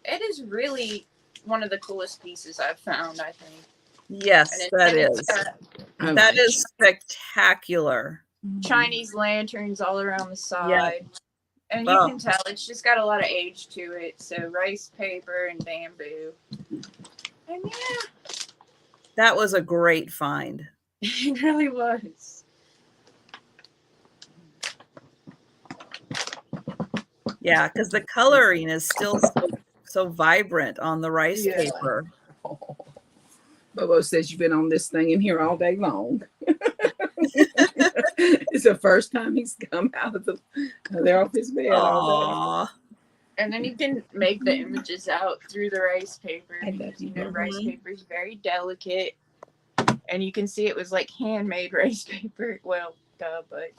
it is really one of the coolest pieces I've found, I think. Yes, that is. That is spectacular. Chinese lanterns all around the side. Yeah. And you can tell it's just got a lot of age to it. So rice paper and bamboo. And yeah. That was a great find. It really was. Yeah, because the coloring is still so vibrant on the rice paper. Oh. Bobo says you've been on this thing in here all day long. It's the first time he's come out of they're off his bed all day. And then you can make the images out through the rice paper. Because, rice paper is very delicate. And you can see it was like handmade rice paper. Well, but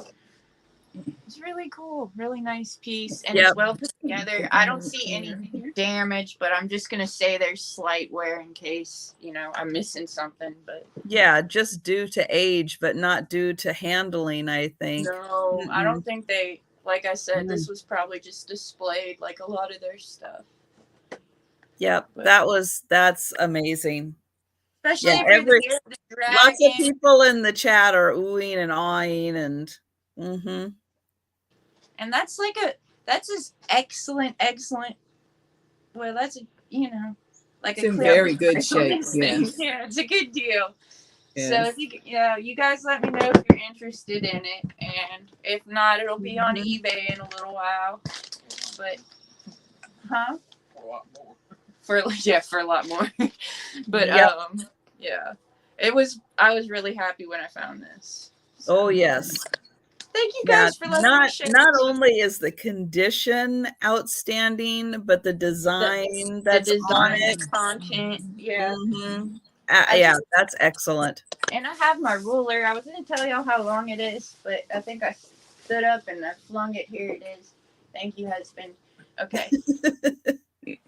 it's really cool. Really nice piece. And it's well put together. I don't see any damage, but I'm just going to say there's slight wear in case, I'm missing something. But yeah, just due to age, but not due to handling, I think. No, I don't think they, like I said, this was probably just displayed like a lot of their stuff. Yep, that's amazing. Especially Yeah, if you're here, the lots of dragon. people in the chat are oohing and awing and And that's like that's just excellent. Well, that's like It's a in clear very good price on shape. this thing. Yes. Yeah, it's a good deal. So Yes. if you guys let me know if you're interested in it, and if not, it'll be on eBay in a little while. But, For a lot more. for a lot more. But Yep. yeah, I was really happy when I found this. So, Oh yes. thank you guys for letting me share. Not only is the condition outstanding, but the design that's on it. The content, yeah. Yeah, that's excellent. And I have my ruler. I was going to tell y'all how long it is, but I think I stood up and I flung it. Here it is. Thank you, husband. Okay.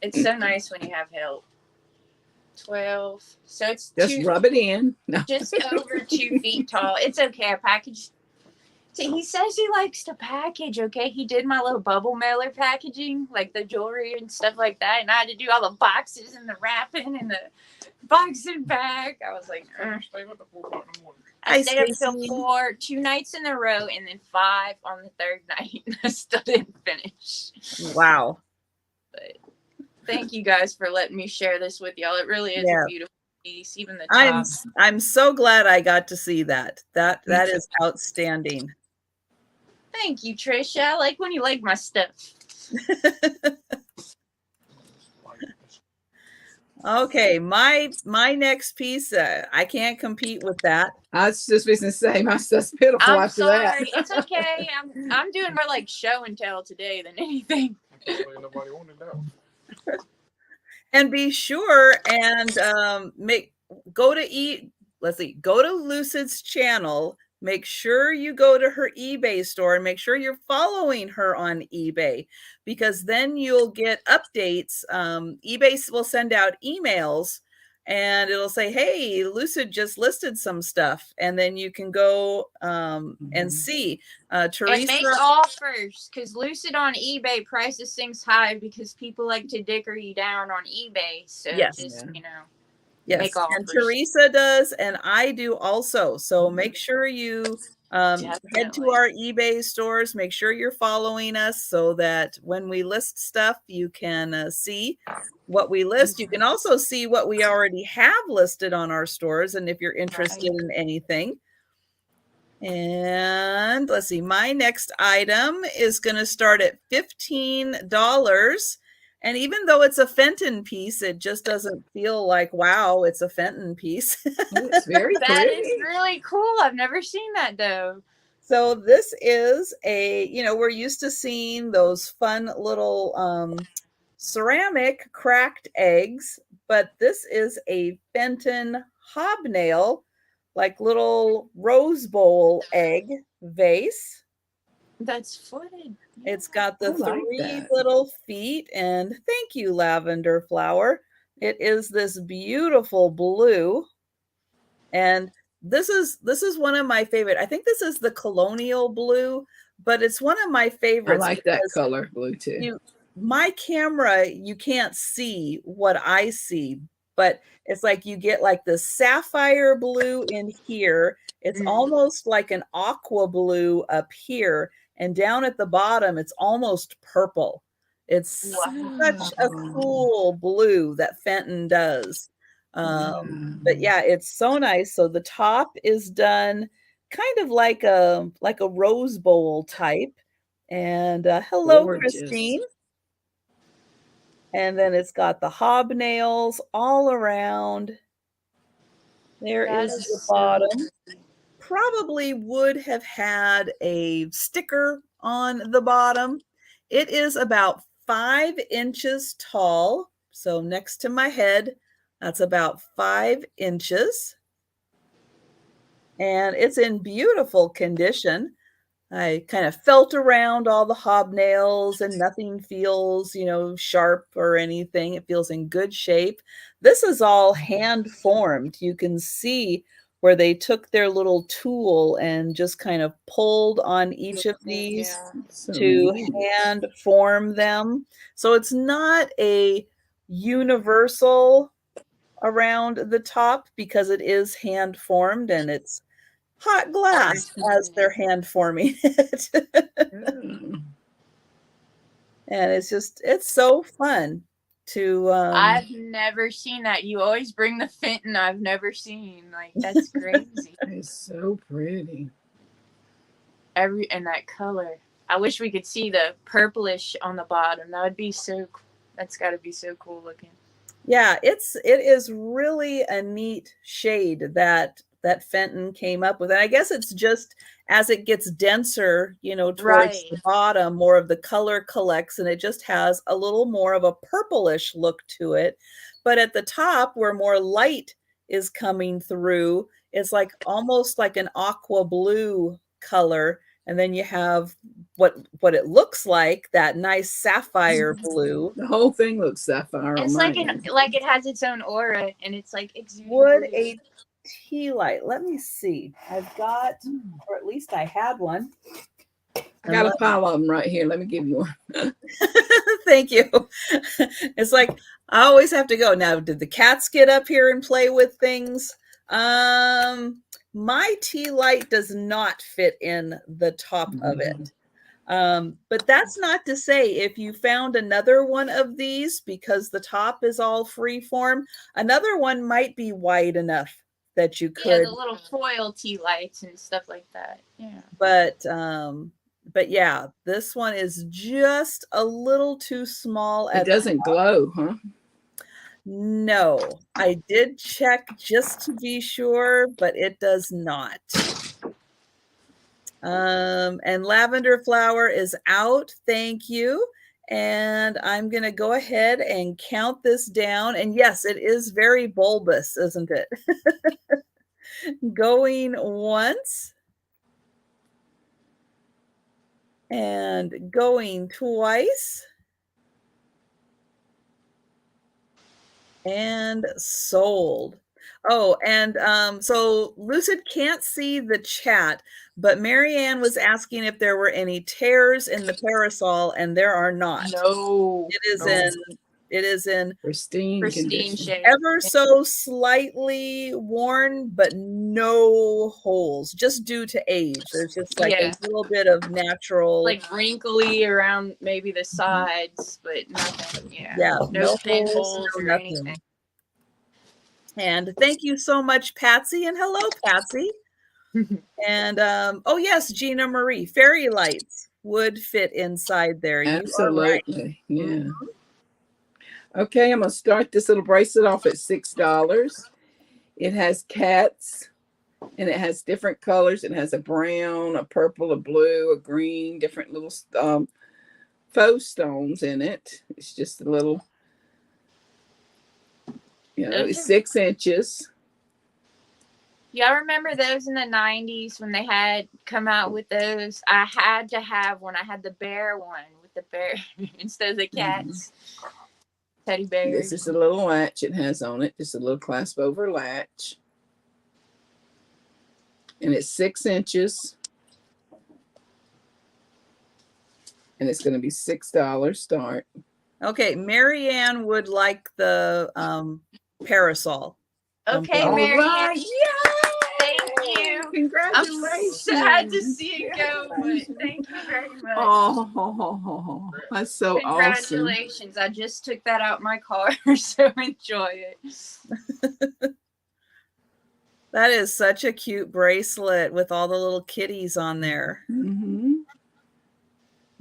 It's so nice when you have help. 12. So it's Just rub it in. No. just over 2 feet tall. It's okay. I packaged. See, he says he likes to package, okay? He did my little bubble mailer packaging, like the jewelry and stuff like that. And I had to do all the boxes and the wrapping and the boxing back. I was like, Stay up at 4 o'clock in the morning. I stayed up till 4, 2 nights in a row, and then 5 on the 3rd night. I still didn't finish. Wow. But thank you guys for letting me share this with y'all. It really is a beautiful piece, even the top. I'm so glad I got to see that. That is outstanding. Thank you, Trisha. I like when you like my stuff. Okay, my next piece, I can't compete with that. I was just fixing to say my stuff's pitiful I'm after sorry. that. It's okay. I'm doing more like show and tell today than anything. Nobody wanted that. And be sure and go to Lucid's channel. Make sure you go to her eBay store and make sure you're following her on eBay, because then you'll get updates. eBay will send out emails and it'll say, hey, Lucid just listed some stuff. And then you can go and see. Teresa. And make offers, because Lucid on eBay prices things high because people like to dicker you down on eBay. So yes. Yes, make offers. And Teresa does, and I do also. So make sure you head to our eBay stores. Make sure you're following us so that when we list stuff, you can see what we list. You can also see what we already have listed on our stores, and if you're interested in anything. And let's see, my next item is going to start at $15. And even though it's a Fenton piece, it just doesn't feel like, wow, it's a Fenton piece. It's very That pretty. is really cool. I've never seen that, though. So this is we're used to seeing those fun little ceramic cracked eggs, but this is a Fenton hobnail, like little rose bowl egg vase. That's footed. Yeah. It's got the 3 little feet, and thank you, Lavender Flower. It is this beautiful blue, and this is one of my favorite. I think this is the colonial blue, but it's one of my favorites. I like that color blue too. My camera, you can't see what I see, but it's like you get like the sapphire blue in here. It's almost like an aqua blue up here. And down at the bottom, it's almost purple. It's such a cool blue that Fenton does. But yeah, it's so nice. So the top is done kind of like a rose bowl type. And hello, gorgeous. Christine. And then it's got the hobnails all around. There is the bottom. Probably would have had a sticker on the bottom. It is about 5 inches tall. So next to my head, that's about 5 inches. And it's in beautiful condition. I kind of felt around all the hobnails and nothing feels, sharp or anything. It feels in good shape. This is all hand formed. You can see where they took their little tool and just kind of pulled on each of these to hand form them. So it's not a universal around the top because it is hand formed and it's hot glass as they're hand forming it. Oh. And it's so fun to I've never seen that. You always bring the Fenton I've never seen. Like, that's crazy. It's so pretty. And that color. I wish we could see the purplish on the bottom. That would be so that's got to be so cool looking. Yeah, it is really a neat shade that Fenton came up with. And I guess it's just as it gets denser, towards the bottom, more of the color collects and it just has a little more of a purplish look to it. But at the top where more light is coming through, it's like almost like an aqua blue color. And then you have what it looks like, that nice sapphire blue. The whole thing looks sapphire. It's like it has its own aura, and it's like would a tea light. Let me see. I've got, or at least I had one. I got a pile of them right here. Let me give you one. Thank you. It's like I always have to go. Now, did the cats get up here and play with things? My tea light does not fit in the top of it. But that's not to say if you found another one of these, because the top is all free form, another one might be wide enough that you could. Yeah, the little foil tea lights and stuff like that. Yeah. But yeah, this one is just a little too small. It doesn't glow, huh? No, I did check just to be sure, but it does not. And lavender flower is out. Thank you. And I'm going to go ahead and count this down. And yes, it is very bulbous, isn't it? Going once. And going twice. And sold. Oh, and so Lucid can't see the chat, but Marianne was asking if there were any tears in the parasol, and there are not. No. It is in pristine shape. Ever so slightly worn, but no holes, just due to age. There's just like a little bit of natural, like wrinkly around maybe the sides, but nothing. Yeah. No thin holes or anything. And thank you so much, Patsy, and hello, Patsy. And oh yes, Gina Marie, fairy lights would fit inside there. Absolutely, right. Yeah. Okay, I'm gonna start this little bracelet off at $6. It has cats, and it has different colors. It has a brown, a purple, a blue, a green, different little faux stones in it. It's just a little. It's 6 inches. Y'all remember those in the 90s when they had come out with those? I had to have one. I had the bear one with the bear instead of the cats. Teddy bears. This is a little latch it has on it. Just a little clasp over latch. And it's 6 inches. And it's going to be $6 start. Okay, Marianne would like the parasol. Okay, Marianne. Right. Yay! Thank you. Congratulations. I'm sad to see it go, but thank you very much. Oh, that's so awesome. Congratulations. I just took that out my car, so enjoy it. That is such a cute bracelet with all the little kitties on there. Mm-hmm.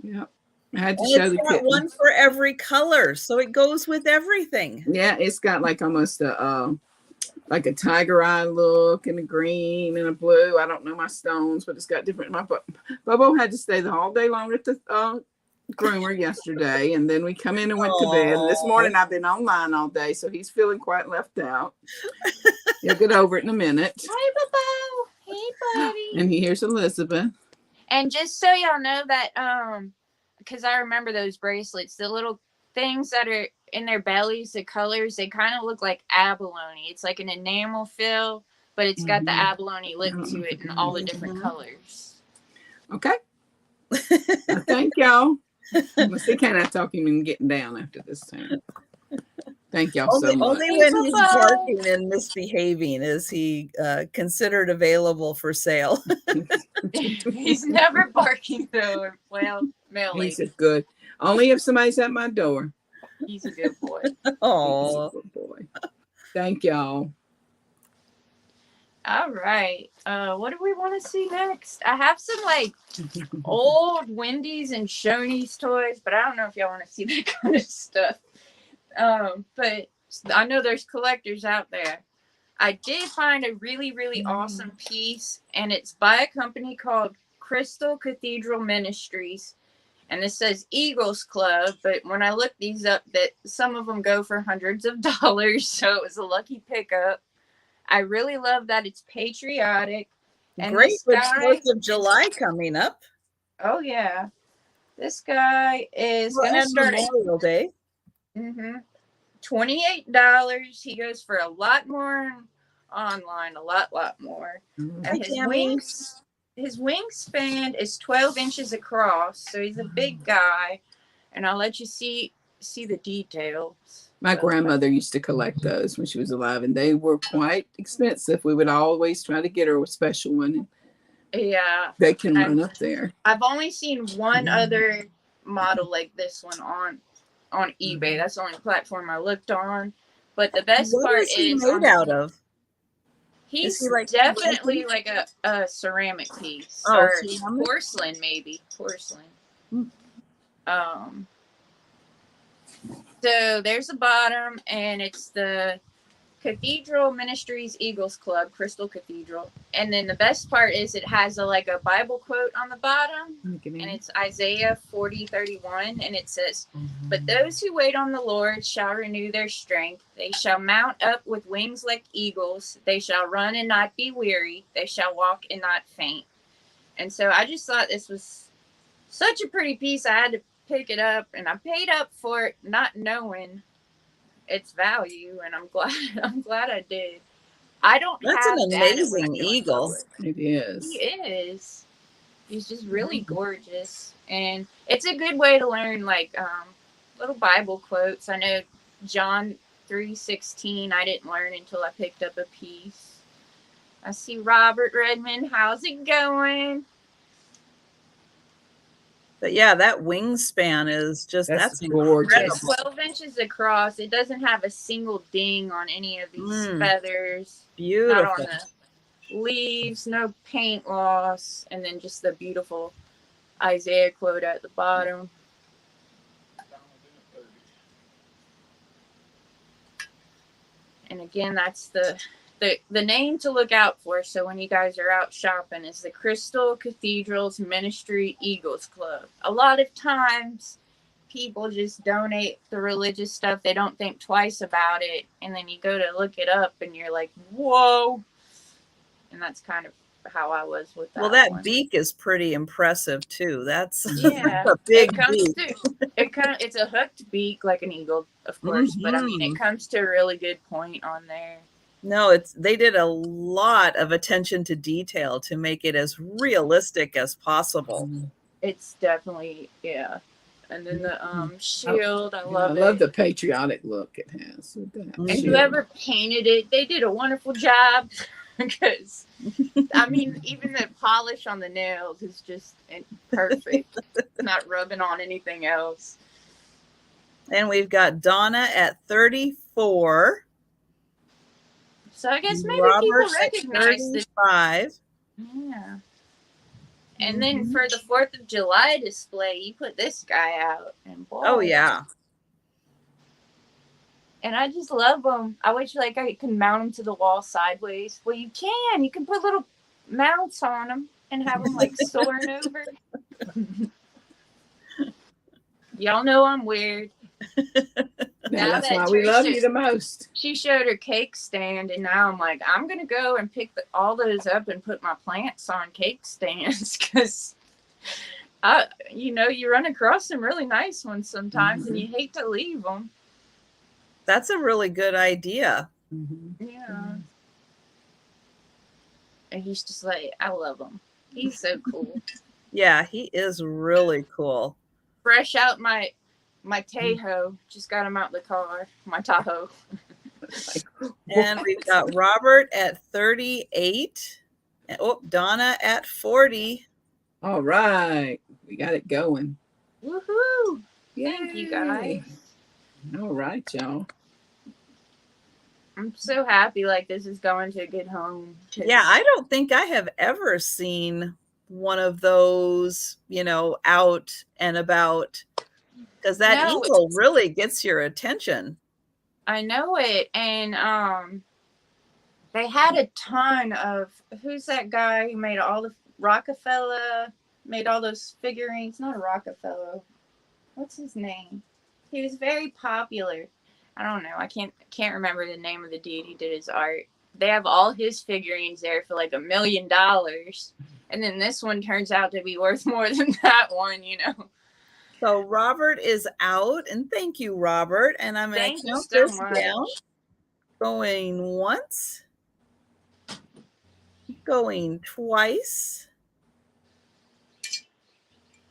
Yep. I had to and show the got one for every color, so it goes with everything. Yeah, it's got like almost a like a tiger eye look and a green and a blue. I don't know my stones, but it's got different. My Bobo had to stay the whole day long at the groomer yesterday, and then we come in and went to bed. And this morning I've been online all day, so he's feeling quite left out. He'll get over it in a minute. Hi, Bobo. Hey, buddy. And here's Elizabeth. And just so y'all know that, because I remember those bracelets, the little things that are in their bellies, the colors, they kind of look like abalone. It's like an enamel fill, but it's got the abalone look to it and all the different colors. Okay. Thank y'all. Let's see, can I talk him and getting down after this time? Thank y'all so much. Only when he's barking and misbehaving is he considered available for sale. He's never barking though. Well, Melly. He's a good. Only if somebody's at my door. He's a good boy. Oh, Good boy. Thank y'all. All right. What do we want to see next? I have some like old Wendy's and Shoney's toys, but I don't know if y'all want to see that kind of stuff. But I know there's collectors out there. I did find a really, really awesome piece, and it's by a company called Crystal Cathedral Ministries. And this says Eagles Club, but when I looked these up, that some of them go for hundreds of dollars, so it was a lucky pickup. I really love that it's patriotic. And great with guy, 4th of July coming up. Oh, yeah. This guy is going to start Memorial Day. $28. He goes for a lot more online, a lot more. And his wingspan is 12 inches across, so he's a big guy. And I'll let you see the details. My grandmother used to collect those when she was alive, and they were quite expensive. We would always try to get her a special one. Yeah. They can run up there. I've only seen one other model like this one on eBay. That's the only platform I looked on. But the best part is he made out of? He's definitely like a ceramic piece or porcelain, maybe porcelain. So there's the bottom, and it's the Cathedral Ministries Eagles Club, Crystal Cathedral. And then the best part is it has a Bible quote on the bottom, and it's Isaiah 40:31, and it says, "But those who wait on the Lord shall renew their strength. They shall mount up with wings like eagles. They shall run and not be weary. They shall walk and not faint." And so I just thought this was such a pretty piece. I had to pick it up, and I paid up for it not knowing its value, and I'm glad I did. I don't That's have an amazing eagle. It is. He is. He's just really gorgeous, and it's a good way to learn little Bible quotes. I know John 3:16 I didn't learn until I picked up a piece. I see Robert Redmond. How's it going? But yeah, that wingspan is just that's gorgeous. It's 12 inches across. It doesn't have a single ding on any of these feathers. Beautiful. Not on the leaves, no paint loss, and then just the beautiful Isaiah quote at the bottom. And again, that's the name to look out for. So when you guys are out shopping, is the Crystal Cathedral's Ministry Eagles Club. A lot of times people just donate the religious stuff. They don't think twice about it. And then you go to look it up and you're like, whoa. And that's kind of how I was with that. Well, that beak is pretty impressive too. That's a big beak. It's a hooked beak like an eagle, of course, but I mean it comes to a really good point on there. No, they did a lot of attention to detail to make it as realistic as possible. It's definitely, yeah. And then the shield, I love the patriotic look it has. And whoever painted it, they did a wonderful job. Because, I mean, even the polish on the nails is just perfect. It's not rubbing on anything else. And we've got Donna at 34. So I guess maybe Robert people recognize this. 35. Yeah. And then for the 4th of July display, you put this guy out. And boy, oh, yeah. And I just love them. I wish I could mount them to the wall sideways. Well, you can. You can put little mounts on them and have them soaring over. Y'all know I'm weird. That's why we love you the most. She showed her cake stand, and now I'm like, I'm going to go and pick all those up and put my plants on cake stands because, you run across some really nice ones sometimes, and you hate to leave them. That's a really good idea. Yeah. And he's just I love him. He's so cool. Yeah, he is really cool. Fresh out my my Tahoe. Just got him out the car. My Tahoe. And we've got Robert at 38. Oh, Donna at 40. All right. We got it going. Woohoo! Yay. Thank you guys. All right, y'all. I'm so happy like this is going to a good home. Yeah, I don't think I have ever seen one of those, out and about, because that eagle really gets your attention. I know it. And they had a ton of, who's that guy who made all the Rockefeller, made all those figurines? Not a Rockefeller. What's his name? He was very popular. I don't know. I can't remember the name of the dude who did his art. They have all his figurines there for like $1 million. And then this one turns out to be worth more than that one, So Robert is out, and thank you, Robert. And I'm going to count this down. Going once. Going twice.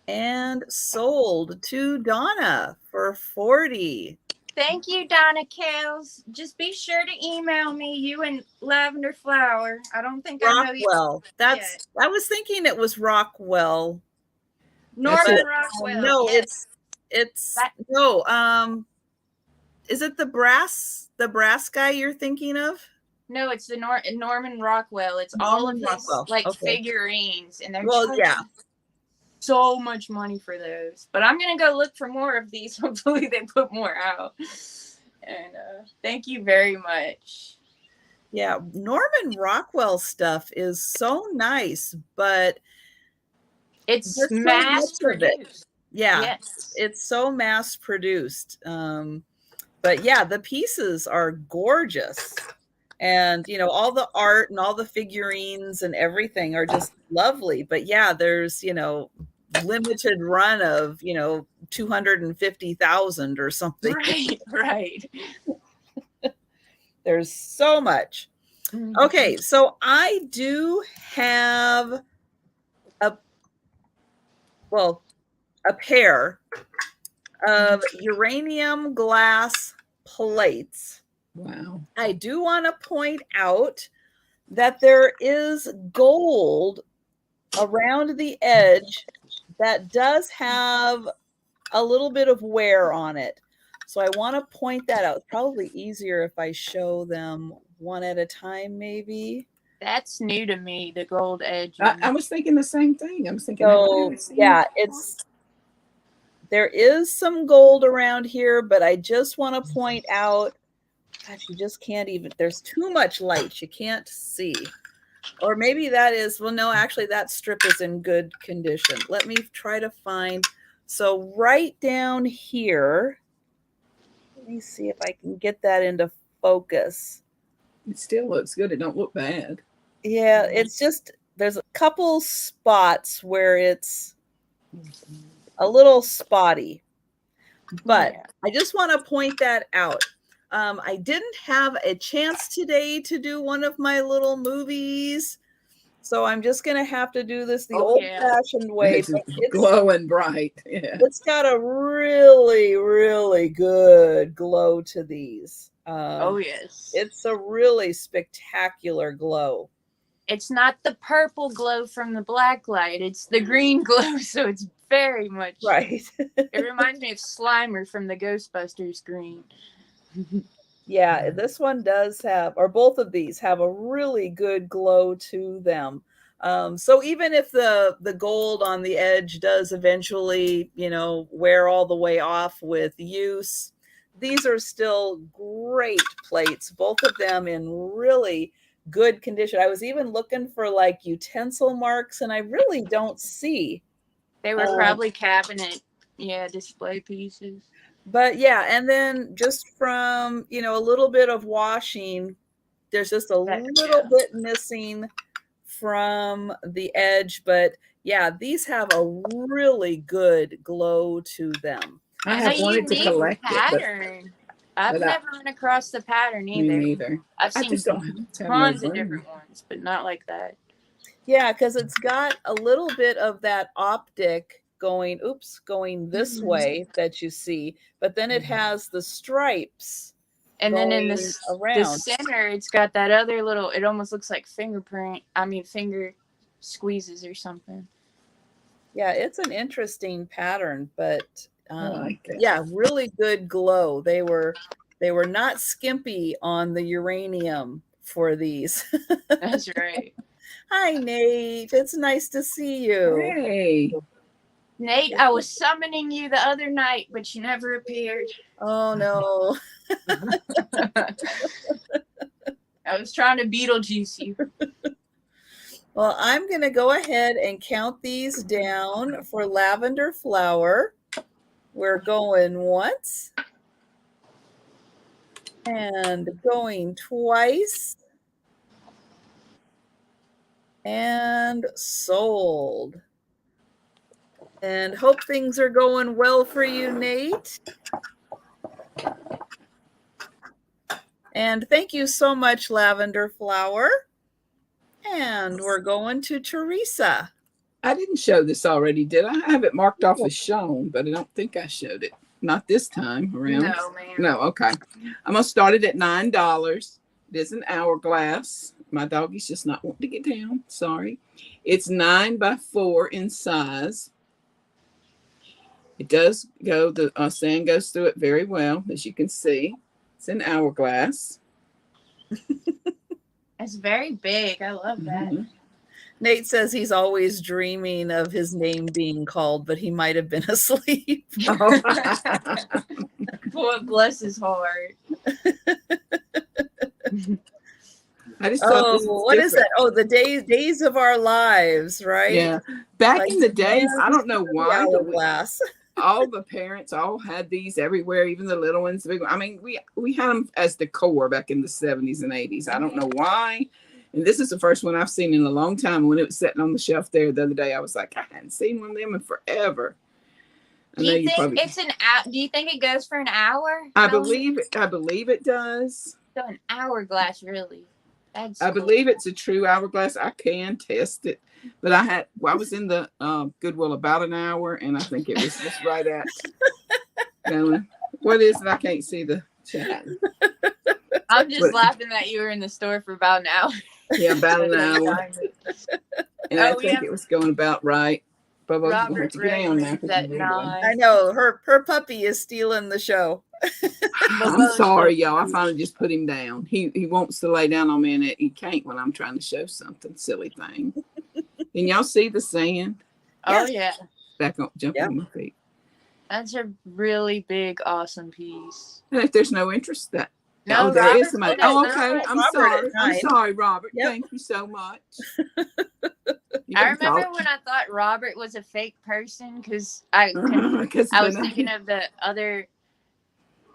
And sold to Donna for 40. Thank you, Donna Kales. Just be sure to email me, you and Lavender Flower. I don't think I know you. Rockwell. I was thinking it was Rockwell. Norman Rockwell. No, yes. It's no. Is it the brass guy you're thinking of? No, it's the Norman Rockwell. It's all of his figurines, and they're so much money for those. But I'm gonna go look for more of these. Hopefully they put more out. And thank you very much. Yeah, Norman Rockwell stuff is so nice, but it's mass produced. Yeah, yes. It's so mass produced. But yeah, the pieces are gorgeous. And, all the art and all the figurines and everything are just lovely. But yeah, there's, limited run of, 250,000 or something. Right. There's so much. Mm-hmm. Okay, so I do have a pair of uranium glass plates. Wow. I do want to point out that there is gold around the edge that does have a little bit of wear on it. So I want to point that out. It's probably easier if I show them one at a time, maybe. That's new to me, the gold edge. I was thinking the same thing. I was thinking, there is some gold around here, but I just want to point out, gosh, you just can't even, there's too much light. You can't see. Or maybe that is, no, actually that strip is in good condition. Let me try to find, so right down here, let me see if I can get that into focus. It still looks good. It don't look bad. Yeah, it's just, there's a couple spots where it's a little spotty. But I just want to point that out. I didn't have a chance today to do one of my little movies, so I'm just going to have to do this the old-fashioned way. It's glowing bright. Yeah. It's got a really, really good glow to these. Yes. It's a really spectacular glow. It's not the purple glow from the black light. It's the green glow, so it's very much... Right. It reminds me of Slimer from the Ghostbusters green. Yeah, this one does have, or both of these have a really good glow to them. So even if the gold on the edge does eventually, wear all the way off with use, these are still great plates, both of them in really good condition. I was even looking for like utensil marks, and I really don't see. They were probably cabinet, display pieces. But yeah, and then just from, a little bit of washing, there's just a little bit missing from the edge. But yeah, these have a really good glow to them. I have wanted to collect pattern. I've never run across the pattern either. Me neither. I've seen tons of different ones, but not like that. Yeah, because it's got a little bit of that optic going this way that you see, but then it has the stripes And then in going the around. center, it's got that other little, it almost looks like finger squeezes or something. Yeah, it's an interesting pattern, but like it. yeah, really good glow. They were not skimpy on the uranium for these. That's right. Hi, Nate. It's nice to see you. Hey. Nate, I was summoning you the other night, but you never appeared. Oh, no. I was trying to Beetlejuice you. Well, I'm going to go ahead and count these down for lavender flower. We're going once and going twice and sold. And hope things are going well for you, Nate. And thank you so much, Lavender Flower. And we're going to Teresa. I didn't show this already, did I? I have it marked off as shown, but I don't think I showed it. Not this time around. No, ma'am. No, okay. I'm going to start it at $9. It is an hourglass. My doggy's just not wanting to get down. Sorry. It's 9 by 4 in size. It does go, the sand goes through it very well, as you can see. It's an hourglass. It's very big. I love that. Mm-hmm. Nate says he's always dreaming of his name being called, but he might have been asleep. Boy, bless his heart. I just thought this was what is different. that? Oh, the days of our lives, right? Yeah. Back Like in the days, I don't know why, but hourglass. all the parents all had these everywhere, even the little ones, the big ones. I mean, we had them as decor back in the 70s and 80s. I don't know why. And this is the first one I've seen in a long time. When it was sitting on the shelf there the other day, I was like, I hadn't seen one of them in forever. Do you think it's an hour? Do you think it goes for an hour? I believe it does. So an hourglass, really. That's I cool. believe it's a true hourglass. I can test it. But I was in the Goodwill about an hour, and I think it was just right at. What is it? I can't see the chat. I'm just laughing that you were in the store for about an hour. Yeah, about an hour. And I think it was going about right. Bubba, Robert to get on now. that 9. I know her puppy is stealing the show. I'm sorry, y'all. I finally just put him down. He wants to lay down on me, and he can't when I'm trying to show something silly thing. Can y'all see the sand? Oh yeah. Back on, jumping on my feet. That's a really big, awesome piece. And if there's no interest, that. No, there Robert, is somebody. no, Oh, okay. I'm sorry. I'm sorry, Robert. Yep. Thank you so much. I remember when I thought Robert was a fake person because I was thinking of the other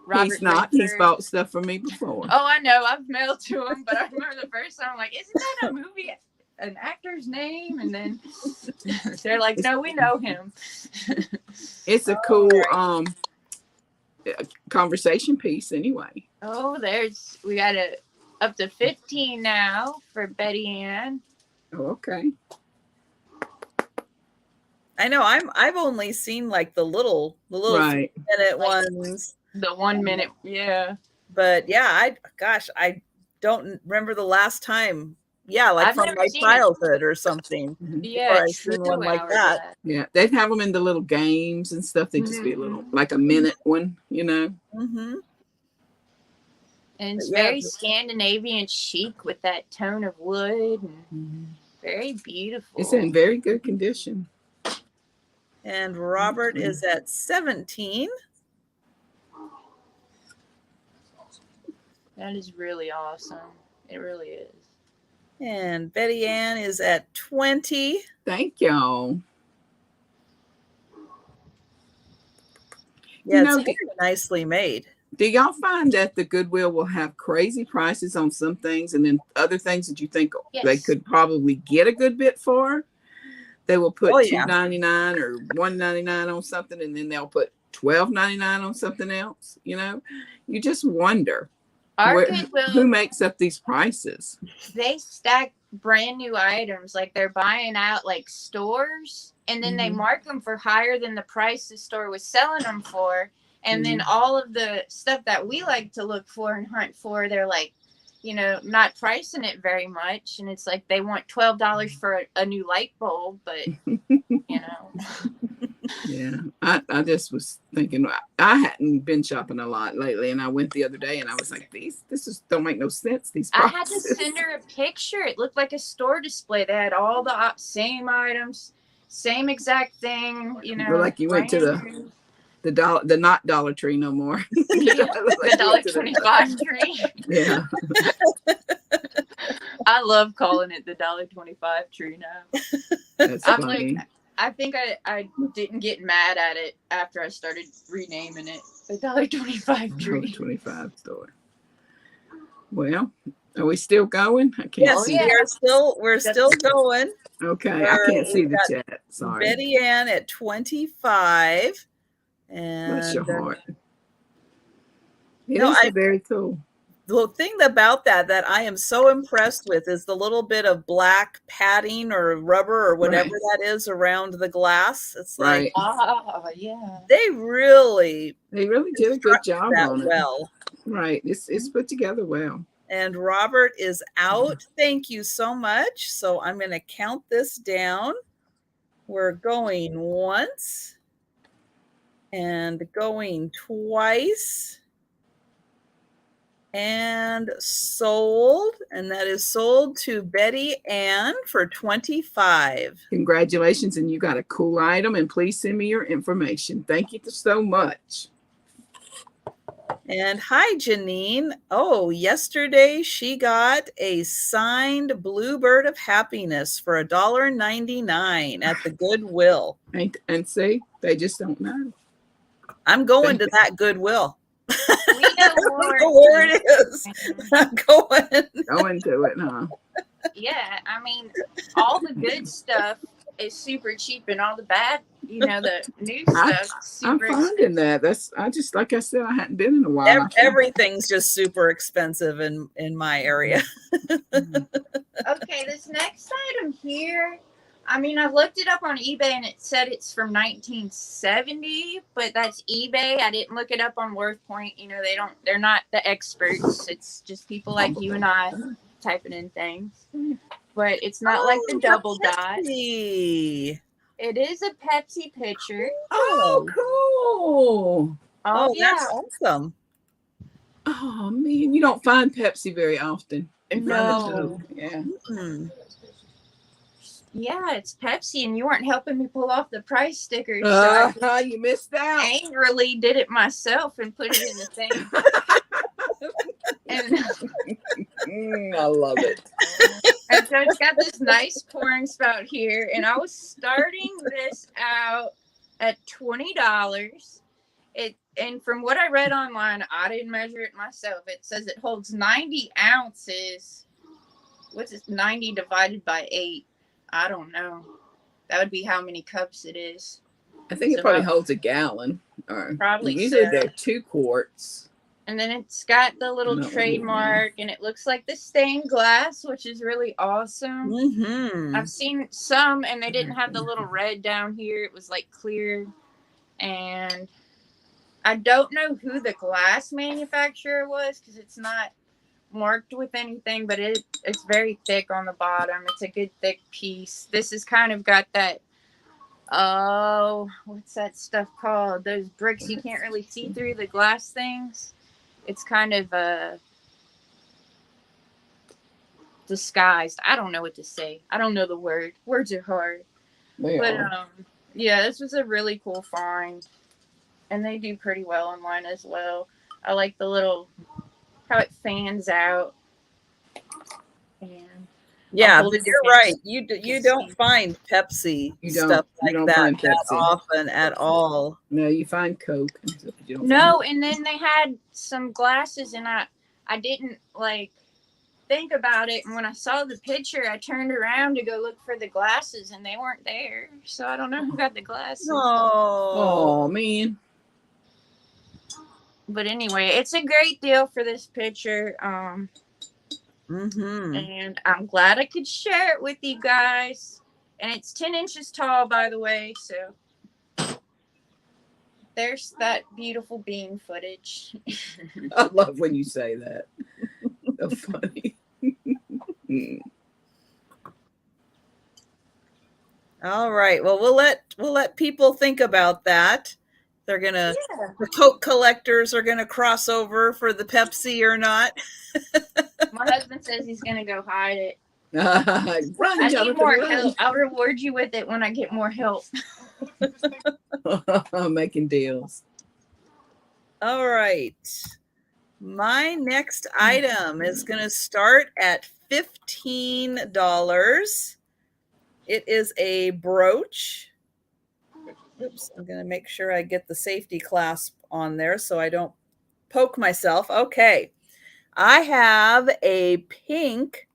Robert. He's not. He's bought stuff from me before. Oh, I know. I've mailed to him, but I remember the first time I'm like, isn't that a movie? An actor's name? And then they're like, no, we know him. It's a cool conversation piece anyway. Oh, we got up to 15 now for Betty Ann. Oh, okay. I know I've only seen like the little right. minute ones. The 1 minute, yeah. But yeah, I don't remember the last time. Yeah, like I've from my childhood or something. Yeah, I've seen one like that. Yeah, they'd have them in the little games and stuff. They'd just be a little, like a minute one, you know. Mm-hmm. And it's very Scandinavian chic with that tone of wood. And very beautiful. It's in very good condition. And Robert is at 17. That is really awesome. It really is. And Betty Ann is at 20. Thank y'all. Yeah, it's very nicely made. Do y'all find that the Goodwill will have crazy prices on some things, and then other things that you think they could probably get a good bit for? They will put $2.99 or $1.99 on something, and then they'll put $12.99 on something else. You know, you just wonder. Our Who Goodwill, makes up these prices? they stack brand new items. Like they're buying out like stores, and then they mark them for higher than the price the store was selling them for. And then all of the stuff that we like to look for and hunt for, they're like, you know, not pricing it very much. And it's like they want $12 for a new light bulb, but you know. Yeah, I just was thinking, I hadn't been shopping a lot lately, and I went the other day and I was like, this just don't make no sense, these prices. I had to send her a picture. It looked like a store display. They had all the same items, same exact thing, you know. Like you went to the not Dollar Tree no more. The $1.25 tree. Yeah. I love calling it the $1.25 tree now. That's funny. I think I didn't get mad at it after I started renaming it the $1.25 tree. $1.25 store. Well, are we still going? I can't see. We're still going. Okay, I can't see the chat. Sorry. Betty Ann at 25. And bless your heart. It is very cool. The thing about that I am so impressed with is the little bit of black padding or rubber or whatever that is around the glass. It's like, yeah, they really did a good job on it. Well, right, it's put together well. And Robert is out. Thank you so much. So I'm going to count this down. We're going once and going twice. And sold, and that is sold to Betty Ann for 25. Congratulations, and you got a cool item, and please send me your information. Thank you so much. And hi, Janine. Oh, yesterday she got a signed Bluebird of Happiness for $1.99 at the Goodwill. And see, they just don't know. I'm going to that Goodwill. We know where it is. I'm going to it, huh? Yeah, I mean, all the good stuff is super cheap, and all the bad, you know, the new stuff. I'm finding that. I just, like I said, I hadn't been in a while. Everything's just super expensive in my area. Okay, this next item here. I mean, I looked it up on eBay and it said it's from 1970, but that's eBay. I didn't look it up on WorthPoint. You know, they're not the experts. It's just people like you and I typing in things. But it's not like the double dot. It is a Pepsi pitcher. Oh, cool. Oh, yeah. That's awesome. Oh, man, you don't find Pepsi very often. No. Yeah. Mm-hmm. Yeah, it's Pepsi, and you weren't helping me pull off the price stickers. So you missed out. Angrily did it myself and put it in the thing. And I love it. And so it's got this nice pouring spout here, and I was starting this out at $20. And from what I read online, I didn't measure it myself. It says it holds 90 ounces. What's it? 90 divided by 8. I don't know. That would be how many cups it is. I think it probably holds a gallon. Or probably usually so. They're 2 quarts. And then it's got the little trademark, and it looks like the stained glass, which is really awesome. Mm-hmm. I've seen some, and they didn't have the little red down here. It was like clear. And I don't know who the glass manufacturer was because it's not marked with anything, but it's very thick on the bottom. It's a good thick piece. This has kind of got that, what's that stuff called? Those bricks you can't really see through, the glass things. It's kind of disguised. I don't know what to say. I don't know the word. Words are hard. Yeah, this was a really cool find, and they do pretty well online as well. I like the little how it fans out. And yeah, you're right. You don't find Pepsi stuff like that often at all. No, you find Coke. No, and then they had some glasses, and I didn't think about it. And when I saw the picture, I turned around to go look for the glasses, and they weren't there. So I don't know who got the glasses. Oh man. But anyway, it's a great deal for this picture. Mm-hmm. And I'm glad I could share it with you guys. And it's 10 inches tall, by the way. So there's that beautiful bean footage. I love when you say that. So funny. All right. Well, we'll let people think about that. They're gonna the Coke collectors are gonna cross over for the Pepsi or not. My husband says he's gonna go hide it. Run, I need Jonathan, more run. help. I'll reward you with it when I get more help. Making deals. All right. My next item is going to start at $15. It is a brooch. Oops, I'm going to make sure I get the safety clasp on there so I don't poke myself. Okay. I have a pink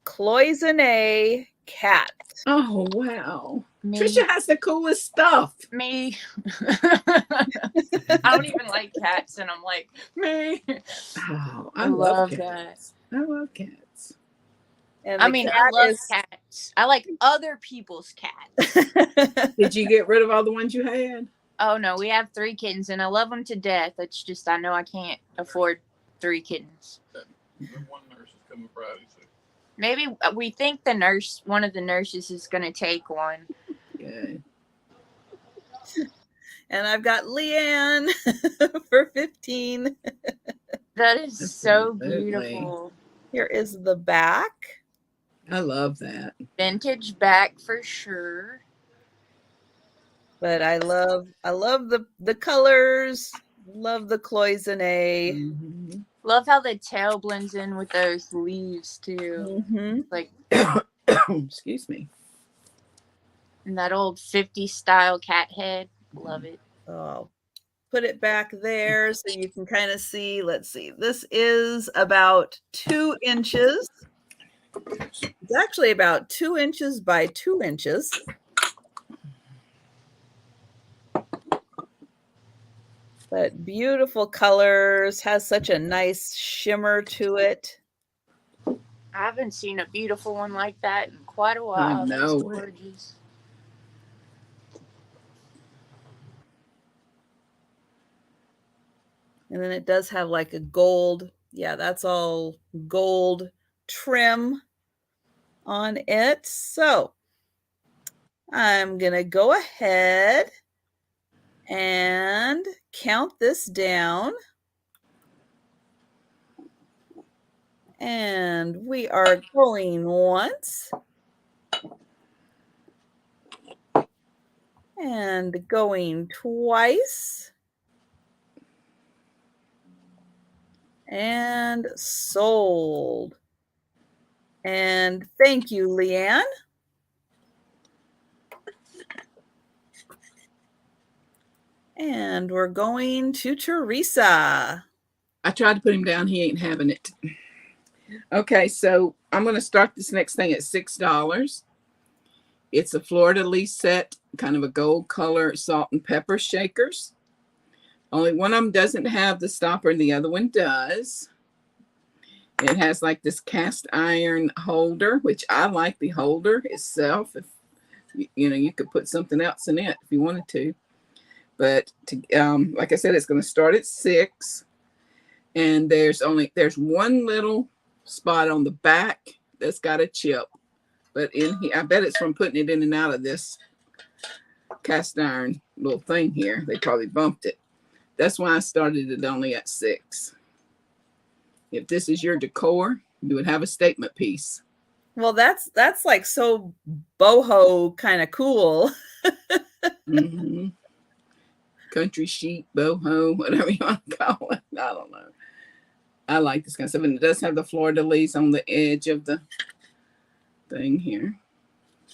cloisonne cat. Oh, wow. Me. Trisha has the coolest stuff. Me. I don't even like cats, and I'm like, me. Oh, I love cats. I love cats. And I mean, I love cats. I like other people's cats. Did you get rid of all the ones you had? Oh, no. We have 3 kittens, and I love them to death. It's just I know I can't afford 3 kittens. One nurse is coming Friday, so. Maybe we think one of the nurses is going to take one. Yeah. And I've got Leanne for 15. That is so Absolutely. beautiful. Here is the back. I love that. Vintage back for sure. But I love the colors. Love the cloisonne. Mm-hmm. Love how the tail blends in with those leaves too. Mm-hmm. Like Excuse me. and that old 50s style cat head. Love it. Oh, put it back there so you can kind of see. Let's see. This is about 2 inches. It's actually about 2 inches by 2 inches. But beautiful colors, has such a nice shimmer to it. I haven't seen a beautiful one like that in quite a while. know. That's gorgeous. And then it does have like a gold, yeah, that's all gold trim on it. So I'm going to go ahead and count this down. And we are going once. And going twice. And sold. And thank you, Leanne. And we're going to Teresa. I tried to put him down. He ain't having it. Okay, so I'm going to start this next thing at $6. It's a fleur-de-lis set, kind of a gold color salt and pepper shakers. Only one of them doesn't have the stopper and the other one does. It has like this cast iron holder, which I like the holder itself. If you could put something else in it if you wanted to. But like I said, it's going to start at $6. And there's one little spot on the back that's got a chip. But in here, I bet it's from putting it in and out of this cast iron little thing here. They probably bumped it. That's why I started it only at $6. If this is your decor, you would have a statement piece. Well, that's like so boho kind of cool. Mm-hmm. Country chic, boho, whatever you want to call it. I don't know. I like this kind of stuff. And it does have the fleur-de-lis on the edge of the thing here.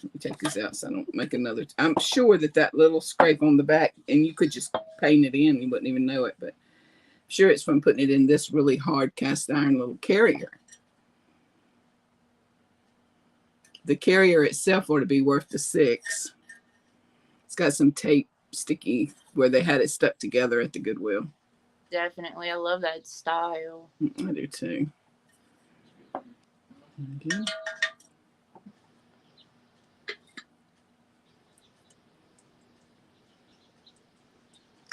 Let me take this out so I don't make another. I'm sure that little scrape on the back, and you could just paint it in. You wouldn't even know it, but I'm sure it's from putting it in this really hard cast iron little carrier. The carrier itself ought to be worth the $6. It's got some tape sticky where they had it stuck together at the Goodwill. Definitely. I love that style. I do too. Okay.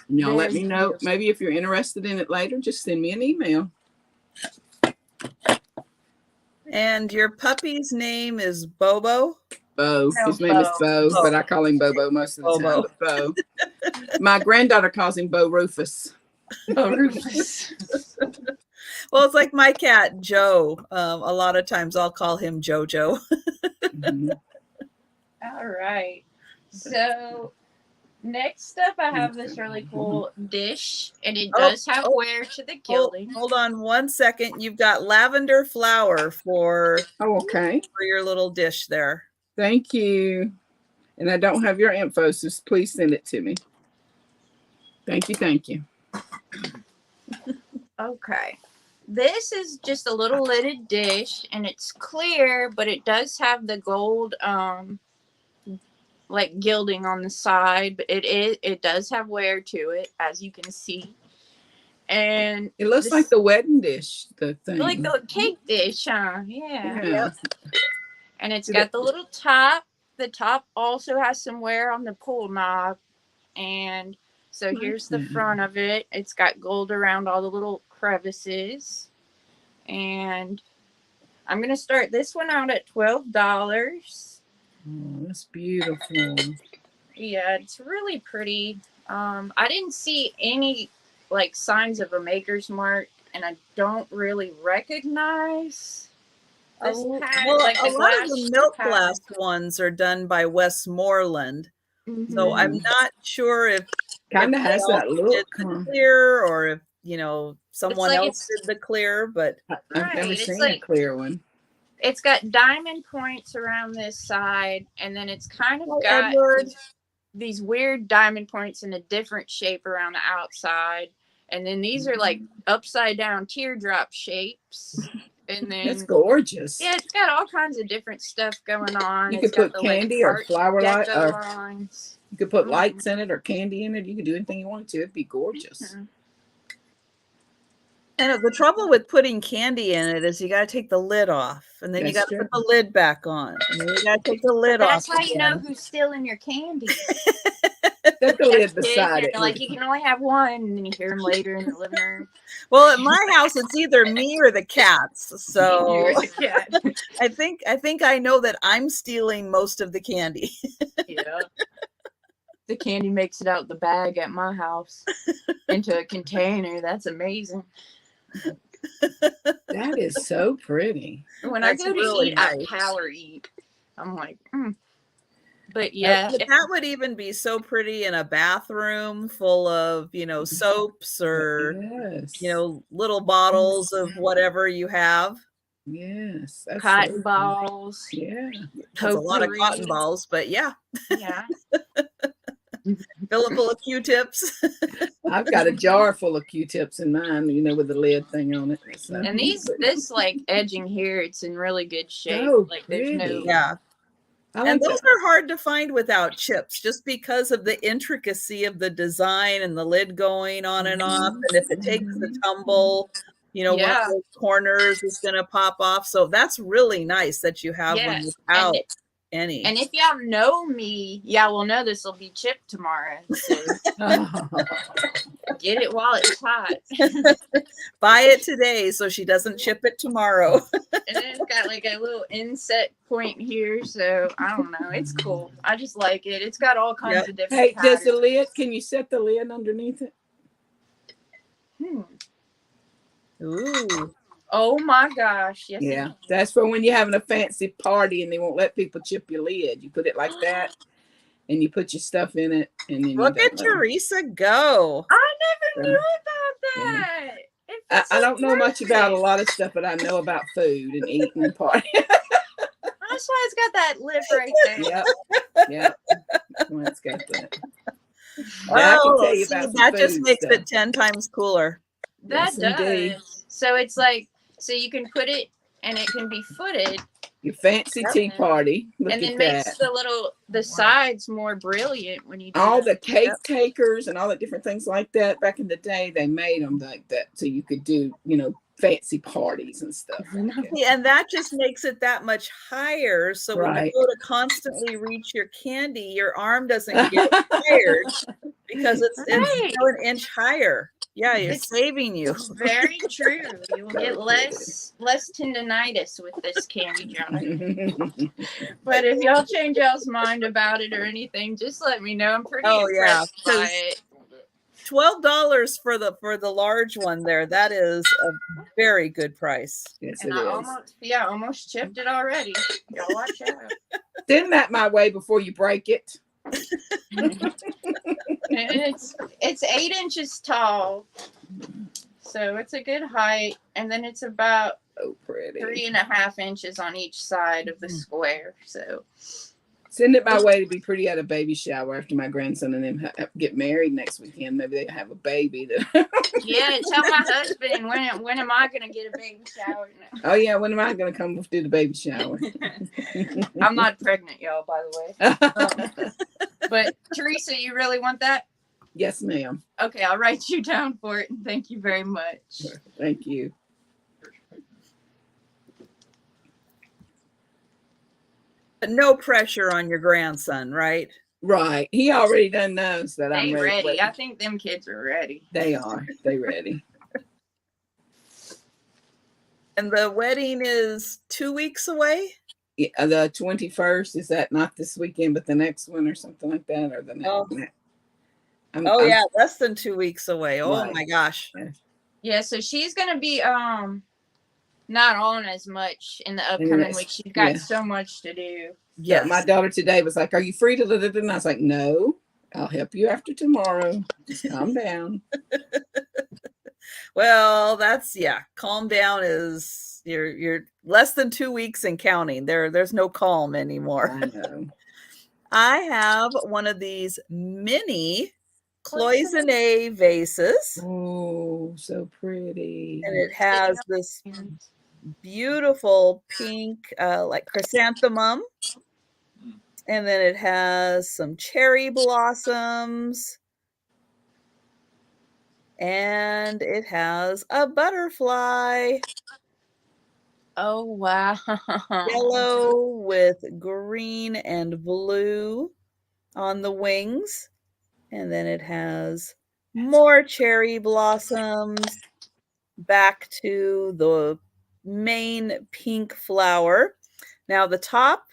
And y'all let me know. Maybe if you're interested in it later, just send me an email. And your puppy's name is Bobo? Bo. No, His name is Bo, Bo. but I call him Bobo most of the time. Bobo. But Bo. My granddaughter calls him Bo Rufus. Bo Rufus. Well, it's like my cat, Joe. A lot of times I'll call him Jojo. Mhm. All right. So next up, I have this really cool dish, and it does have wear to the gilding. Hold on 1 second. You've got lavender flower for Okay. your little dish there. Thank you. And I don't have your info, so please send it to me. Thank you. Thank you. Okay. This is just a little lidded dish, and it's clear, but it does have the gold like gilding on the side, but it does have wear to it, as you can see. And It looks like the wedding dish, the thing. like the cake dish, huh? Yeah. Yeah. And it's got the little top. The top also has some wear on the pull knob. And so here's the front of it. It's got gold around all the little crevices. And I'm going to start this one out at $12. Oh, that's beautiful. Yeah, it's really pretty. I didn't see any like signs of a maker's mark, and I don't really recognize this pattern. Well, like a lot of the milk glass ones are done by Westmoreland. So I'm not sure if Kind of has that look. Clear, or if someone else did the clear, but I've never seen a clear one. It's got diamond points around this side, and then it's kind of got these weird diamond points in a different shape around the outside. And then these are like upside down teardrop shapes. And then it's gorgeous. Yeah, it's got all kinds of different stuff going on. You could put candy or flower light, or lines. You could put lights in it or candy in it. You could do anything you want to. It'd be gorgeous. And the trouble with putting candy in it is you got to take the lid off, and then you got to put the lid back on, and then you got to take the lid off. That's how you know who's stealing your candy. Set the lid beside it. Like you can only have one, and then you hear them later in the living room. Well, at my house, it's either me or the cats. So I think I know that I'm stealing most of the candy. Yeah. The candy makes it out the bag at my house into a container. That's amazing. That is so pretty. When I go to eat, I power eat. I'm like, But yeah, that would even be so pretty in a bathroom full of, soaps or, little bottles of whatever you have. Yes. Cotton balls. Yeah. That's a lot of cotton balls, but yeah. Yeah. Fill it full of Q-tips. I've got a jar full of Q-tips in mine, with the lid thing on it. So. And this like edging here, it's in really good shape. Oh, like there's no And those are hard to find without chips, just because of the intricacy of the design and the lid going on and off. And if it takes the tumble, one of those corners is going to pop off. So that's really nice that you have one without any. And if y'all know me, y'all will know this will be chipped tomorrow. So get it while it's hot. Buy it today so she doesn't chip it tomorrow. And then it's got like a little inset point here, so I don't know. It's cool. I just like it. It's got all kinds of different patterns. Does the lid, can you set the lid underneath it? Ooh. Oh my gosh. Yes. Yeah. That's for when you're having a fancy party and they won't let people chip your lid. You put it like that and you put your stuff in it. And then look at Teresa go. I never knew about that. Yeah. I don't know much about a lot of stuff, but I know about food and eating and party. That's why it's got that lip right there. Yep. That's why it's got that. I can tell you about that just makes it 10 times cooler. That does. Indeed. So it's like, so you can put it and it can be footed. Your fancy Yep. tea party. Look And then at makes that. the sides more brilliant when you do All that. the cake takers and all the different things like that. Back in the day, they made them like that so you could do, fancy parties and stuff. Like that. Yeah, and that just makes it that much higher. So when Right. you go to constantly reach your candy, your arm doesn't get tired because it's Right. still an inch higher. Yeah, you're It's saving you. very true. You will get less tendinitis with this candy jar. But if y'all change y'all's mind about it or anything, just let me know. I'm pretty impressed by it. $12 for the large one there. That is a very good price. Yes, And it I is. almost chipped it already. Y'all watch out. Send that my way before you break it. And it's 8 inches tall, so it's a good height, and then it's about pretty 3.5 inches on each side of the square. So send it my way to be pretty at a baby shower after my grandson and them get married next weekend. Maybe they have a baby. yeah, tell my husband when am I gonna get a baby shower now? Oh yeah, when am I gonna come do the baby shower? I'm not pregnant, y'all, by the way. But Teresa, you really want that? Yes, ma'am. Okay, I'll write you down for it, and thank you very much. Thank you. No pressure on your grandson, right? Right. He already done knows that I'm ready. I think them kids are ready. They are. They ready. And the wedding is 2 weeks away? Yeah, the 21st, is that not this weekend, but the next one or something like that, or the next? Oh. Yeah, less than 2 weeks away. Oh right. my gosh. Yeah, so she's gonna be not on as much in the upcoming week. She's got so much to do. Yeah, so my daughter today was like, "Are you free to?" And I was like, "No, I'll help you after tomorrow. Just calm down." Well, calm down is you're less than 2 weeks and counting. There's no calm anymore. I know. I have one of these mini cloisonne vases. Oh, so pretty. And it has this beautiful pink like chrysanthemum. And then it has some cherry blossoms. And it has a butterfly. Oh, wow. Yellow with green and blue on the wings. And then it has more cherry blossoms back to the main pink flower. Now the top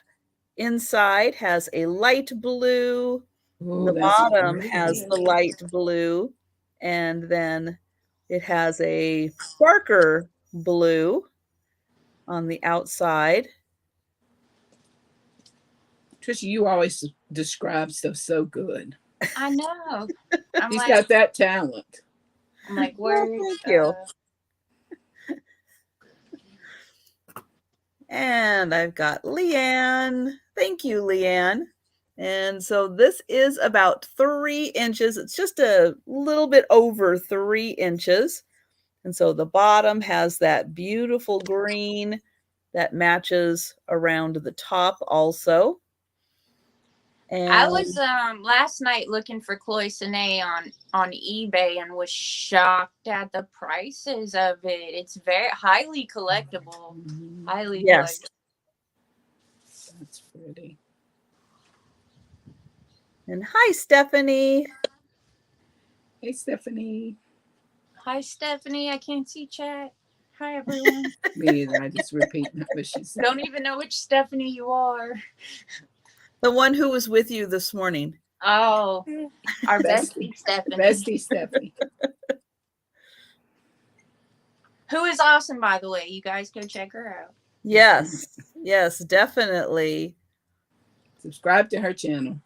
inside has a light blue. Ooh, the bottom has the light blue. And then it has a darker blue on the outside. Trisha, you always describe stuff so good. I know. He's got that talent. I'm like, where? Thank you. And I've got Leanne. Thank you, Leanne. And so this is about 3 inches. It's just a little bit over 3 inches. And so the bottom has that beautiful green that matches around the top also. And I was last night looking for cloisonne on eBay and was shocked at the prices of it. It's very highly collectible. Highly collectible. That's pretty. And hi, Stephanie. Hey, Stephanie. Hi, Stephanie. I can't see chat. Hi, everyone. Me either. I just repeat what she said. Don't even know which Stephanie you are. The one who was with you this morning. Oh, our bestie Stephanie. Bestie Stephanie. Who is awesome, by the way. You guys go check her out. Yes. Yes, definitely. Subscribe to her channel.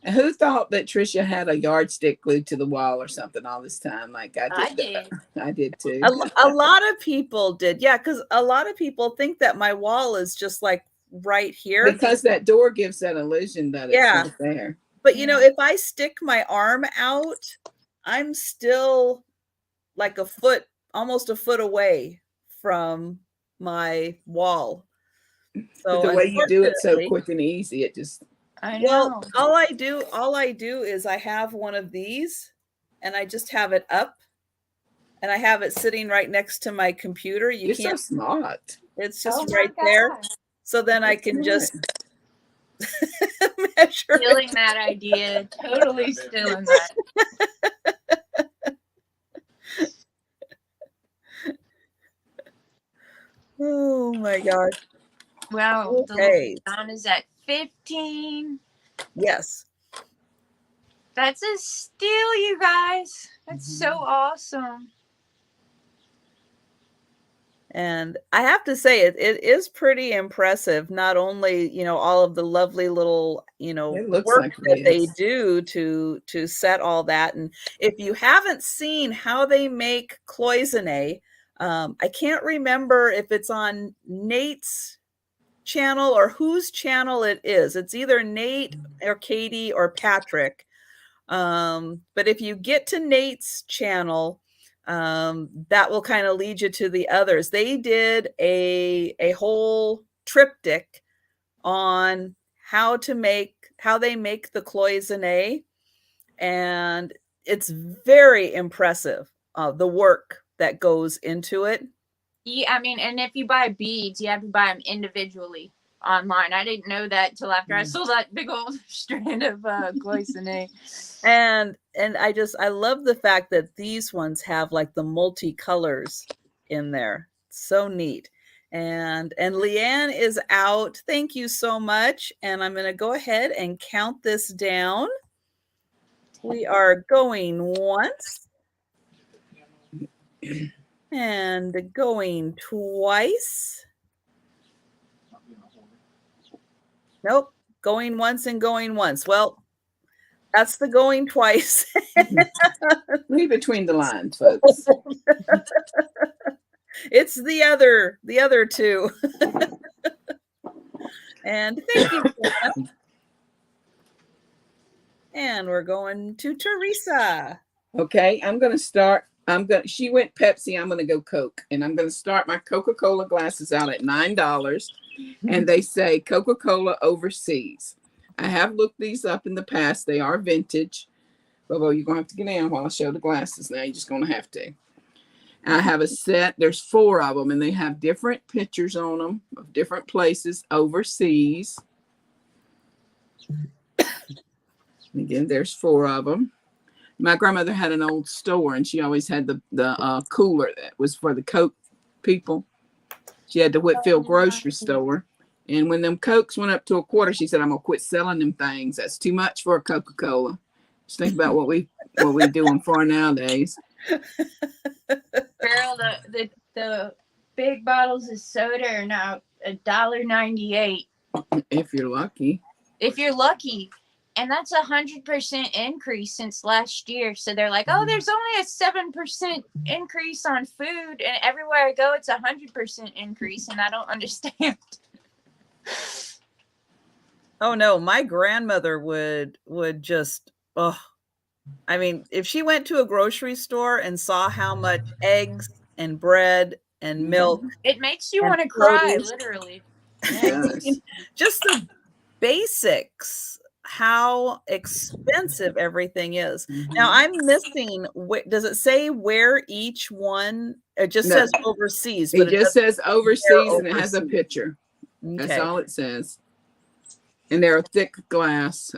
And who thought that Trisha had a yardstick glued to the wall or something all this time? Like I did. I did too. A lot of people did. Yeah, because a lot of people think that my wall is just like right here. Because that door gives that illusion that it's right there. But you know, if I stick my arm out, I'm still like a foot, almost a foot away from my wall. But So the way you do it so unfortunately, quick and easy, it just I well, know. all I do is I have one of these and I just have it up and I have it sitting right next to my computer. You you're so can't, smart. it's Oh just my right there. God. So then I That's can smart. just measure it. Stealing that idea. Totally stealing that. Oh my gosh. Wow. Okay. The Don is at 15. Yes. That's a steal, you guys. That's so awesome. And I have to say it is pretty impressive. Not only, you know, all of the lovely little, you know, It looks work like that it they is. do to set all that. And if you haven't seen how they make cloisonne, I can't remember if it's on Nate's channel or whose channel it is. It's either Nate or Katie or Patrick. But if you get to Nate's channel, that will kind of lead you to the others. They did a whole triptych on how they make the cloisonne, and it's very impressive, the work that goes into it. Yeah, I mean, and if you buy beads, you have to buy them individually online. I didn't know that till after I saw that big old strand of cloisonne. And I love the fact that these ones have like the multicolors in there. So neat. And Leanne is out. Thank you so much. And I'm going to go ahead and count this down. We are going once and going twice. Nope, going once and going once. Well, that's the going twice. Read between the lines, folks. It's the other two. And thank you. And we're going to Teresa. Okay, I'm gonna start. She went Pepsi, I'm gonna go Coke. And I'm gonna start my Coca-Cola glasses out at $9. And they say Coca-Cola overseas. I have looked these up in the past. They are vintage. Bobo, you're gonna have to get down while I show the glasses now. You're just gonna have to. I have a set. There's 4 of them, and they have different pictures on them of different places overseas. Again, there's 4 of them. My grandmother had an old store, and she always had the cooler that was for the Coke people. She had the Whitfield grocery store. And when them Cokes went up to a quarter, she said, I'm going to quit selling them things. That's too much for a Coca-Cola. Just think about what we do them for nowadays. Girl, the big bottles of soda are now $1.98. If you're lucky. If you're lucky. And that's 100% increase since last year. So they're like, oh, there's only a 7% increase on food. And everywhere I go, it's 100% increase. And I don't understand. Oh no, my grandmother would just, oh, I mean, if she went to a grocery store and saw how much eggs and bread and milk, it makes you and want to cry, produce. literally. Yes. Just the basics, how expensive everything is. Now I'm missing, does it say where each one, it just No. says overseas, It but just says overseas, and it has a overseas. picture. Okay. That's all it says. And they're a thicker glass.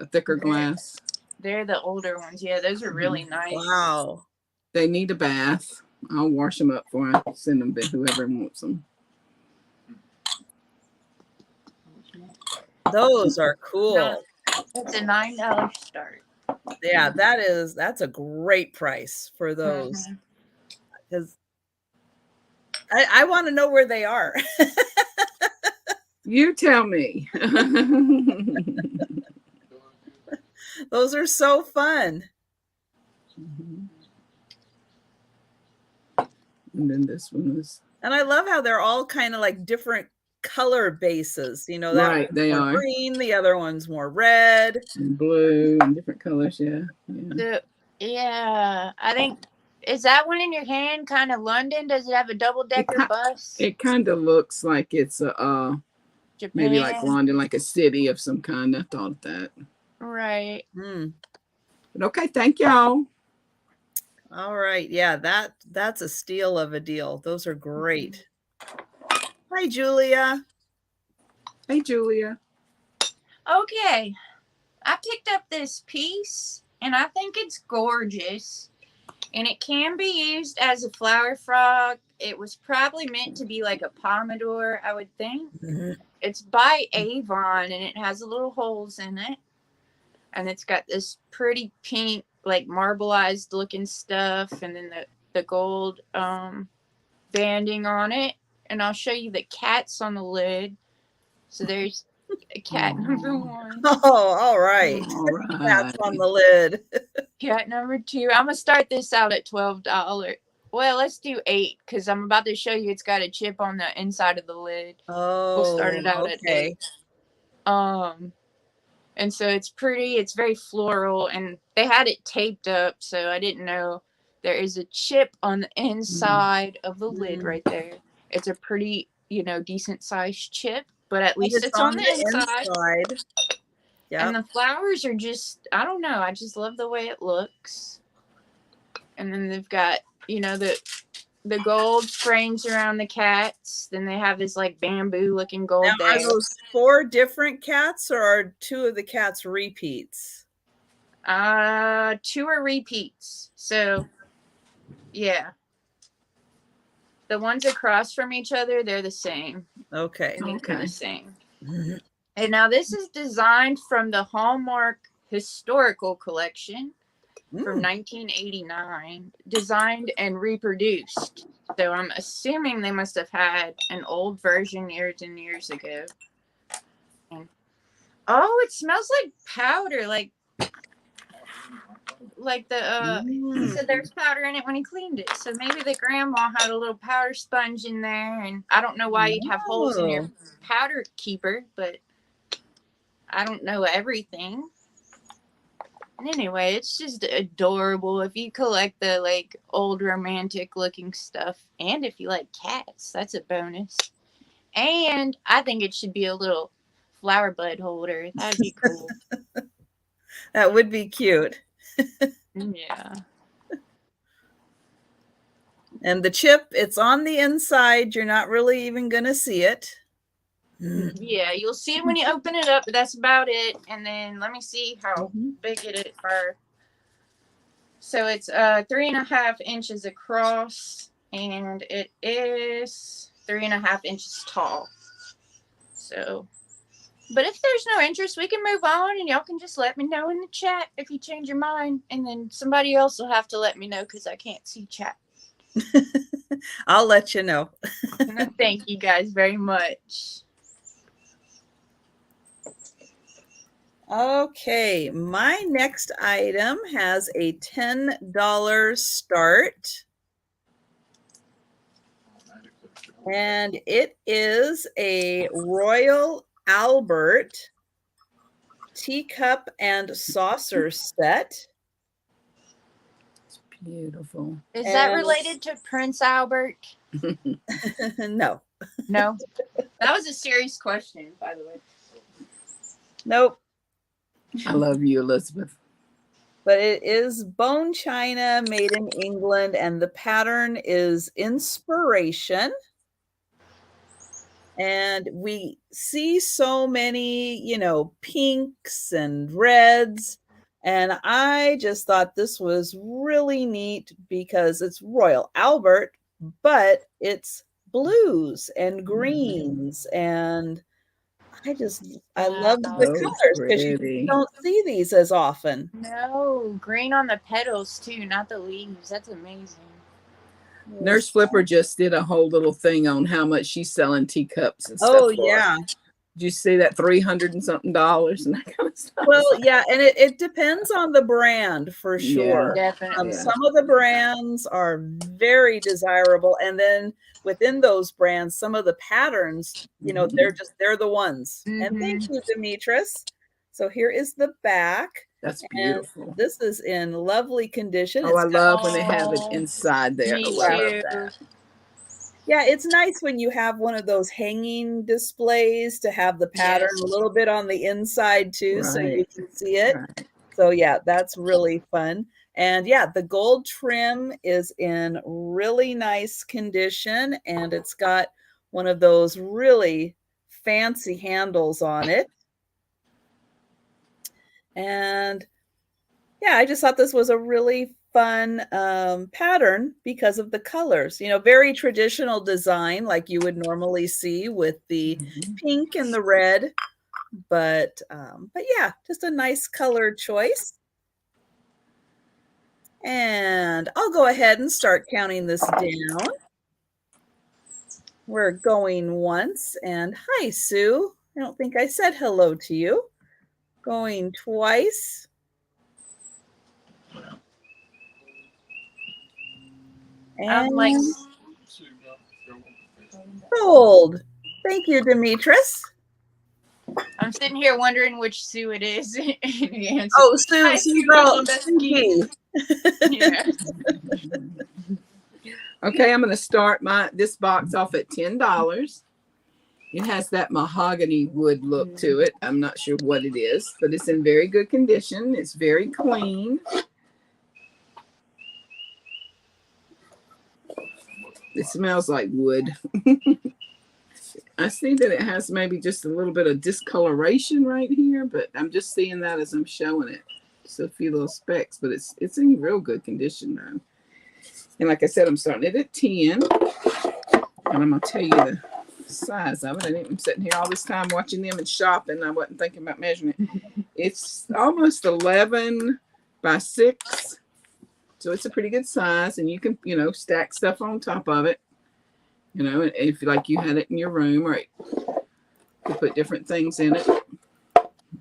They're the older ones. Yeah, those are really nice. Wow. They need a bath. I'll wash them up before I send them to whoever wants them. Those are cool. No, it's a $9 start. Yeah, that's a great price for those. Because I want to know where they are. You tell me. Those are so fun. And then this one is. And I love how they're all kind of like different color bases. You know, that Right, they are. green, the other one's more red. And blue and different colors, yeah. Yeah, I think Is that one in your hand kind of London? Does it have a double-decker bus? It kind of looks like it's a Japan. maybe like London, like a city of some kind. I thought of that. Right. But okay, thank y'all. All right. Yeah, that's a steal of a deal. Those are great. Hi, Julia. Hey, Julia. Okay. I picked up this piece, and I think it's gorgeous. And it can be used as a flower frog. It was probably meant to be like a pomodoro, I would think. It's by Avon, and it has little holes in it. And it's got this pretty pink, like marbleized looking stuff, and then the gold banding on it. And I'll show you the cats on the lid. So there's cat number 1. Oh, all right. Cats on the lid. Cat number 2. I'm gonna start this out at $12. Well, let's do 8 because I'm about to show you it's got a chip on the inside of the lid. Oh, We'll start it out at 8. And so it's pretty. It's very floral, and they had it taped up, so I didn't know there is a chip on the inside of the lid right there. It's a pretty, decent sized chip, but at least it's on the inside. Yep. And the flowers are just, I don't know. I just love the way it looks. And then they've got, the gold frames around the cats. Then they have this like bamboo looking gold now, there. Are those 4 different cats, or are 2 of the cats repeats? 2 are repeats. So, yeah. The ones across from each other, they're the same. Okay. They're the same. And now this is designed from the Hallmark Historical Collection from 1989, designed and reproduced. So I'm assuming they must have had an old version years and years ago. And, it smells like powder, like he said there's powder in it when he cleaned it. So maybe the grandma had a little powder sponge in there, and I don't know why you'd have holes in your powder keeper, but I don't know everything. And anyway, it's just adorable if you collect the old romantic looking stuff, and if you like cats, that's a bonus. And I think it should be a little flower bud holder. That'd be cool. That would be cute. Yeah. And the chip, it's on the inside. You're not really even going to see it. Yeah, you'll see it when you open it up, but that's about it. And then let me see how big it is. So it's 3.5 inches across, and it is 3.5 inches tall. So, but if there's no interest, we can move on, and y'all can just let me know in the chat if you change your mind, and then somebody else will have to let me know because I can't see chat. I'll let you know. Thank you guys very much. Okay, my next item has a $10 start. And it is a Royal Albert teacup and saucer set. It's beautiful. Is that related to Prince Albert? No. No? That was a serious question, by the way. Nope. I love you, Elizabeth. But it is bone china made in England, and the pattern is Inspiration. And we see so many, pinks and reds. And I just thought this was really neat because it's Royal Albert, but it's blues and greens. And I love the colors because you don't see these as often. No, green on the petals too, not the leaves. That's amazing. Nurse Flipper just did a whole little thing on how much she's selling teacups and stuff. Oh, yeah. Did you see that $300 and something and that kind of stuff? Well, yeah, and it depends on the brand for sure. Yeah, definitely. Some of the brands are very desirable, and then within those brands, some of the patterns, they're the ones. And thank you, Demetris. So here is the back. That's And beautiful. this is in lovely condition. Oh, I It's got, love when they have it Oh, inside there. me Oh, I love too. that. yeah, it's nice when you have one of those hanging displays to have the pattern Yes. a little bit on the inside too, so you Right. can see it. Right. So yeah, that's really fun. And yeah, the gold trim is in really nice condition, and it's got one of those really fancy handles on it. And yeah, I just thought this was a really fun pattern because of the colors. You know, very traditional design like you would normally see with the Mhm. pink and the red. But yeah, just a nice color choice. And I'll go ahead and start counting this down. We're going once, and hi, Sue. I don't think I said hello to you. Going twice. I'm like, And sold. Thank you, Demetris. I'm sitting here wondering which Sue it is. And he answered, Oh, Sue, "Hi, Sue Sue Girl, Lebesky." Yeah. Okay, I'm going to start this box off at $10. It has that mahogany wood look to it. I'm not sure what it is, but it's in very good condition. It's very clean. It smells like wood. I see that it has maybe just a little bit of discoloration right here, but I'm just seeing that as I'm showing it. Just a few little specks, but it's in real good condition though. And like I said, I'm starting it at 10. And I'm going to tell you the size of it. I'm sitting here all this time watching them and shopping. I wasn't thinking about measuring it. It's almost 11 by 6. So it's a pretty good size. And you can, stack stuff on top of it. If like you had it in your room, or you could put different things in it.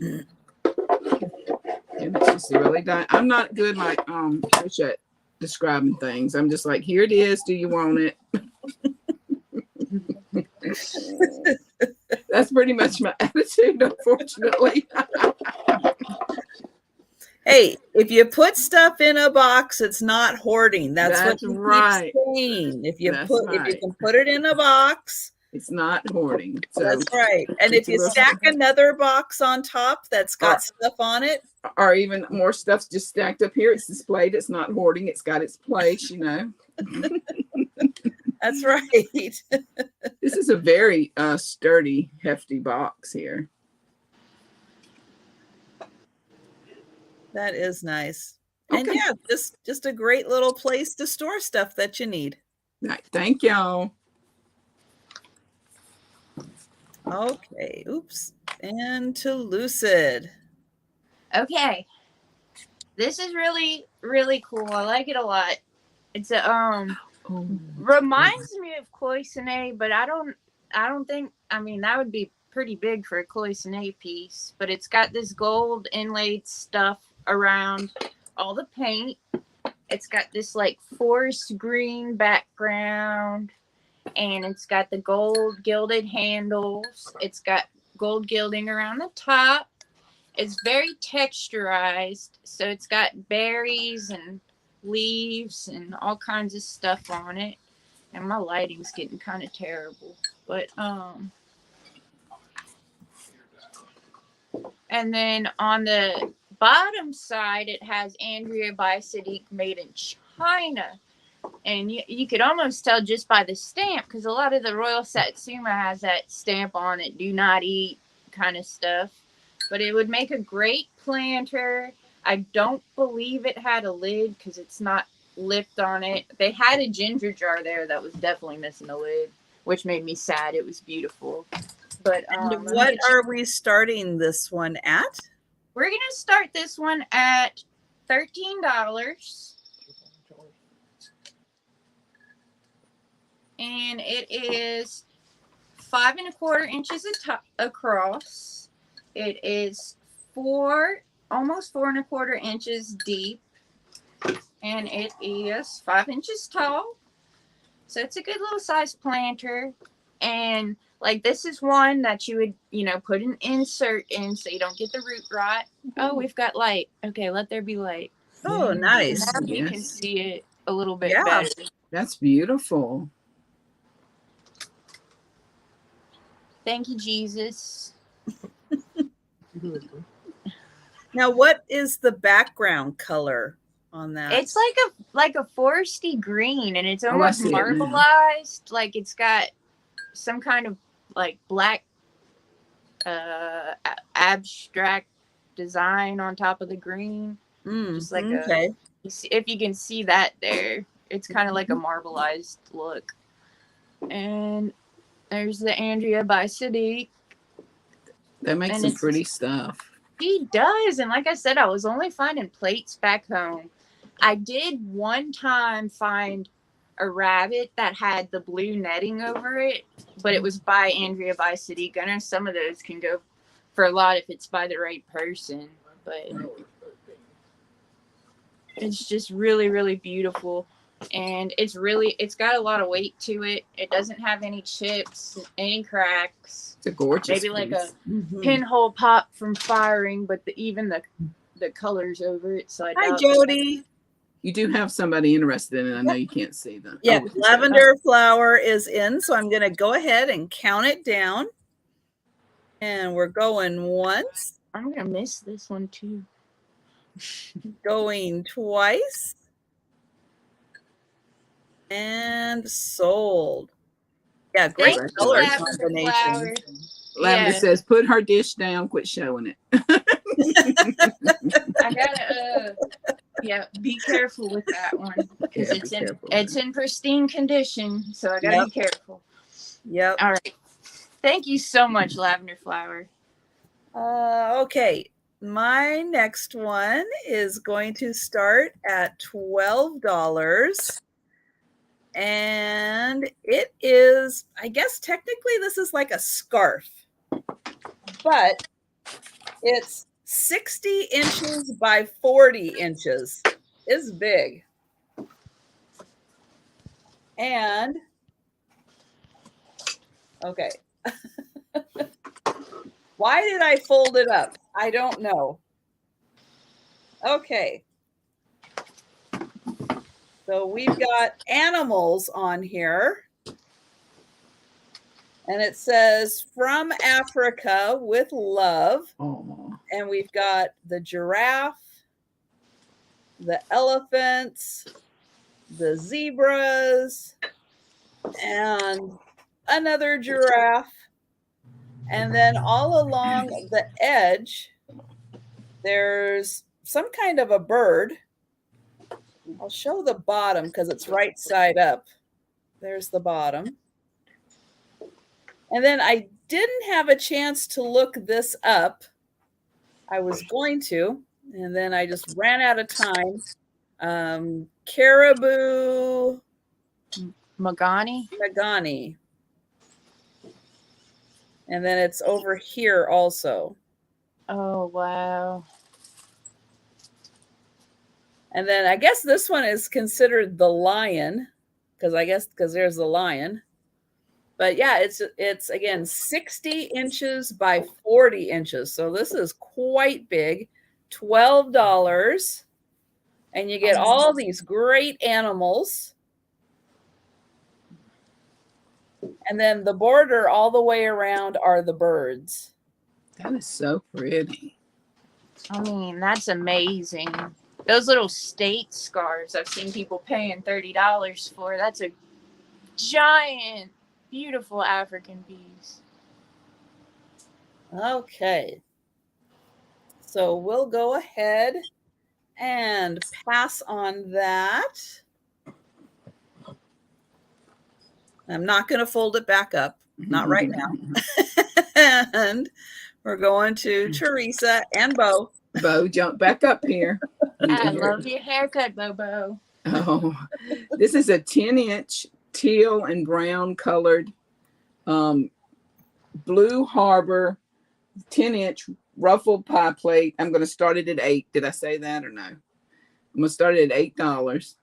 And it's just really I'm not good like Trisha at describing things. I'm just like, here it is. Do you want it? That's pretty much my attitude, unfortunately. Hey, if you put stuff in a box, it's not hoarding. That's what you right. keep saying. If you Right. can put it in a box, it's not hoarding. So that's right. And if you stack another box on top that's got stuff on it, or even more stuff's just stacked up here, it's displayed. It's not hoarding. It's got its place, That's right. This is a very sturdy, hefty box here. That is nice. Okay. And yeah, just a great little place to store stuff that you need. Right. Thank y'all. Okay. Oops. And to Lucid. Okay. This is really, really cool. I like it a lot. It's a reminds me of cloisonne, but I don't think, that would be pretty big for a cloisonne piece, but it's got this gold inlaid stuff around all the paint. It's got this like forest green background, and it's got the gold gilded handles. It's got gold gilding around the top. It's very texturized, so it's got berries and leaves and all kinds of stuff on it. And my lighting's getting kind of terrible, but and then on the bottom side it has Andrea by Sadiq made in China, and you could almost tell just by the stamp, because a lot of the Royal Satsuma has that stamp on it, do not eat kind of stuff. But it would make a great planter. I don't believe it had a lid because it's not lipped on it. They had a ginger jar there that was definitely missing a lid, which made me sad. It was beautiful. But what are we starting this one at? We're going to start this one at $13. And it is 5 1/4 inches across. It is almost 4 1/4 inches deep, and it is 5 inches tall. So it's a good little size planter. And Like this is one that you would, put an insert in so you don't get the root rot. Oh, we've got light. Okay, let there be light. Oh, nice. Now you can Yes. see it a little bit Yeah. better. That's beautiful. Thank you, Jesus. Now, what is the background color on that? It's like a foresty green, and it's I almost see it now. marbleized. Like it's got some kind of like black abstract design on top of the green. Just like okay. if you can see that there, it's kind of like a marbleized look. And there's the Andrea by Sadiq. That makes some pretty stuff. He does. And like I said, I was only finding plates back home. I did one time find a rabbit that had the blue netting over it, but it was by Andrea by Sadiq. I know some of those can go for a lot if it's by the right person, but it's just really, really beautiful. And it's got a lot of weight to it. It doesn't have any chips, any cracks. It's a gorgeous Maybe piece. like a pinhole pop from firing, but even the colors over it. So Hi, Jody. You do have somebody interested in it. I know you can't see them. Yeah, lavender flower is in, so I'm going to go ahead and count it down. And we're going once. I'm going to miss this one too. Going twice. And sold. Yeah, great color combination. Lavender says, put her dish down, quit showing it. I gotta be careful with that one because it's in pristine condition, so I gotta be careful. Yep. All right. Thank you so much, Lavender Flower. Okay. My next one is going to start at $12. And it is, I guess technically this is like a scarf, but it's 60 inches by 40 inches. It's big. And, okay. Why did I fold it up? I don't know. Okay. So we've got animals on here. And it says, from Africa with love. Oh. And we've got the giraffe, the elephants, the zebras, and another giraffe. And then all along the edge, there's some kind of a bird. I'll show the bottom because it's right side up. There's the bottom. And then I didn't have a chance to look this up. I was going to, and then I just ran out of time. Caribou Magani. And then it's over here also. Oh, wow. And then I guess this one is considered the lion, because there's the lion. But yeah, it's again 60 inches by 40 inches. So this is quite big. $12. And you get all these great animals. And then the border all the way around are the birds. That is so pretty. I mean, that's amazing. Those little state scarves I've seen people paying $30 for. That's a giant, beautiful African piece. Okay. So we'll go ahead and pass on that. I'm not going to fold it back up. Not right now. And we're going to Teresa and Bo. Bo, jump back up here. I love your haircut, Bobo. Oh, this is a 10-inch teal and brown colored Blue Harbor 10-inch ruffled pie plate. I'm going to start it at $8. Did I say that or no? I'm going to start it at $8.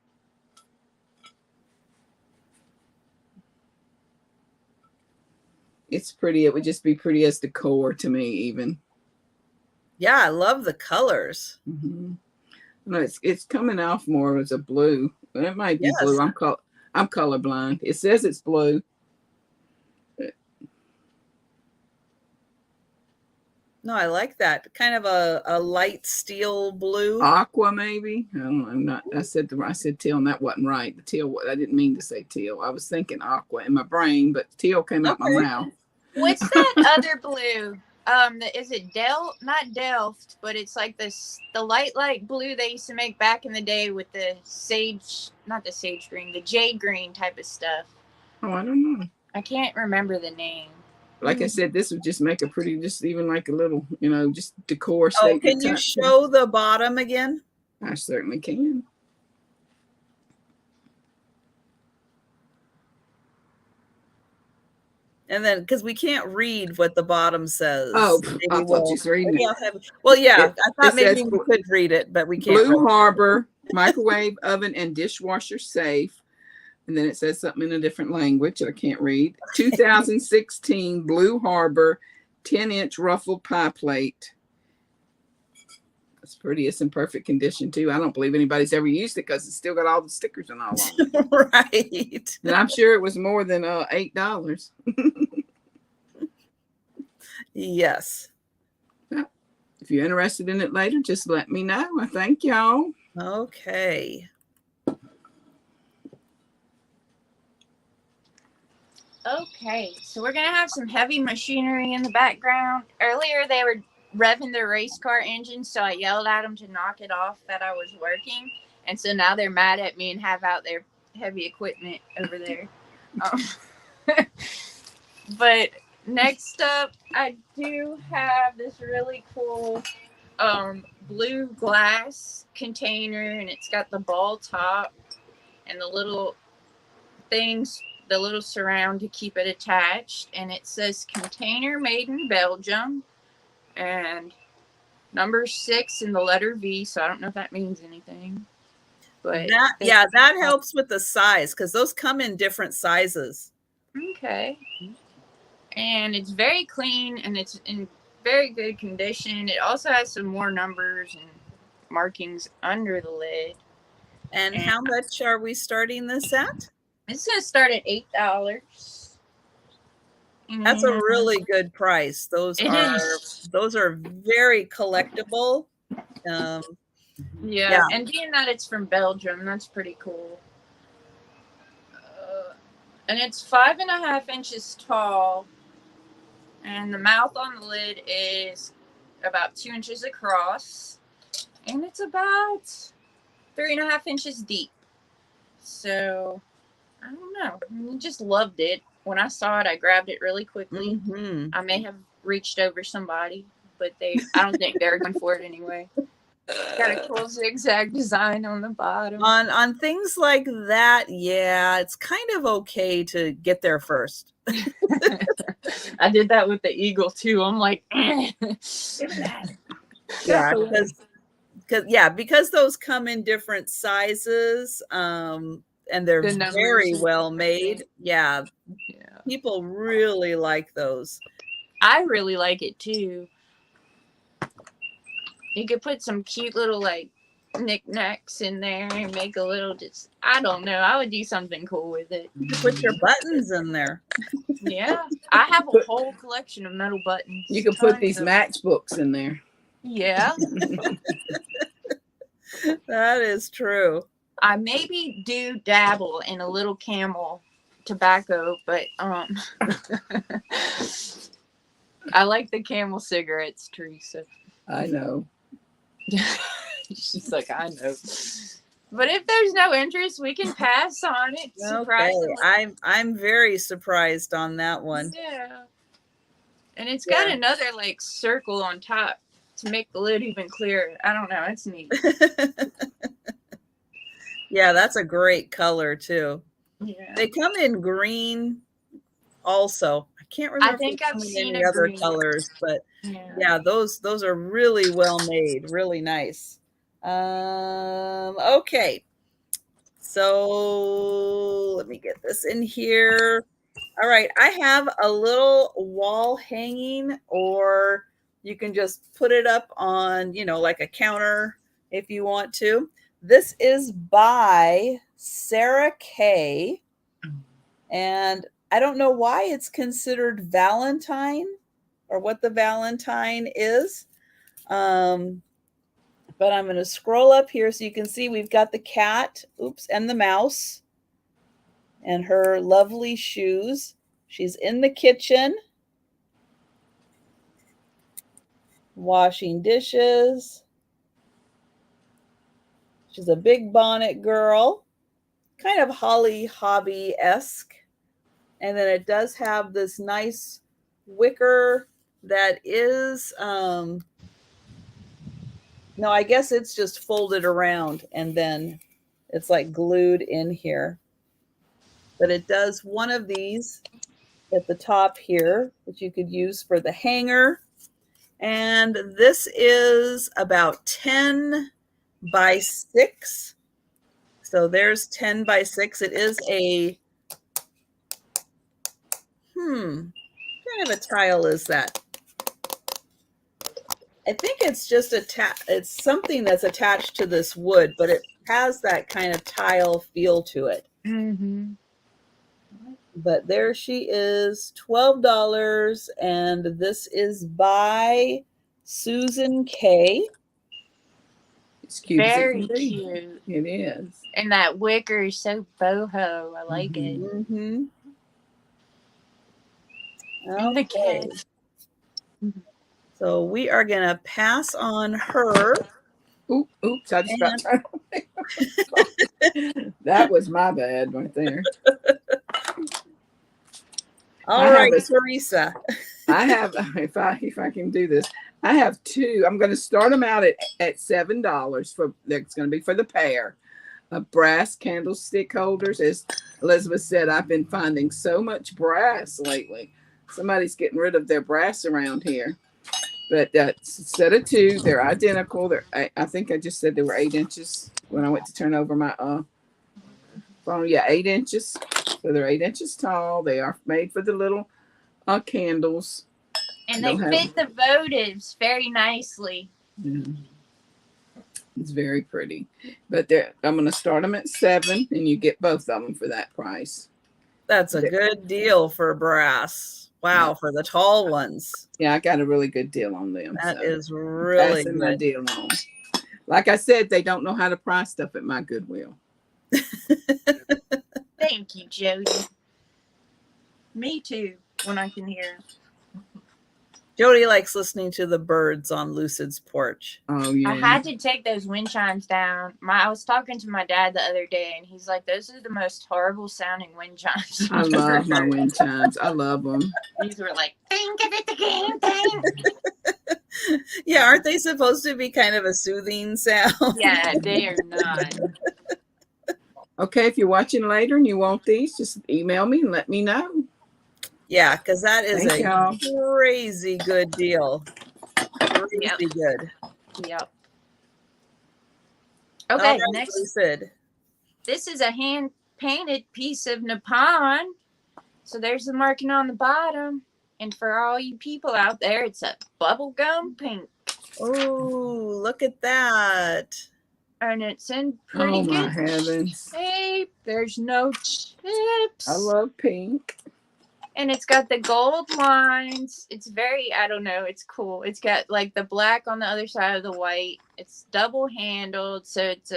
It's pretty. It would just be pretty as decor to me, even. Yeah, I love the colors. Mm-hmm. No, it's coming off more as a blue. It might be blue. Yes. I'm colorblind. It says it's blue. No, I like that. Kind of a light steel blue. Aqua, maybe. I don't know. I'm not. I said teal, and that wasn't right. The teal. I didn't mean to say teal. I was thinking aqua in my brain, but teal came out my mouth. What's that other blue? Is it not Delft, but it's like the light blue they used to make back in the day with the not the sage green, the jade green type of stuff. Oh, I don't know. I can't remember the name. Like I said, this would just make a pretty, just even like a little, just decor. Oh, can you show the bottom again? I certainly can. And then, because we can't read what the bottom says. Oh, I thought you were reading it. Well, yeah, I thought maybe we could read it, but we can't. Blue Harbor, microwave, oven, and dishwasher safe. And then it says something in a different language I can't read. 2016 Blue Harbor 10-inch ruffled pie plate. It's pretty. It's in perfect condition, too. I don't believe anybody's ever used it because it's still got all the stickers and all on it. Right. And I'm sure it was more than $8. Yes. If you're interested in it later, just let me know. I thank y'all. Okay. Okay, so we're going to have some heavy machinery in the background. Earlier, they were revving their race car engine, so I yelled at them to knock it off that I was working. And so now they're mad at me and have out their heavy equipment over there. But next up, I do have this really cool blue glass container, and it's got the ball top and the little things, the little surround to keep it attached, and it says container made in Belgium and number 6 in the letter V, so I don't know if that means anything, but that helps with the size because those come in different sizes. Okay. And it's very clean and it's in very good condition. It also has some more numbers and markings under the lid. And how much are we starting this at? It's going to start at $8. That's a really good price. Those are very collectible. Yeah, and being that it's from Belgium, that's pretty cool. And it's 5.5 inches tall, and the mouth on the lid is about 2 inches across, and it's about 3.5 inches deep. So I don't know. I just loved it. When I saw it, I grabbed it really quickly. Mm-hmm. I may have reached over somebody, but I don't think they're going for it anyway. Got a cool zigzag design on the bottom. On things like that, yeah, it's kind of okay to get there first. I did that with the eagle too. I'm like, yeah, because those come in different sizes, and they're very well made. Yeah, people really like those. I really like it too. You could put some cute little knickknacks in there and make a little I don't know. I would do something cool with it. You could put your buttons in there. Yeah. I have a whole collection of metal buttons. You could put these matchbooks in there. Yeah. That is true. I maybe do dabble in a little Camel tobacco, but I like the Camel cigarettes, Teresa. I know. She's like, I know. But if there's no interest, we can pass on it. Okay. I'm very surprised on that one. Yeah. And it's got another circle on top to make the lid even clearer. I don't know. It's neat. Yeah, that's a great color too. Yeah. They come in green also. I can't remember. I think I've seen any other colors, but those are really well made, really nice. Okay. So let me get this in here. All right, I have a little wall hanging, or you can just put it up on, like a counter if you want to. This is by Sarah Kay, and I don't know why it's considered Valentine or what the Valentine is. But I'm going to scroll up here so you can see we've got the cat, and the mouse and her lovely shoes. She's in the kitchen washing dishes. She's a big bonnet girl, kind of Holly Hobby-esque. And then it does have this nice wicker that is, no, I guess it's just folded around and then it's like glued in here. But it does one of these at the top here that you could use for the hanger. And this is about 10 by 6. So there's 10 by 6. It is a, what kind of a tile is that? I think it's just it's something that's attached to this wood, but it has that kind of tile feel to it. Mm-hmm. But there she is, $12, and this is by Susan K. It's cute. Very cute. It is. And that wicker is so boho. I like it. Mm-hmm. And the Okay. cat. So we are going to pass on her. Oops, I just got turned on. That was my bad right there. All right, Teresa. I have, if I can do this, I have 2. I'm going to start them out at $7 for, that's going to be for the pair of brass candlestick holders. As Elizabeth said, I've been finding so much brass lately. Somebody's getting rid of their brass around here. But instead of 2, they're identical. I think I just said they were 8 inches when I went to turn over my phone. Yeah, 8 inches. So they're 8 inches tall. They are made for the little candles. And they fit the votives very nicely. Yeah. It's very pretty. But I'm going to start them at $7, and you get both of them for that price. That's a good deal for brass. Wow, yeah. For the tall ones. Yeah, I got a really good deal on them. That is really good. My deal on. Like I said, they don't know how to price stuff at my Goodwill. Thank you, Jody. Me too, when I can hear. Jody likes listening to the birds on Lucid's porch. Oh, yeah. I had to take those wind chimes down. I was talking to my dad the other day, and he's like, those are the most horrible sounding wind chimes. I love my wind chimes. I love them. These were like, think of it the game thing. Yeah, aren't they supposed to be kind of a soothing sound? Yeah, they are not. Okay, if you're watching later and you want these, just email me and let me know. Yeah, because that is crazy good deal. Crazy good. Yep. Okay, right, next. Lucid. This is a hand-painted piece of Nippon. So there's the marking on the bottom. And for all you people out there, it's a bubblegum pink. Oh, look at that. And it's in pretty good my heavens. shape. There's no chips. I love pink. And it's got the gold lines. It's very, I don't know, it's cool. It's got like the black on the other side of the white. It's double handled. So it's,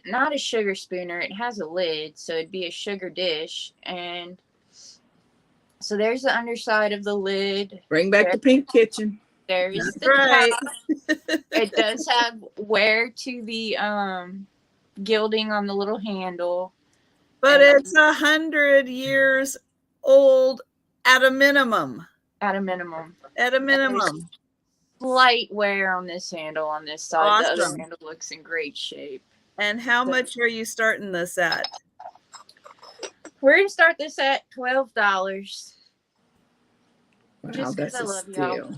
not a sugar spooner. It has a lid. So it'd be a sugar dish. And so there's the underside of the lid. Bring back the pink kitchen. There's That's the right. top. It does have wear to the gilding on the little handle. But it's 100 years old at a minimum. At a minimum. At a minimum. Slight wear on this handle on this side. Awesome. The other handle looks in great shape. And how much are you starting this at? We're going to start this at $12. Wow, Just because I love steal. y'all.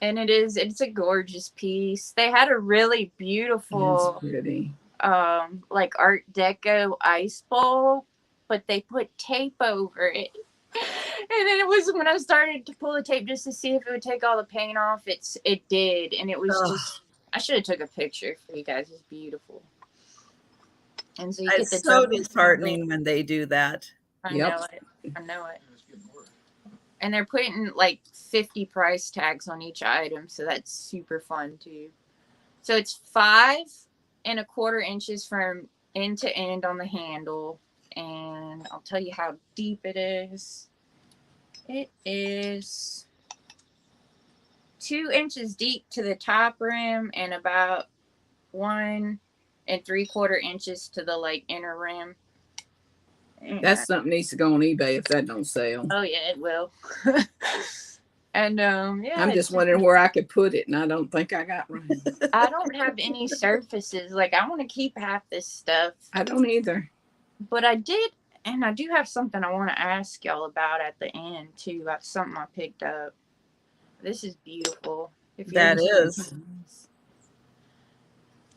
And it's a gorgeous piece. They had a really beautiful like Art Deco ice bowl, but they put tape over it. And then it was when I started to pull the tape just to see if it would take all the paint off. It did, and it was just. I should have took a picture for you guys. It's beautiful. And so you get the It's so double disheartening when they do that. I Yep. know it. I know it. It's getting worse. And they're putting like 50 price tags on each item, so that's super fun too. So it's 5¼ inches from end to end on the handle, and I'll tell you how deep it is. It is 2 inches deep to the top rim and about 1¾ inches to the like inner rim. That's something needs to go on eBay if that don't sell. Oh yeah, it will. And yeah, I'm just wondering where I could put it, and I don't think I got room. I don't have any surfaces. Like I want to keep half this stuff, I don't either. but I did, and I do have something I want to ask y'all about at the end too. About something I picked up. This is beautiful. If you That understand. is.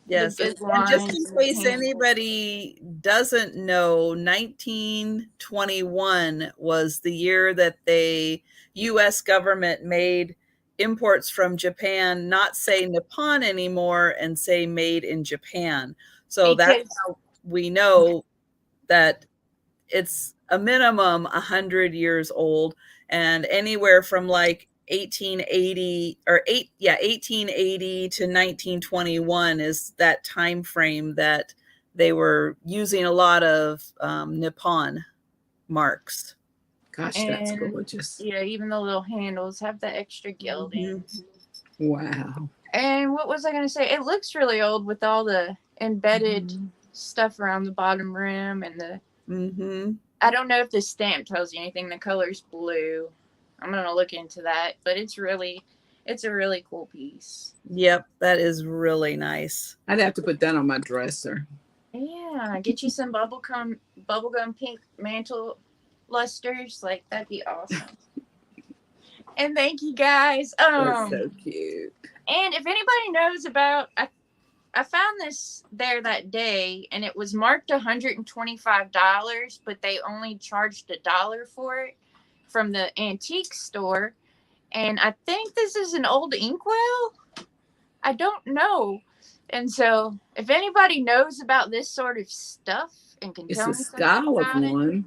Yes, good and just lines in and case handles. anybody doesn't know, 1921 was the year that the U.S. government made imports from Japan not say Nippon anymore and say made in Japan. So that's Because how we know that it's a minimum 100 years old, and anywhere from like 1880 to 1921 is that time frame that they were using a lot of Nippon marks. Gosh, that's And- gorgeous. yeah, even the little handles have the extra gilding. Wow. And what was I going to say? It looks really old with all the embedded stuff around the bottom rim and the. Mm-hmm. I don't know if the stamp tells you anything. The color's blue. I'm gonna look into that, but it's a really cool piece. Yep, that is really nice. I'd have to put that on my dresser. Yeah, get you some bubblegum pink mantle lusters. Like that'd be awesome. And thank you guys. That's so cute. And if anybody knows about, I found this there that day, and it was marked $125, but they only charged $1 for it from the antique store. And I think this is an old inkwell. I don't know. And so if anybody knows about this sort of stuff and can It's tell a me something style of about one.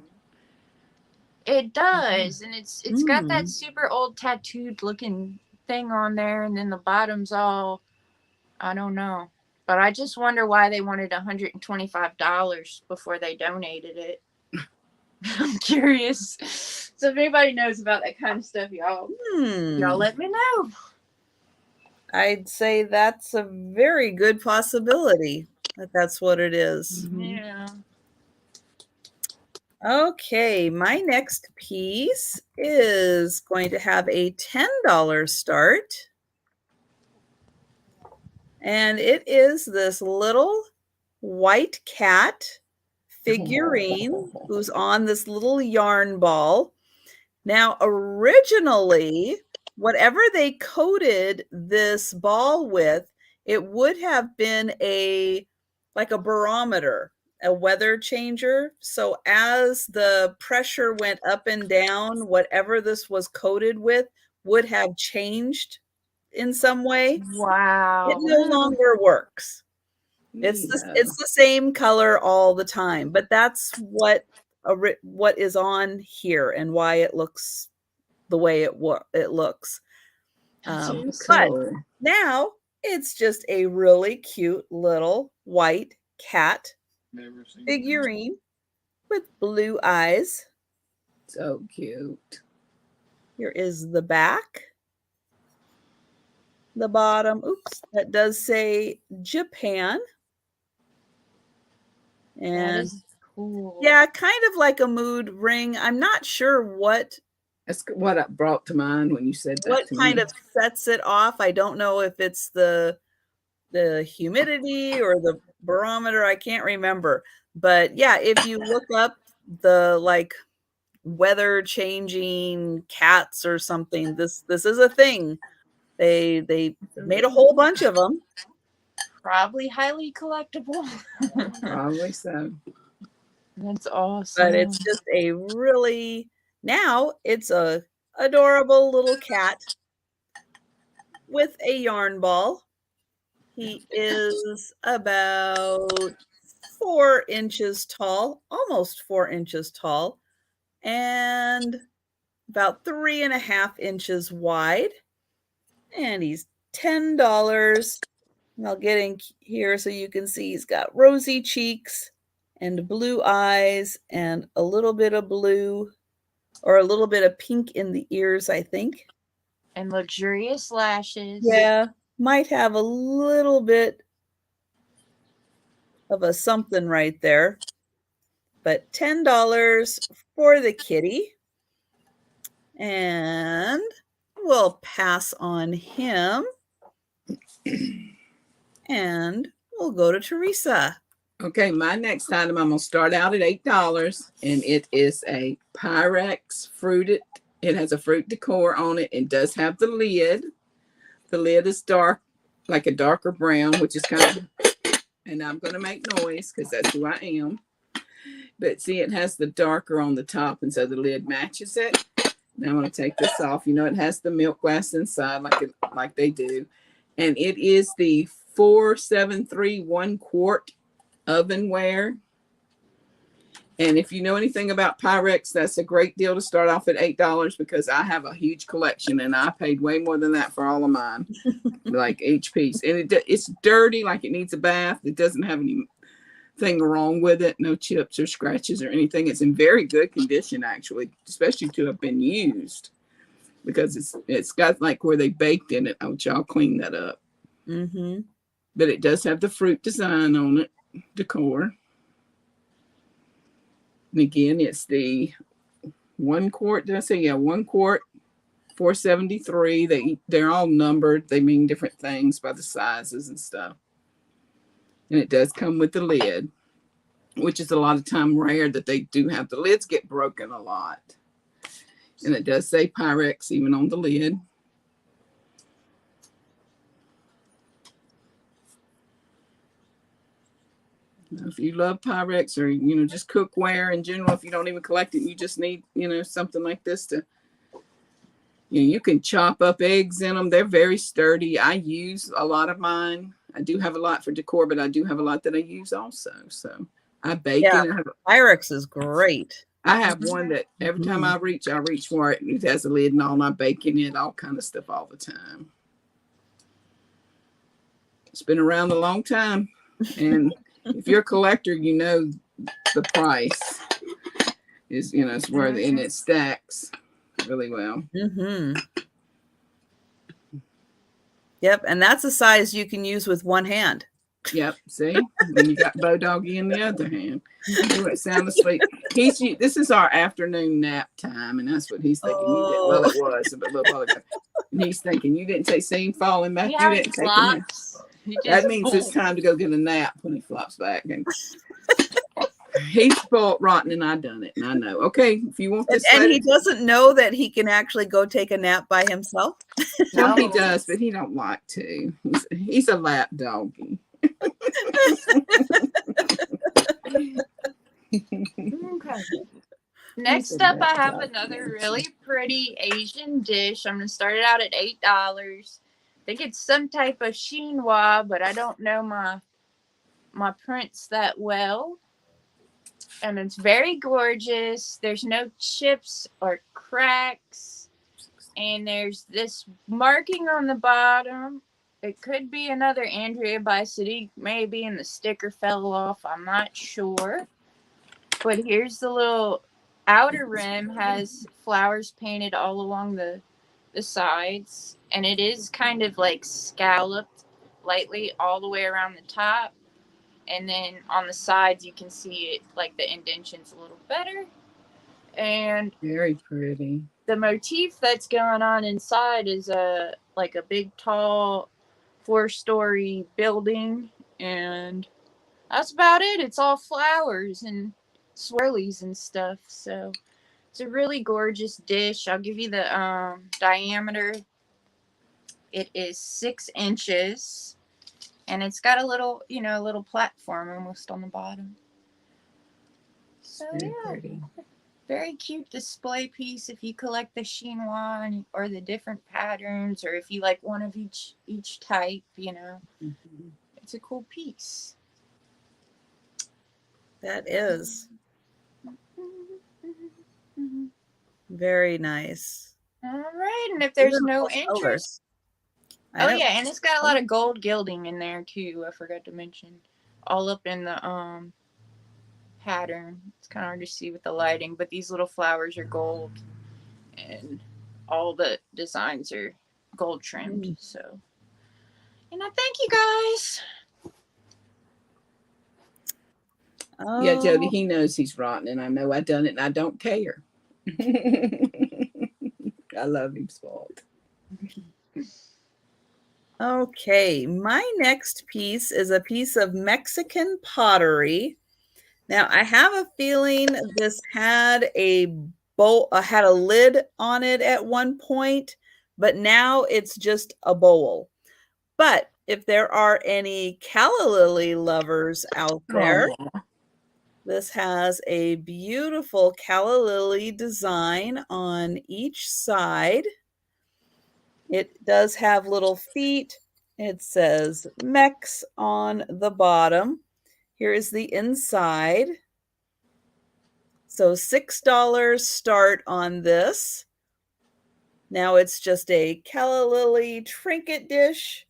it does. And it's got that super old tattooed looking thing on there, and then the bottom's all, I don't know. But I just wonder why they wanted $125 before they donated it. I'm curious. So if anybody knows about that kind of stuff, y'all let me know. I'd say that's a very good possibility that that's what it is. Yeah. Okay, my next piece is going to have a $10 start. And it is this little white cat figurine who's on this little yarn ball. Now, originally, whatever they coated this ball with, it would have been like a barometer, a weather changer. So as the pressure went up and down, whatever this was coated with would have changed in some way. Wow. It no longer works. It's the same color all the time, but that's what is on here and why it looks the way it looks. But now it's just a really cute little white cat figurine with blue eyes. So cute. Here is the back. The bottom, oops, that does say Japan. And that is cool. Yeah, kind of like a mood ring. I'm not sure what That's what I brought to mind when you said that. what kind of sets it off. I don't know if it's the humidity or the barometer. I can't remember. But yeah, if you look up the like weather changing cats or something, this is a thing. They made a whole bunch of them. Probably highly collectible. Probably so. That's awesome. But it's just a really, now it's a adorable little cat with a yarn ball. He is about 4 inches tall, almost 4 inches tall, and about 3.5 inches wide. And he's $10. I'll get in here so you can see he's got rosy cheeks and blue eyes and a little bit of blue or a little bit of pink in the ears, I think. And luxurious lashes. Yeah, might have a little bit of a something right there. But $10 for the kitty. And we'll pass on him. And we'll go to Teresa. Okay, my next item, I'm going to start out at $8, and it is a Pyrex fruited. It has a fruit decor on it. It does have the lid. The lid is dark, like a darker brown, which is kind of, and I'm going to make noise because that's who I am. But see, it has the darker on the top, and so the lid matches it. Now I'm going to take this off. You know, it has the milk glass inside like they do. And it is the 473 1 quart ovenware. And if you know anything about Pyrex, that's a great deal to start off at $8 because I have a huge collection and I paid way more than that for all of mine, like each piece. And it's dirty, like it needs a bath. It doesn't have anything wrong with it, no chips or scratches or anything. It's in very good condition, actually, especially to have been used because it's got like where they baked in it. Oh, y'all clean that up. Mm-hmm. But it does have the fruit design on it, decor. And again, it's the 1 quart. Did I say? Yeah, 1 quart, 473. They're all numbered. They mean different things by the sizes and stuff. And it does come with the lid, which is a lot of time rare that they do have. The lids get broken a lot. And it does say Pyrex even on the lid. If you love Pyrex or, just cookware in general, if you don't even collect it, you just need, something like this to, you can chop up eggs in them. They're very sturdy. I use a lot of mine. I do have a lot for decor, but I do have a lot that I use also. So I bake in it. Pyrex is great. I have one that every time I reach for it. It has a lid and all, and I bake in it, all kind of stuff all the time. It's been around a long time. And if you're a collector, you know the price is, it's worth it, and it stacks really well. Mm-hmm. Yep, and that's a size you can use with one hand. Yep, see? Then you got Bo Doggy in the other hand. He went sound asleep. This is our afternoon nap time, and that's what he's thinking. Well, it was a little while ago. And he's thinking, you didn't see him falling back. You didn't take a nap. That means it's time to go get a nap when he flops back. And he's spoiled rotten, and I done it, and I know. Okay, if you want this, and he doesn't know that he can actually go take a nap by himself. No, he does, but he don't like to. He's a lap doggy. Okay. Next up, I have another really pretty Asian dish. I'm going to start it out at $8. I think it's some type of chinois, but I don't know my prints that well. And it's very gorgeous. There's no chips or cracks. And there's this marking on the bottom. It could be another Andrea by City, maybe, and the sticker fell off. I'm not sure. But here's the little outer rim, has flowers painted all along the sides. And it is kind of like scalloped lightly all the way around the top. And then on the sides, you can see it, like the indentions a little better. And very pretty. The motif that's going on inside is like a big, tall, 4-story building. And that's about it. It's all flowers and swirlies and stuff. So it's a really gorgeous dish. I'll give you the diameter. It is 6 inches. And it's got a little, you know, a little platform almost on the bottom. So Very yeah, pretty. very cute display piece if you collect the chinois or the different patterns, or if you like one of each type, you know. Mm-hmm. It's a cool piece. That is very nice. All right, and if there's no interest, I know. yeah, and it's got a lot of gold gilding in there too. I forgot to mention, all up in the pattern. It's kind of hard to see with the lighting, but these little flowers are gold, and all the designs are gold trimmed. So, and I thank you guys. Oh. Yeah, Jody, he knows he's rotten, and I know I done it, and I don't care. I love him, spoiled. Okay, my next piece is a piece of Mexican pottery. Now, I have a feeling this had a bowl, had a lid on it at one point, but now it's just a bowl. But if there are any calla lily lovers out there, this has a beautiful calla lily design on each side. It does have little feet. It says Mex on the bottom. Here is the inside. So $6 start on this. Now it's just a calla lily trinket dish,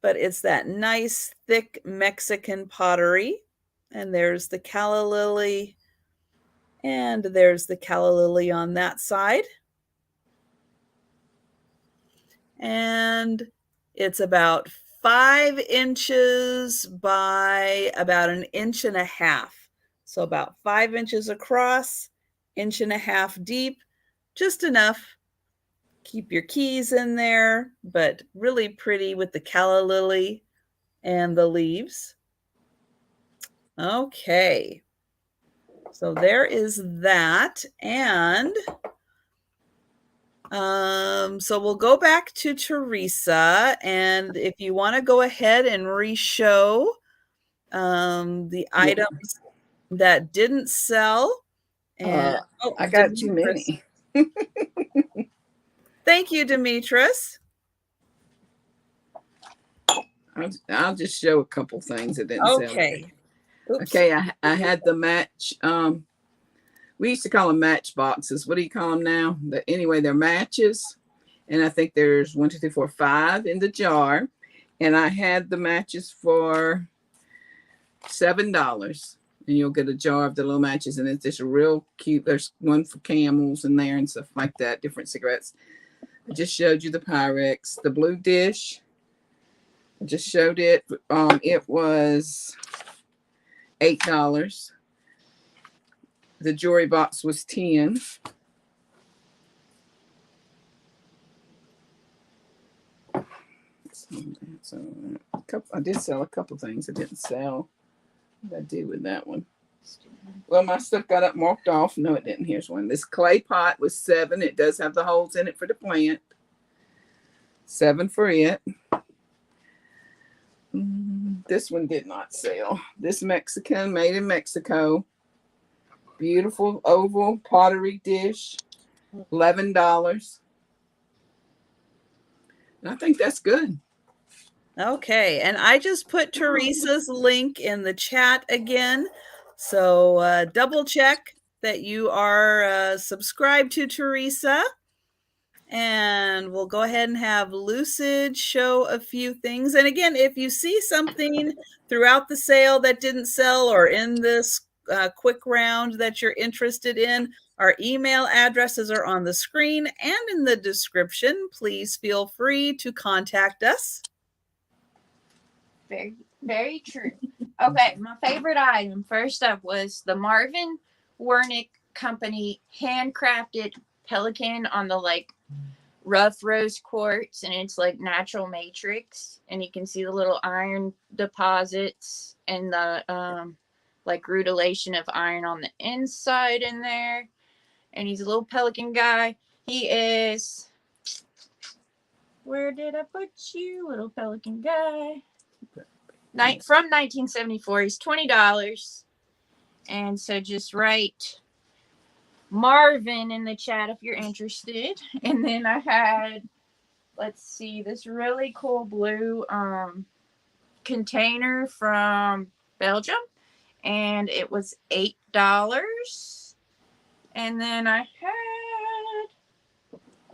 but it's that nice thick Mexican pottery. And there's the calla lily, and there's the calla lily on that side. And it's about 5 inches by about 1.5 inches. So about 5 inches across, 1.5 inches deep, just enough. Keep your keys in there, but really pretty with the calla lily and the leaves. Okay. So there is that. And so we'll go back to Teresa, and if you want to go ahead and re-show the items that didn't sell. And I got too many. Thank you, Demetris. I'll just show a couple things that didn't sell. Okay. Okay, I had the match. We used to call them match boxes. What do you call them now? Anyway, they're matches. And I think there's 1, 2, 3, 4, 5 in the jar. And I had the matches for $7. And you'll get a jar of the little matches. And it's just real cute. There's one for camels in there and stuff like that. Different cigarettes. I just showed you the Pyrex. The blue dish. I just showed it. It was $8. The jewelry box was $10. So I did sell a couple things. I didn't sell. What did I do with that one? Well, my stuff got up marked off. No, it didn't. Here's one. This clay pot was $7. It does have the holes in it for the plant. $7 for it. This one did not sell. This Mexican, made in Mexico. Beautiful oval pottery dish, $11. And I think that's good. Okay, and I just put Teresa's link in the chat again. So double check that you are subscribed to Teresa. And we'll go ahead and have Lucid show a few things. And again, if you see something throughout the sale that didn't sell or in this quick round that you're interested in, our email addresses are on the screen and in the description. Please feel free to contact us. Very, very true. Okay, my favorite item first up was the Marvin Wernick Company handcrafted Pelican on the rough rose quartz, and it's like natural matrix, and you can see the little iron deposits and the granulation of iron on the inside in there. And he's a little pelican guy. He is, where did I put you, little pelican guy? from 1974. He's $20. And so just write Marvin in the chat if you're interested. And then I had, let's see, this really cool blue container from Belgium. And it was $8. And then I had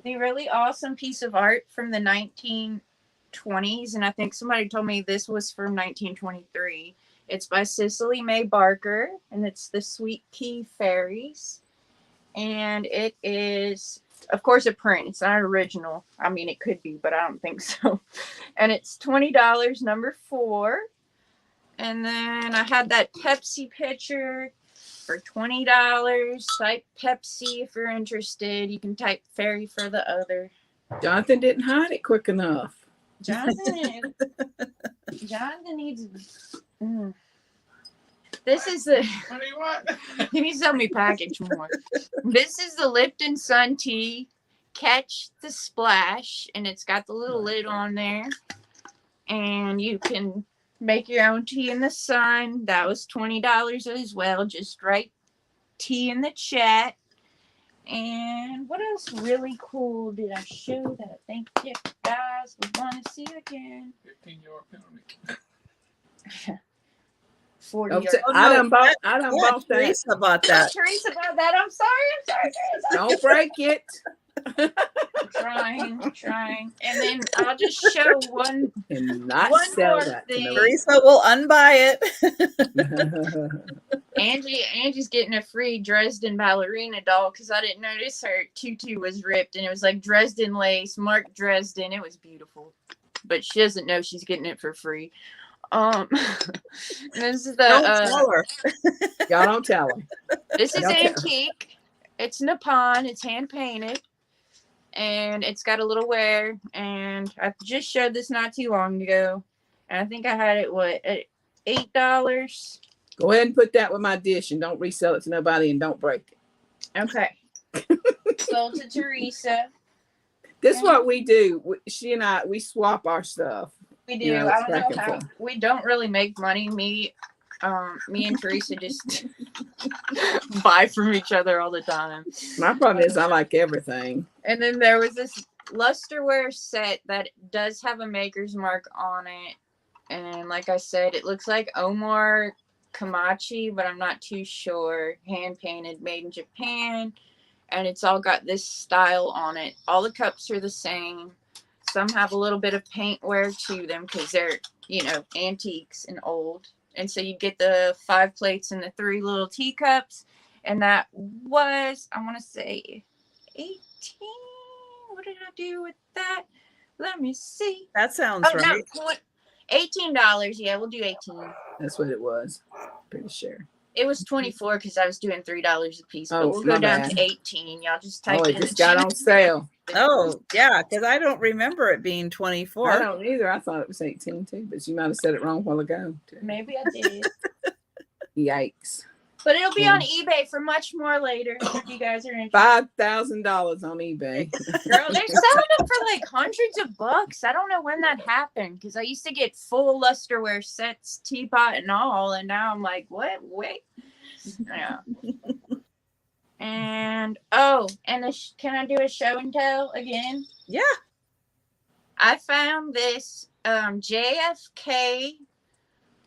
the really awesome piece of art from the 1920s. And I think somebody told me this was from 1923. It's by Cicely May Barker, and it's the Sweet Pea Fairies. And it is, of course, a print. It's not original. I mean, it could be, but I don't think so. And it's $20, number 4. And then I had that Pepsi pitcher for $20. Type Pepsi if you're interested. You can type fairy for the other. Jonathan didn't hide it quick enough. Jonathan needs. This is the. What do you want? He needs to help me package more. This is the Lipton Sun Tea Catch the Splash, and it's got the little lid on there. And you can make your own tea in the sun. That was $20 as well. Just write tea in the chat. And what else really cool did I show that I think you guys would want to see again? 15-yard penalty. 40 Oh, yards. I done bought that. Teresa bought that. Teresa bought that. I'm sorry, Teresa. Don't break it. Trying. And then I'll just show one And not One sell more that to thing. no Teresa will unbuy it. Angie's getting a free Dresden ballerina doll because I didn't notice her tutu was ripped, and it was like Dresden lace, marked Dresden. It was beautiful, but she doesn't know she's getting it for free. This is the Don't tell her. Y'all don't tell them. this is Don't tell. antique. It's Nippon. It's hand painted, and it's got a little wear. And I just showed this not too long ago, and I think I had it at $8. Go ahead and put that with my dish and don't resell it to nobody and don't break it. Okay. Sold to Teresa. This is what we do. She and I, we swap our stuff. We do. You know, I it's don't back know and how. forth. We don't really make money. Me and Teresa just buy from each other all the time. My problem is I like everything. And then there was this lusterware set that does have a maker's mark on it. And like I said, it looks like Omar Kamachi, but I'm not too sure. Hand painted, made in Japan. And it's all got this style on it. All the cups are the same. Some have a little bit of paint wear to them because they're, antiques and old. And so you get the 5 plates and the 3 little teacups. And that was, I want to say, 18. What did I do with that? Let me see. That sounds right. No, $18. Yeah, we'll do 18. That's what it was. Pretty sure. It was 24 because I was doing $3 a piece. But Oh, we'll my go down bad. to 18. Y'all just type Oh, it it in just the got chat. on sale. Oh, yeah, because I don't remember it being I 24. don't either. I thought it was 18 too, but you might have said it wrong a while ago. Too. Maybe I did. Yikes. But it'll be on eBay for much more later if you guys are interested. $5,000 on eBay. Girl, they're selling them for like hundreds of bucks. I don't know when that happened because I used to get full lusterware sets, teapot and all, and now I'm like, what? Wait. Yeah. And can I do a show and tell again? Yeah. I found this JFK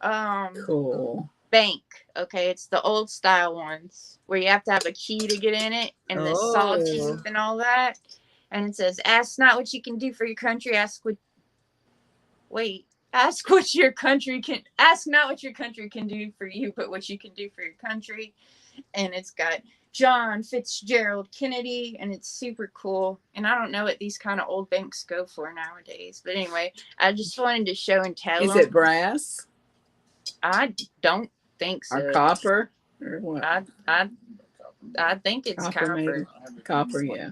Cool. bank. Okay, it's the old style ones where you have to have a key to get in it and the sawtooth and all that. And it says, ask not what you can do for your country, ask not what your country can do for you, but what you can do for your country. And it's got John Fitzgerald Kennedy, and it's super cool. And I don't know what these kind of old banks go for nowadays. But anyway, I just wanted to show and tell Is them. it brass I don't think so. or copper or what? I think it's Copper, maybe. copper. Copper, yeah.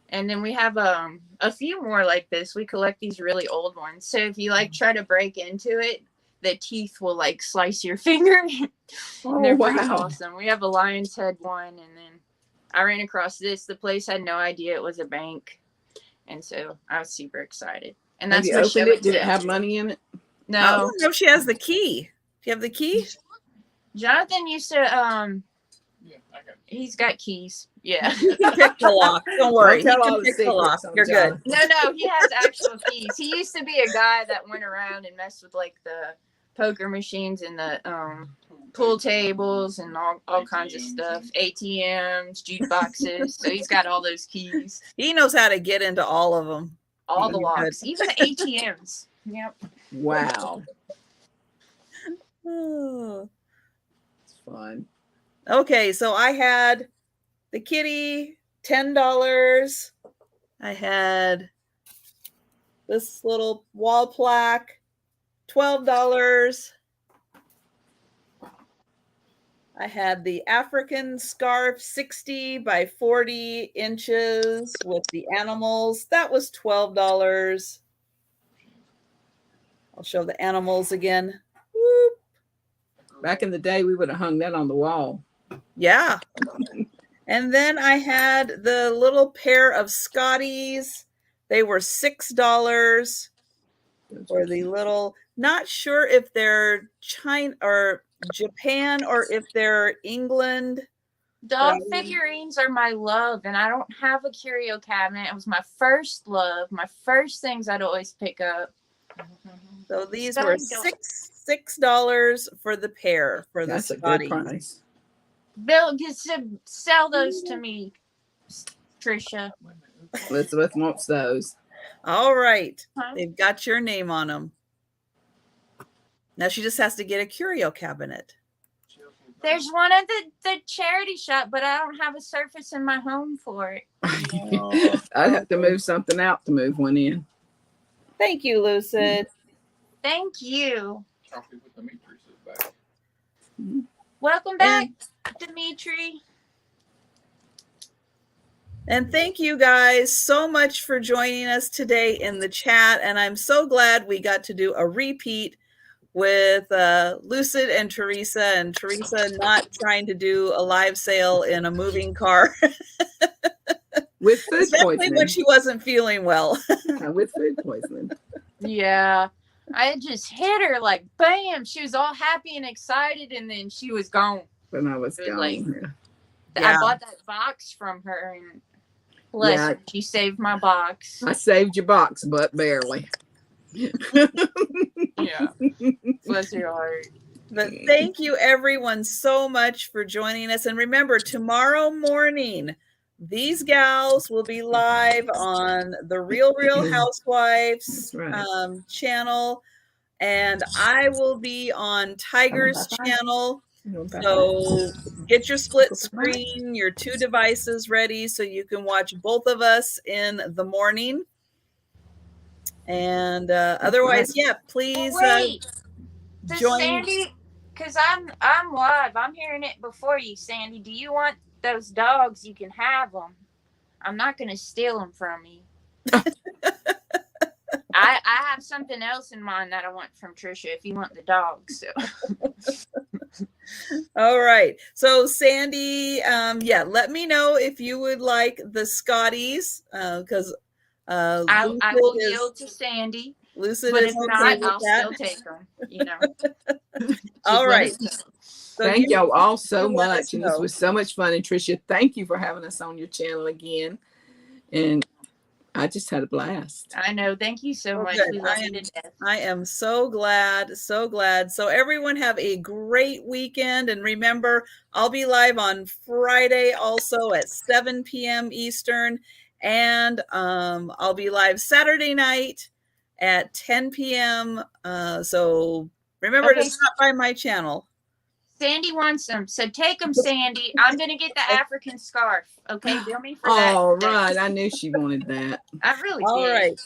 And then we have a few more like this. We collect these really old ones. So if you try to break into it, the teeth will slice your finger. Oh, They're pretty wow. awesome. We have a lion's head one, and then I ran across this. The place had no idea it was a bank, and so I was super excited. And Have that's you what opened show it? Did it tell. have money in it? I No, don't know if she has the key. Do you have the key? Jonathan used to. Yeah, I got it. He's got keys. Yeah. You can pick the lock. Don't worry. Don't tell He can all the pick the secrets lock. on You're good. Jonathan. No, he has actual keys. He used to be a guy that went around and messed with like the poker machines and the pool tables and all kinds of stuff. ATMs, jukeboxes. So he's got all those keys. He knows how to get into all of them. All the He's locks. Even the ATMs. Yep. Wow. good. It's fun. Okay, so I had the kitty, $10. I had this little wall plaque, $12. I had the African scarf, 60 by 40 inches with the animals. That was $12. I'll show the animals again. Whoop. Back in the day, we would have hung that on the wall. Yeah. And then I had the little pair of Scotties. They were $6 for the little, not sure if they're China or Japan or if they're England. Dog figurines are my love, and I don't have a curio cabinet. It was my first love, my first things I'd always pick up. So these were $6 for the pair for the That's a good Scotties. price. Bill gets to sell those to me, Trisha. Elizabeth wants those. All right. Huh? They've got your name on them. Now she just has to get a curio cabinet. There's one at the charity shop, but I don't have a surface in my home for it. I'd have to move something out to move one in. Thank you, Lucid. Thank you. Chocolate with the matrix back. Welcome back, Dimitri. And thank you guys so much for joining us today in the chat. And I'm so glad we got to do a repeat with Lucid and Teresa not trying to do a live sale in a moving car. With food Especially poisoning. when she wasn't feeling well. With food poisoning. Yeah. I just hit her like bam. She was all happy and excited, and then she was gone. When I was It was gone. like- Yeah. I bought that box from her, and bless her, she saved my box. I saved your box, but barely. Yeah. Bless your heart. But thank you everyone so much for joining us. And remember, tomorrow morning, these gals will be live on the Real Housewives Right. channel. And I will be on Tiger's channel. So get your split screen, your two devices ready so you can watch both of us in the morning. And otherwise, yeah, please Wait, does join. Sandy? Because I'm live. I'm hearing it before you, Sandy. Do you want those dogs? You can have them. I'm not going to steal them from you. I have something else in mind that I want from Trisha. If you want the dogs, so. All right. So Sandy, yeah, let me know if you would like the Scotties, because I will yield to Sandy. Lucid But is if okay not, with I'll that. still take them. You know. All right. So Thank y'all all so you let us much. And this know. was so much fun. And Tricia, thank you for having us on your channel again. And I just had a blast. I know. Thank you so Oh, much. good. We love you to death. I am so glad, so glad. So everyone have a great weekend. And remember, I'll be live on Friday also at 7 p.m. Eastern. And I'll be live Saturday night at 10 p.m. So remember to stop by my channel. Sandy wants them. So take them, Sandy. I'm going to get the African scarf. Okay. Bill me for that. All right. I knew she wanted that. I really All did. right.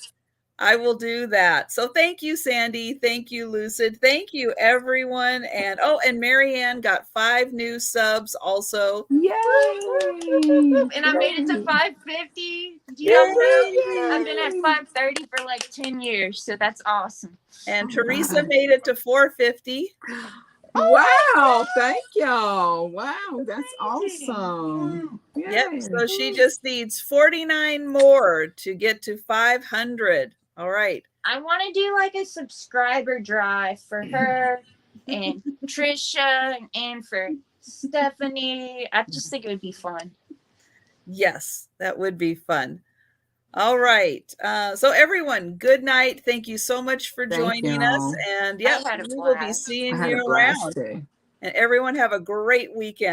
I will do that. So thank you, Sandy. Thank you, Lucid. Thank you, everyone. And and Marianne got 5 new subs also. Yay! And I made it to 550. Do you know I've been at 530 for like 10 years. So that's awesome. And Teresa made it to 450. Wow. Thank y'all. Wow. That's awesome. Yep. So she just needs 49 more to get to 500. All right. I want to do like a subscriber drive for her and Trisha and for Stephanie. I just think it would be fun. Yes, that would be fun. All right. So everyone, good night. Thank you so much for Thank joining us. y'all. And yeah, I had a we will be blast. I seeing had you a blast around. too. And everyone have a great weekend.